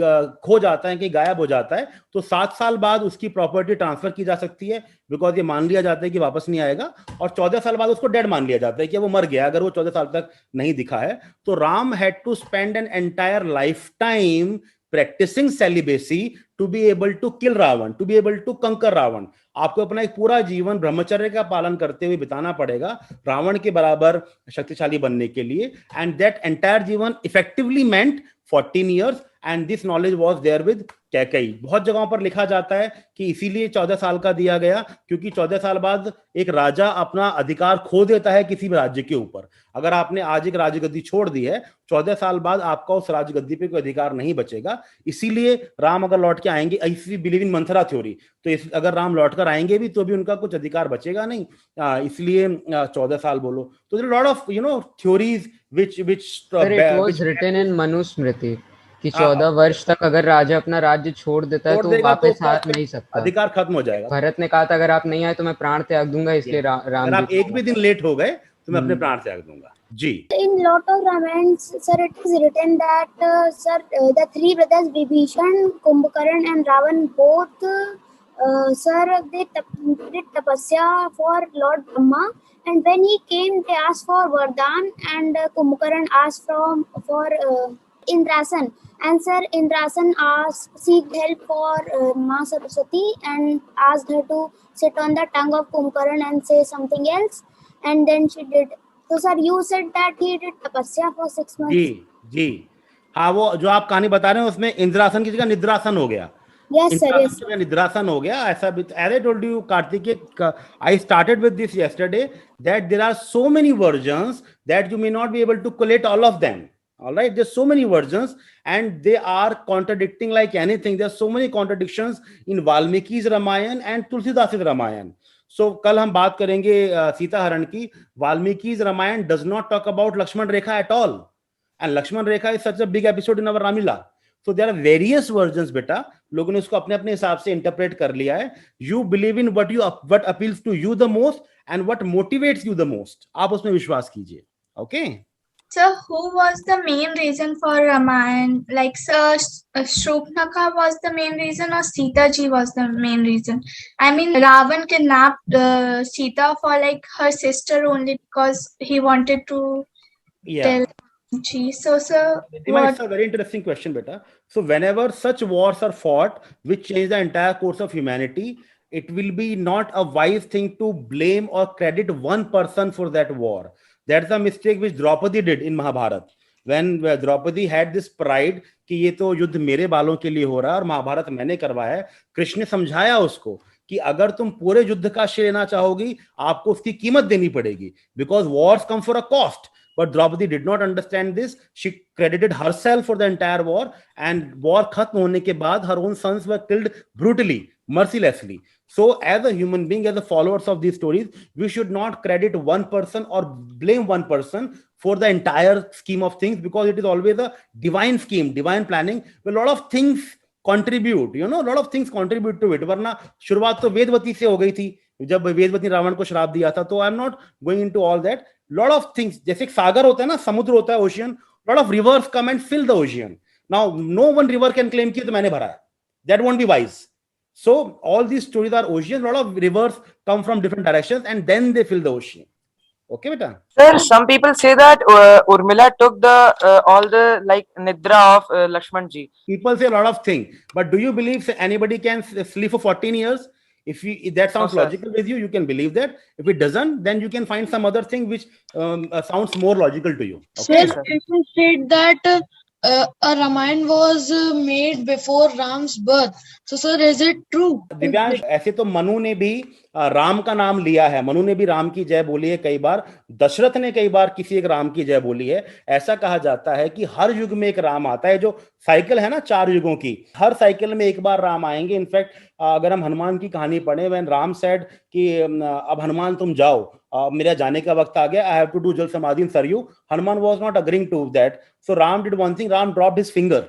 खो जाता है कि गायब हो जाता है, तो 7 साल बाद उसकी प्रॉपर्टी ट्रांसफर की जा सकती है, बिकॉज ये मान लिया जाता है कि वापस नहीं आएगा, और 14 साल बाद उसको डेड मान लिया जाता है कि वो मर गया, अगर वो 14 साल तक नहीं दिखा है. तो Ram had to spend an entire lifetime practicing celibacy to be able to kill Ravan, to be able to conquer Ravan. आपको अपना एक पूरा जीवन ब्रह्मचर्य का पालन करते हुए बिताना पड़ेगा रावण के बराबर शक्तिशाली बनने के लिए. एंड दैट एंटायर जीवन effectively meant 14 years, and this knowledge was there with Kaikeyi. बहुत जगहों पर लिखा जाता है कि इसीलिए 14 साल का दिया गया, क्योंकि 14 साल बाद एक राजा अपना अधिकार खो देता है किसी भी राज्य के ऊपर. अगर आपने आज एक राजगद्दी छोड़ दी है, 14 साल बाद आपका उस राजगद्दी पे कोई अधिकार नहीं बचेगा. इसीलिए राम अगर लौट के आएंगे, इसी बिलीव इन मंथरा थ्योरी, तो अगर राम लौट कर आएंगे भी तो भी उनका कुछ अधिकार बचेगा नहीं. इसलिए 14 साल बोलो. तो lot of theories which Sir, it was written in Manusmriti कि 14 वर्ष तक अगर राजा अपना राज्य छोड़ देता है तो वापस आ नहीं सकता, अधिकार खत्म हो जाएगा. भरत ने कहा था अगर आप नहीं आए तो मैं प्राण त्याग दूंगा, इसलिए राम अगर आप एक भी दिन लेट हो गए तो मैं अपने प्राण त्याग दूंगा. जी. In lot of Ramayans, sir, it is written that the three brothers Vibhishan, Kumbhakarna and Ravan both, sir, they did tapasya for Lord Brahma, and when he came, they asked for Vardhan, and Kumbhakarna asked for Indrasan. And sir, Indrasan seeked help for Ma Saraswati and asked her to sit on the tongue of Kumbhakarna and say something else, and then she did. So sir, you said that he did tapasya for 6 months. जी. हाँ, वो जो आप कहानी बता रहे हैं उसमें इंद्रासन की जगह निद्रासन हो गया. Yes, sir. Yes, sir. निद्रासन हो गया ऐसा भी. As I told you, Karthik, I started with this yesterday, that there are so many versions that you may not be able to collate all of them. All right, there's so many versions and they are contradicting like anything. There's so many contradictions in Valmiki's Ramayana and Tulsidasa's Ramayana. So कल हम बात करेंगे सीता हरण की. Valmiki's Ramayana does not talk about Lakshman Rekha at all, and Lakshman Rekha is such a big episode in our Ramila. So there are various versions, बेटा. लोगों ने उसको अपने अपने हिसाब से इंटरप्रेट कर लिया है. You believe in what appeals to you the most and what motivates you the most. आप उसमें विश्वास कीजिए. Okay. So who was the main reason for Ramayana? Like, Sir Shurpanakha was the main reason, or Sita ji was the main reason? I mean, Ravan kidnapped Sita for like her sister only because he wanted to tell Ji. So, sir, It's a very interesting question, beta. So whenever such wars are fought, which change the entire course of humanity, it will be not a wise thing to blame or credit one person for that war. That's the mistake which Draupadi did in Mahabharata. When Draupadi had this pride कि ये तो युद्ध मेरे बालों के लिए हो रहा है और महाभारत मैंने करवाया है, कृष्ण ने समझाया उसको कि अगर तुम पूरे युद्ध का श्रेय लेना चाहोगी, आपको उसकी कीमत देनी पड़ेगी. Because wars come for a cost. But Draupadi did not understand this. She credited herself for the entire war, and war खत्म होने के बाद her own sons were killed brutally, mercilessly. So as a human being, as a followers of these stories, we should not credit one person or blame one person for the entire scheme of things, because it is always a divine scheme, divine planning, where a lot of things contribute, a lot of things contribute to it. वरना शुरुआत तो वेदवती से हो गई थी, जब वेदवती ने रावण को श्राप दिया था. तो आई am not going into all that. Lot of things, जैसे एक सागर होता है ना, समुद्र होता है, ocean, lot of rivers come and fill the ocean. Now no one river can claim कि तो मैंने भरा है. That won't be wise. So all these stories are oceans. Lot of rivers come from different directions and then they fill the ocean. Okay, beta. Sir, some people say that Urmila took the all the like nidra of Lakshman ji. People say a lot of things, but do you believe anybody can sleep for 14 years? If that sounds logical with you, you can believe that. If it doesn't, then you can find some other thing which sounds more logical to you. Okay? Sir, people said that a Ramayana was made before Ram's birth. So, sir, is it true? Divyansh, ऐसे तो मनु ने भी राम का नाम लिया है. मनु ने भी राम की जय बोली है कई बार. दशरथ ने कई बार किसी एक राम की जय बोली है. ऐसा कहा जाता है कि हर युग में एक राम आता है. जो साइकिल है ना 4 युगों की, हर साइकिल में एक बार राम आएंगे. इनफैक्ट अगर हम हनुमान की कहानी पढ़े, व्हेन राम सेड कि अब हनुमान तुम जाओ, मेरा जाने का वक्त आ गया, I have to do jal samadhi in Saryu, Hanuman was not agreeing to that. So Ram did one thing, Ram dropped his finger,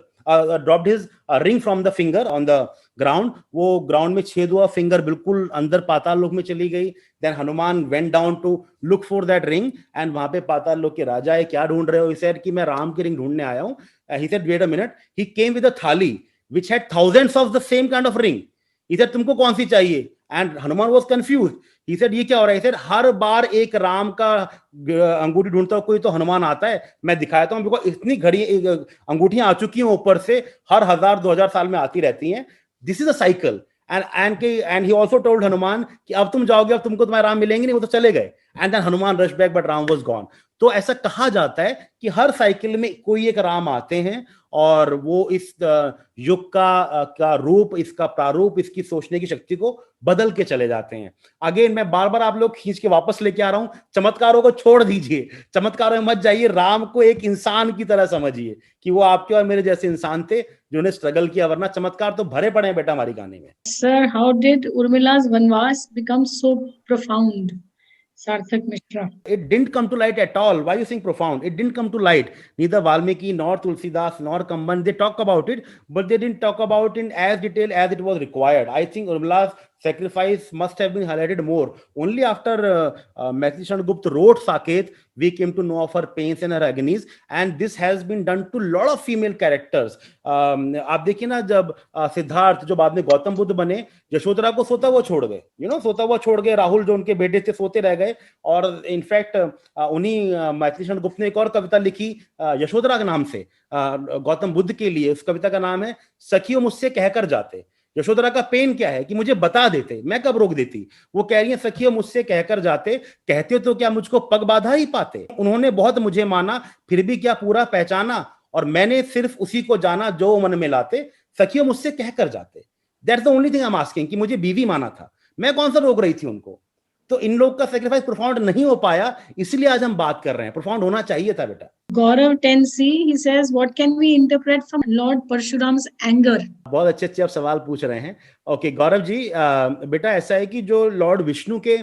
dropped his ring from the finger on the ground. वो ग्राउंड में छेद हुआ, फिंगर बिल्कुल अंदर पाताल लोक में चली गई. Then Hanuman went down to look for that ring, and वहां पे पाताल लोक के राजा है, क्या ढूंढ रहे हो? He said कि मैं राम की रिंग ढूंढने आया हूँ. He said wait a minute. He came with a thali which had thousands of the same kind of ring. He said तुमको कौन सी चाहिए? And Hanuman was confused. He said ये क्या हो रहा है? He said हर बार एक राम का अंगूठी ढूंढता कोई तो हनुमान आता है, मैं दिखाता हूँ. बिकॉज इतनी घड़ी अंगूठियां आ चुकी हैं ऊपर से, हर 1000-2000 साल में आती रहती हैं. This is a cycle. And he also told Hanuman कि अब तुम जाओगे, अब तुमको तुम्हारे राम मिलेंगे नहीं, वो तो चले गए. And then Hanuman rushed back, but Ram was gone. तो ऐसा कहा जाता है कि हर साइकिल में कोई एक राम आते हैं और वो इस युग का रूप, इसका प्रारूप, इसकी सोचने की शक्ति को बदल के चले जाते हैं. अगेन मैं बार बार आप लोग खींच के वापस लेके आ रहा हूं, चमत्कारों को छोड़ दीजिए, चमत्कारों में मत जाइए. राम को एक इंसान की तरह समझिए कि वो आपके और मेरे जैसे इंसान थे जिन्होंने स्ट्रगल किया, वरना चमत्कार तो भरे पड़े हैं बेटा हमारी गाने में. Sir, how did Urmila's vanvas become so profound? Sarthak Mishra. It didn't come to light at all. Why you saying profound? It didn't come to light. Neither Valmiki nor Tulsidas nor Kamban, they talk about it, but they didn't talk about it in as detail as it was required. I think Urmila's sacrifice must have been highlighted more. Only after Maitri Chandragupta wrote Saket, we came to know of her pains and her agonies, and this has been done to a lot of female characters. आप देखिए ना, जब सिद्धार्थ जो बाद में गौतम बुद्ध बने, यशोधरा को सोता हुआ छोड़ गए, सोता हुआ छोड़ गए. राहुल जो उनके बेटे थे सोते रह गए. और इनफैक्ट उन्हीं मैथिली चंद्रगुप्त ने एक और कविता लिखी यशोधरा के नाम से गौतम बुद्ध के लिए. उस कविता का नाम है सखियों मुझसे कहकर जाते. यशोधरा का पेन क्या है कि मुझे बता देते, मैं कब रोक देती. वो कह रही है सखियों मुझसे कहकर जाते, कहते तो क्या मुझको पग बाधा ही पाते. उन्होंने बहुत मुझे माना, फिर भी क्या पूरा पहचाना, और मैंने सिर्फ उसी को जाना जो मन में लाते. सखियों मुझसे कहकर जाते. That's the only thing I am asking, कि मुझे बीवी माना था, मैं कौन सा रोक रही थी उनको? तो इन लोग का सेक्रीफाइस प्रोफाउंड नहीं हो पाया, इसलिए आज हम बात कर रहे हैं। प्रोफाउंड होना चाहिए था बेटा। Gaurav 10C, he says, what can we interpret from Lord Parshuram's anger? बहुत अच्छे अच्छे आप सवाल पूछ रहे हैं। ओके गौरव जी, बेटा ऐसा है कि जो लॉर्ड विष्णु के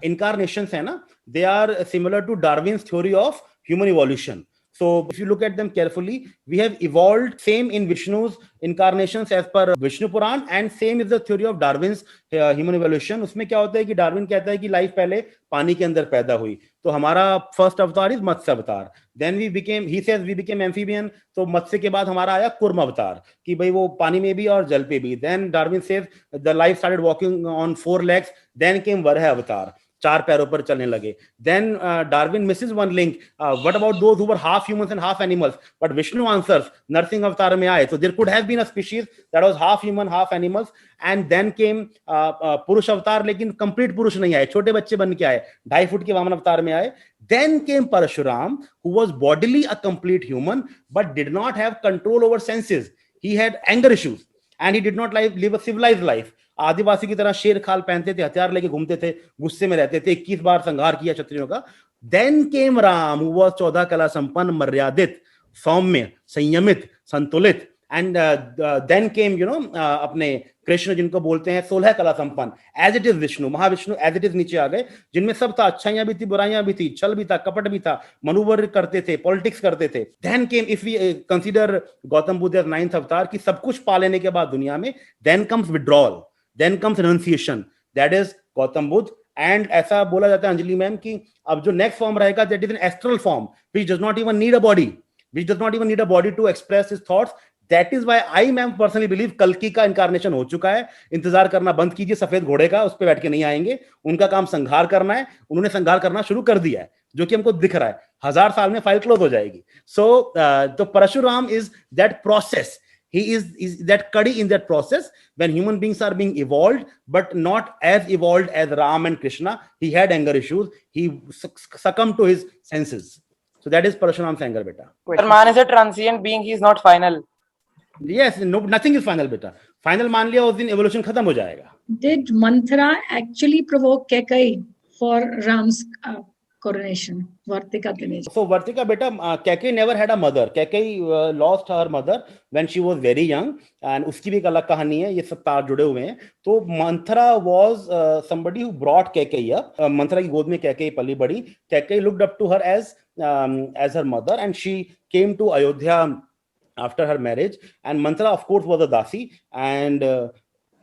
इनकारनेशंस है ना, they are similar to Darwin's theory of human evolution. So if you look at them carefully, we have evolved same in Vishnu's incarnations as per Vishnu Puran, and same is the theory of Darwin's human evolution. उसमें क्या होता है कि डार्विन कहता है कि लाइफ पहले पानी के अंदर पैदा हुई, तो हमारा फर्स्ट अवतार is Matsya avatar. Then we became, he says we became amphibian, तो मत्स्य के बाद हमारा आया कुर्म अवतार, कि भाई वो पानी में भी और जल पे भी. Then Darwin says the life started walking on 4 legs. Then came Varaha avatar, 4 पैरों पर चलने लगे. Then Darwin misses one link. What about those who were half humans and half animals? But Vishnu answers, Narasimha अवतार में आए, so there could have been a species that was half human, half animals. And then came पुरुष अवतार, लेकिन कंप्लीट पुरुष नहीं आए, छोटे बच्चे बन के आए, 2.5 फुट के वामन अवतार में आए. Then came Parashuram, who was bodily a complete human, but did not have control over senses. He had anger issues, and he did not live a civilized life. आदिवासी की तरह शेर खाल पहनते थे, हथियार लेके घूमते थे, गुस्से में रहते थे, 21 बार संहार किया क्षत्रियों का. Then came Ram, who was 14 कला संपन्न, मर्यादित, सौम्य, संयमित, संतुलित. एंड देन केम अपने कृष्ण, जिनको बोलते हैं 16 कला संपन्न, as it is Vishnu, Mahavishnu as it is नीचे आ गए, जिनमें सब था, अच्छाइयां भी थी, बुराइयां भी थी, छल भी था, कपट भी था, मनोवर करते थे, पॉलिटिक्स करते थे. Then came, if we consider Gautam Buddha as 9th avatar, की सब कुछ पा लेने के बाद दुनिया में, then comes withdrawal, then comes renunciation, that is Gautam Buddha. And ऐसा बोला जाता है अंजलि मैम कि अब जो नेक्स्ट फॉर्म रहेगा, that is an astral form which does not even need a body, which does not even need a body to express his thoughts. That is why I ma'am personally believe कल्कि का इनकारनेशन हो चुका है. इंतजार करना बंद कीजिए सफेद घोड़े का, उस पे बैठ के नहीं आएंगे. उनका काम संहार करना है, उन्होंने संहार करना शुरू कर दिया है, जो कि हमको दिख रहा है. 1000 साल में फाइल क्लोज हो जाएगी. तो Parshuram is that process. He is that kadi in that process when human beings are being evolved, but not as evolved as Ram and Krishna. He had anger issues. He succumbed to his senses. So that is Parashuram's anger, beta. Man is a transient being. He is not final. Yes, no, nothing is final, beta. Final मान लिया उस दिन evolution खत्म हो जाएगा. Did Manthara actually provoke Kekai for Ram's coronation? Vartika Dinesh. So Vartika beta, Kekai never had a mother. Kekai lost her mother when she was very young, and उसकी भी एक अलग कहानी है, ये सब तार जुड़े हुए हैं. तो Manthara was somebody who brought Kekai up. Manthara की गोद में Kekai पली बड़ी. Kekai looked up to her as her mother, and she came to Ayodhya after her marriage. And Manthara of course was a dasi, and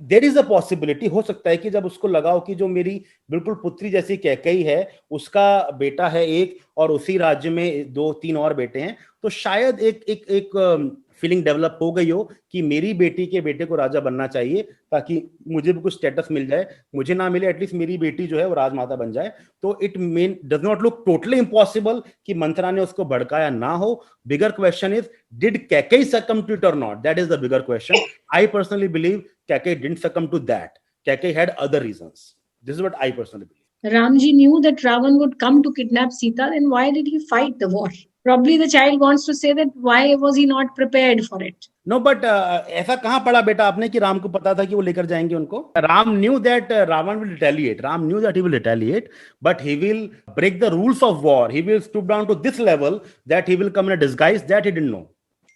there is a possibility, हो सकता है कि जब उसको लगाओ कि जो मेरी बिल्कुल पुत्री जैसी कैकेयी है, उसका बेटा है एक, और उसी राज्य में 2-3 और बेटे हैं, तो शायद एक फीलिंग डेवलप हो गई हो कि मेरी बेटी के बेटे को राजा बनना चाहिए, ताकि मुझे भी कुछ स्टेटस मिल जाए, मुझे ना मिले एटलीस्ट मेरी बेटी जो है वो राजमाता बन जाए. तो it does not look totally impossible कि मंथरा ने उसको भड़काया ना हो. Bigger question is, did Kaikeyi succumb to it or not? That is the bigger question. I personally believe Kekai didn't succumb to that. Kekai had other reasons. This is what I personally believe. Ramji knew that Ravan would come to kidnap Sita, then why did he fight the war? Probably the child wants to say that why was he not prepared for it? No, but ऐसा कहाँ पढ़ा बेटा आपने कि राम को पता था कि वो लेकर जाएंगे उनको? Ram knew that Ravan will retaliate. Ram knew that he will retaliate, but he will break the rules of war. He will stoop down to this level that he will come in a disguise that he didn't know.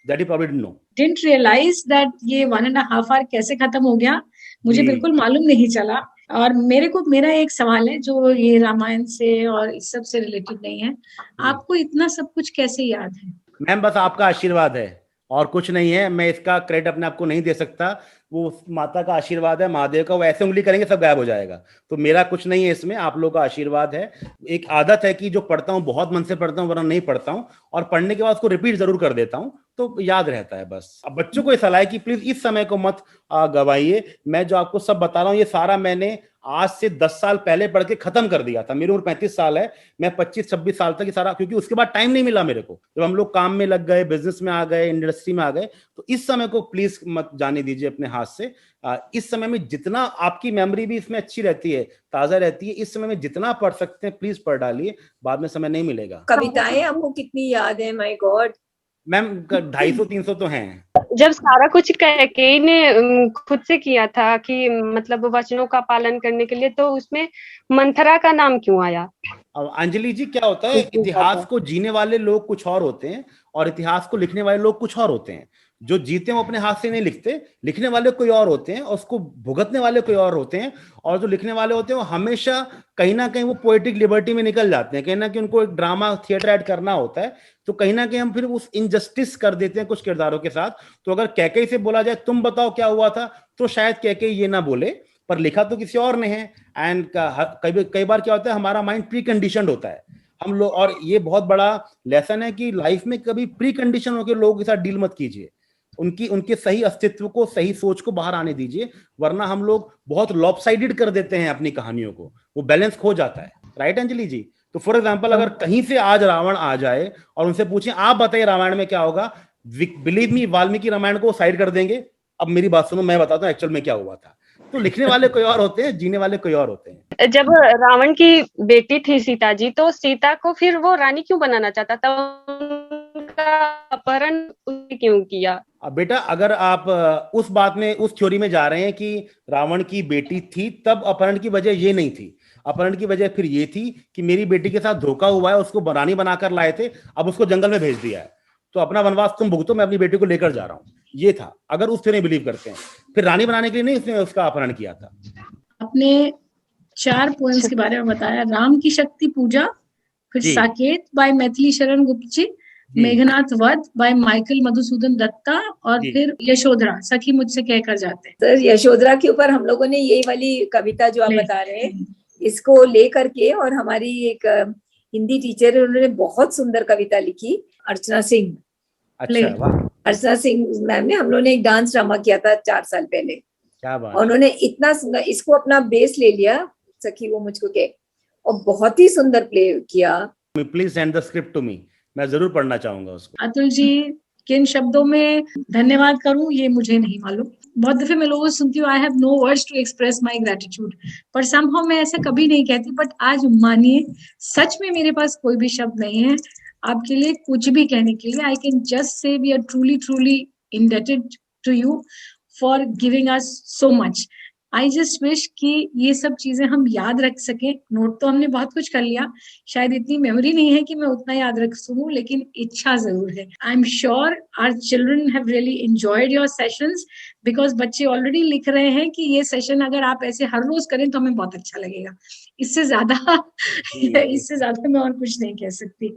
That he probably didn't know. Didn't realize that ये 1.5 hour कैसे खत्म हो गया, मुझे बिल्कुल मालूम नहीं चला. और मेरा एक सवाल है जो ये रामायण से और इस सब से रिलेटेड नहीं है. आपको इतना सब कुछ कैसे याद है? मैम बस आपका आशीर्वाद है और कुछ नहीं है. मैं इसका क्रेडिट अपने आप को नहीं दे सकता. वो माता का आशीर्वाद है, महादेव का. वो ऐसे उंगली करेंगे सब गायब हो जाएगा. तो मेरा कुछ नहीं है इसमें, आप लोगों का आशीर्वाद है. एक आदत है कि जो पढ़ता हूँ बहुत मन से पढ़ता हूँ, वरना नहीं पढ़ता हूँ, और पढ़ने के बाद उसको रिपीट जरूर कर देता हूँ, तो याद रहता है बस. अब बच्चों को ये सलाह है कि प्लीज इस समय को मत गवाइए. मैं जो आपको सब बता रहा हूँ ये सारा मैंने आज से 10 साल पहले पढ़ के खत्म कर दिया था. मेरी उम्र 35 साल है. मैं 25-26 साल तक ये सारा, क्योंकि उसके बाद टाइम नहीं मिला मेरे को. जब हम लोग काम में लग गए, बिजनेस में आ गए, इंडस्ट्री में आ गए, तो इस समय को प्लीज मत जाने दीजिए अपने हाथ से. इस समय में जितना आपकी मेमोरी भी इसमें अच्छी रहती है, ताजा रहती है, इस समय में जितना पढ़ सकते हैं प्लीज पढ़ डालिए. बाद में समय नहीं मिलेगा. कविताएं आपको कितनी याद है? माय गॉड, मैम 250-300 तो हैं। जब सारा कुछ कैकेयी ने खुद से किया था कि मतलब वचनों का पालन करने के लिए, तो उसमें मंथरा का नाम क्यों आया? अब अंजलि जी क्या होता है, इतिहास को जीने वाले लोग कुछ और होते हैं और इतिहास को लिखने वाले लोग कुछ और होते हैं। जो जीते हैं वो अपने हाथ से नहीं लिखते, लिखने वाले कोई और होते हैं और उसको भुगतने वाले कोई और होते हैं। और जो लिखने वाले होते हैं वो हमेशा कहीं ना कहीं वो पोएटिक लिबर्टी में निकल जाते हैं, कहीं ना कहीं उनको एक ड्रामा थिएटर ऐड करना होता है, तो कहीं ना कहीं हम फिर उस इनजस्टिस कर देते हैं कुछ किरदारों के साथ। तो अगर कैकेयी से बोला जाए तुम बताओ क्या हुआ था, तो शायद कैकेयी ये ना बोले, पर लिखा तो किसी और ने है। एंड कई बार क्या होता है, हमारा माइंड प्री कंडीशनड होता है हम लोग, और ये बहुत बड़ा लेसन है कि लाइफ में कभी प्री कंडीशन होकर लोगों के साथ डील मत कीजिए। उनके सही अस्तित्व को, सही सोच को बाहर आने दीजिए, वरना हम लोग बहुत लॉपसाइडेड कर देते हैं अपनी कहानियों को, वो बैलेंस खो जाता है। राइट अंजलि जी? तो फॉर एग्जाम्पल अगर कहीं से आज रावण आ जाए और उनसे पूछें आप बताइए रामायण में क्या होगा, बिलीव मी वाल्मीकि रामायण को साइड कर देंगे। अब मेरी बात सुनो, मैं बताता हूँ एक्चुअल में क्या हुआ था। तो लिखने वाले कोई और होते हैं, जीने वाले कोई और होते हैं। जब रावण की बेटी थी सीता जी, तो सीता को फिर वो रानी क्यों बनाना चाहता था? उनका अपहरण उसने क्यों किया? अब बेटा अगर आप उस बात में, उस थ्योरी में जा रहे हैं कि रावण की बेटी थी, तब अपहरण की वजह ये नहीं थी। अपहरण की वजह फिर ये थी कि मेरी बेटी के साथ धोखा हुआ है, उसको रानी बनाकर लाए थे, अब उसको जंगल में भेज दिया है, तो अपना वनवास तुम भुगतो, मैं अपनी बेटी को लेकर जा रहा हूँ। ये था, अगर उस थ्योरी में बिलीव करते हैं। फिर रानी बनाने के लिए नहीं उसने उसका अपहरण किया था। अपने 4 पोएम्स के बारे में बताया, राम की शक्ति पूजा, फिर साकेत बाय मैथिली शरण गुप्त जी, मेघनाथ वध बाय माइकल मधुसूदन दत्ता, और फिर यशोधरा सखी मुझसे कहकर जाते हैं। सर यशोधरा के ऊपर हम लोगों ने यही वाली कविता जो आप बता रहे हैं इसको ले करके, और हमारी एक हिंदी टीचर है उन्होंने बहुत सुंदर कविता लिखी, अर्चना सिंह। अच्छा, अर्चना सिंह मैम ने, हम लोगों ने एक डांस ड्रामा किया था 4 साल पहले। क्या बात। उन्होंने इतना सुंदर इसको अपना बेस ले लिया, सखी वो मुझको के, और बहुत ही सुंदर प्ले किया। Please send the script to me, मैं जरूर पढ़ना चाहूंगा उसको। अतुल जी किन शब्दों में धन्यवाद करूं ये मुझे नहीं मालूम। बहुत दफे मैं लोगों से सुनती हूँ, I have no words to express my gratitude, पर समहाउ मैं ऐसा कभी नहीं कहती। बट आज मानिए सच में मेरे पास कोई भी शब्द नहीं है आपके लिए कुछ भी कहने के लिए। I can just say we are truly truly indebted to you for giving us so much. I just wish कि ये सब चीजें हम याद रख सकें। नोट तो हमने बहुत कुछ कर लिया, शायद इतनी मेमोरी नहीं है कि मैं उतना याद रख सकूं, लेकिन इच्छा जरूर है। I am sure our children have really enjoyed your sessions, because बच्चे ऑलरेडी लिख रहे हैं कि ये सेशन अगर आप ऐसे हर रोज करें तो हमें बहुत अच्छा लगेगा। इससे ज्यादा मैं और कुछ नहीं कह सकती।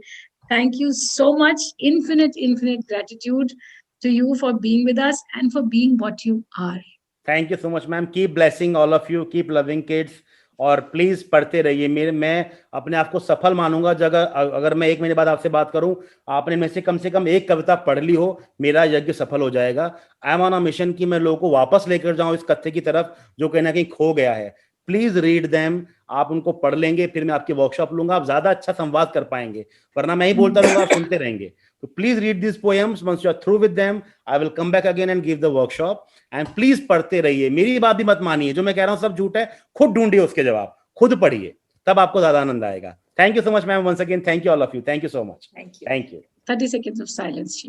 Thank you so much. Infinite gratitude to you for being with us and for being what you are. Thank you so much, ma'am. Keep blessing all of you. Keep loving kids. और प्लीज पढ़ते रहिए। मैं अपने आप को सफल मानूंगा अगर मैं 1 महीने बाद आपसे बात करूं, आपने में से कम एक कविता पढ़ ली हो, मेरा यज्ञ सफल हो जाएगा। I am on a mission कि मैं लोगों को वापस लेकर जाऊं इस कथ्य की तरफ जो कहीं ना कहीं खो गया है। Please read them. आप उनको पढ़ लेंगे, फिर मैं आपकी वर्कशॉप लूंगा, आप ज्यादा अच्छा संवाद कर पाएंगे, वरना मैं ही बोलता रहूंगा, आप सुनते रहेंगे। तो please read this poems. Once you are through with them, I will come back again and give the workshop. And please पढ़ते रहिए। मेरी बात भी मत मानिए, जो मैं कह रहा हूँ सब झूठ है, खुद ढूंढिए उसके जवाब, खुद पढ़िए, तब आपको ज्यादा आनंद आएगा। Thank you so much ma'am, once again thank you all of you, thank you so much. Thank you. 30 seconds of silence.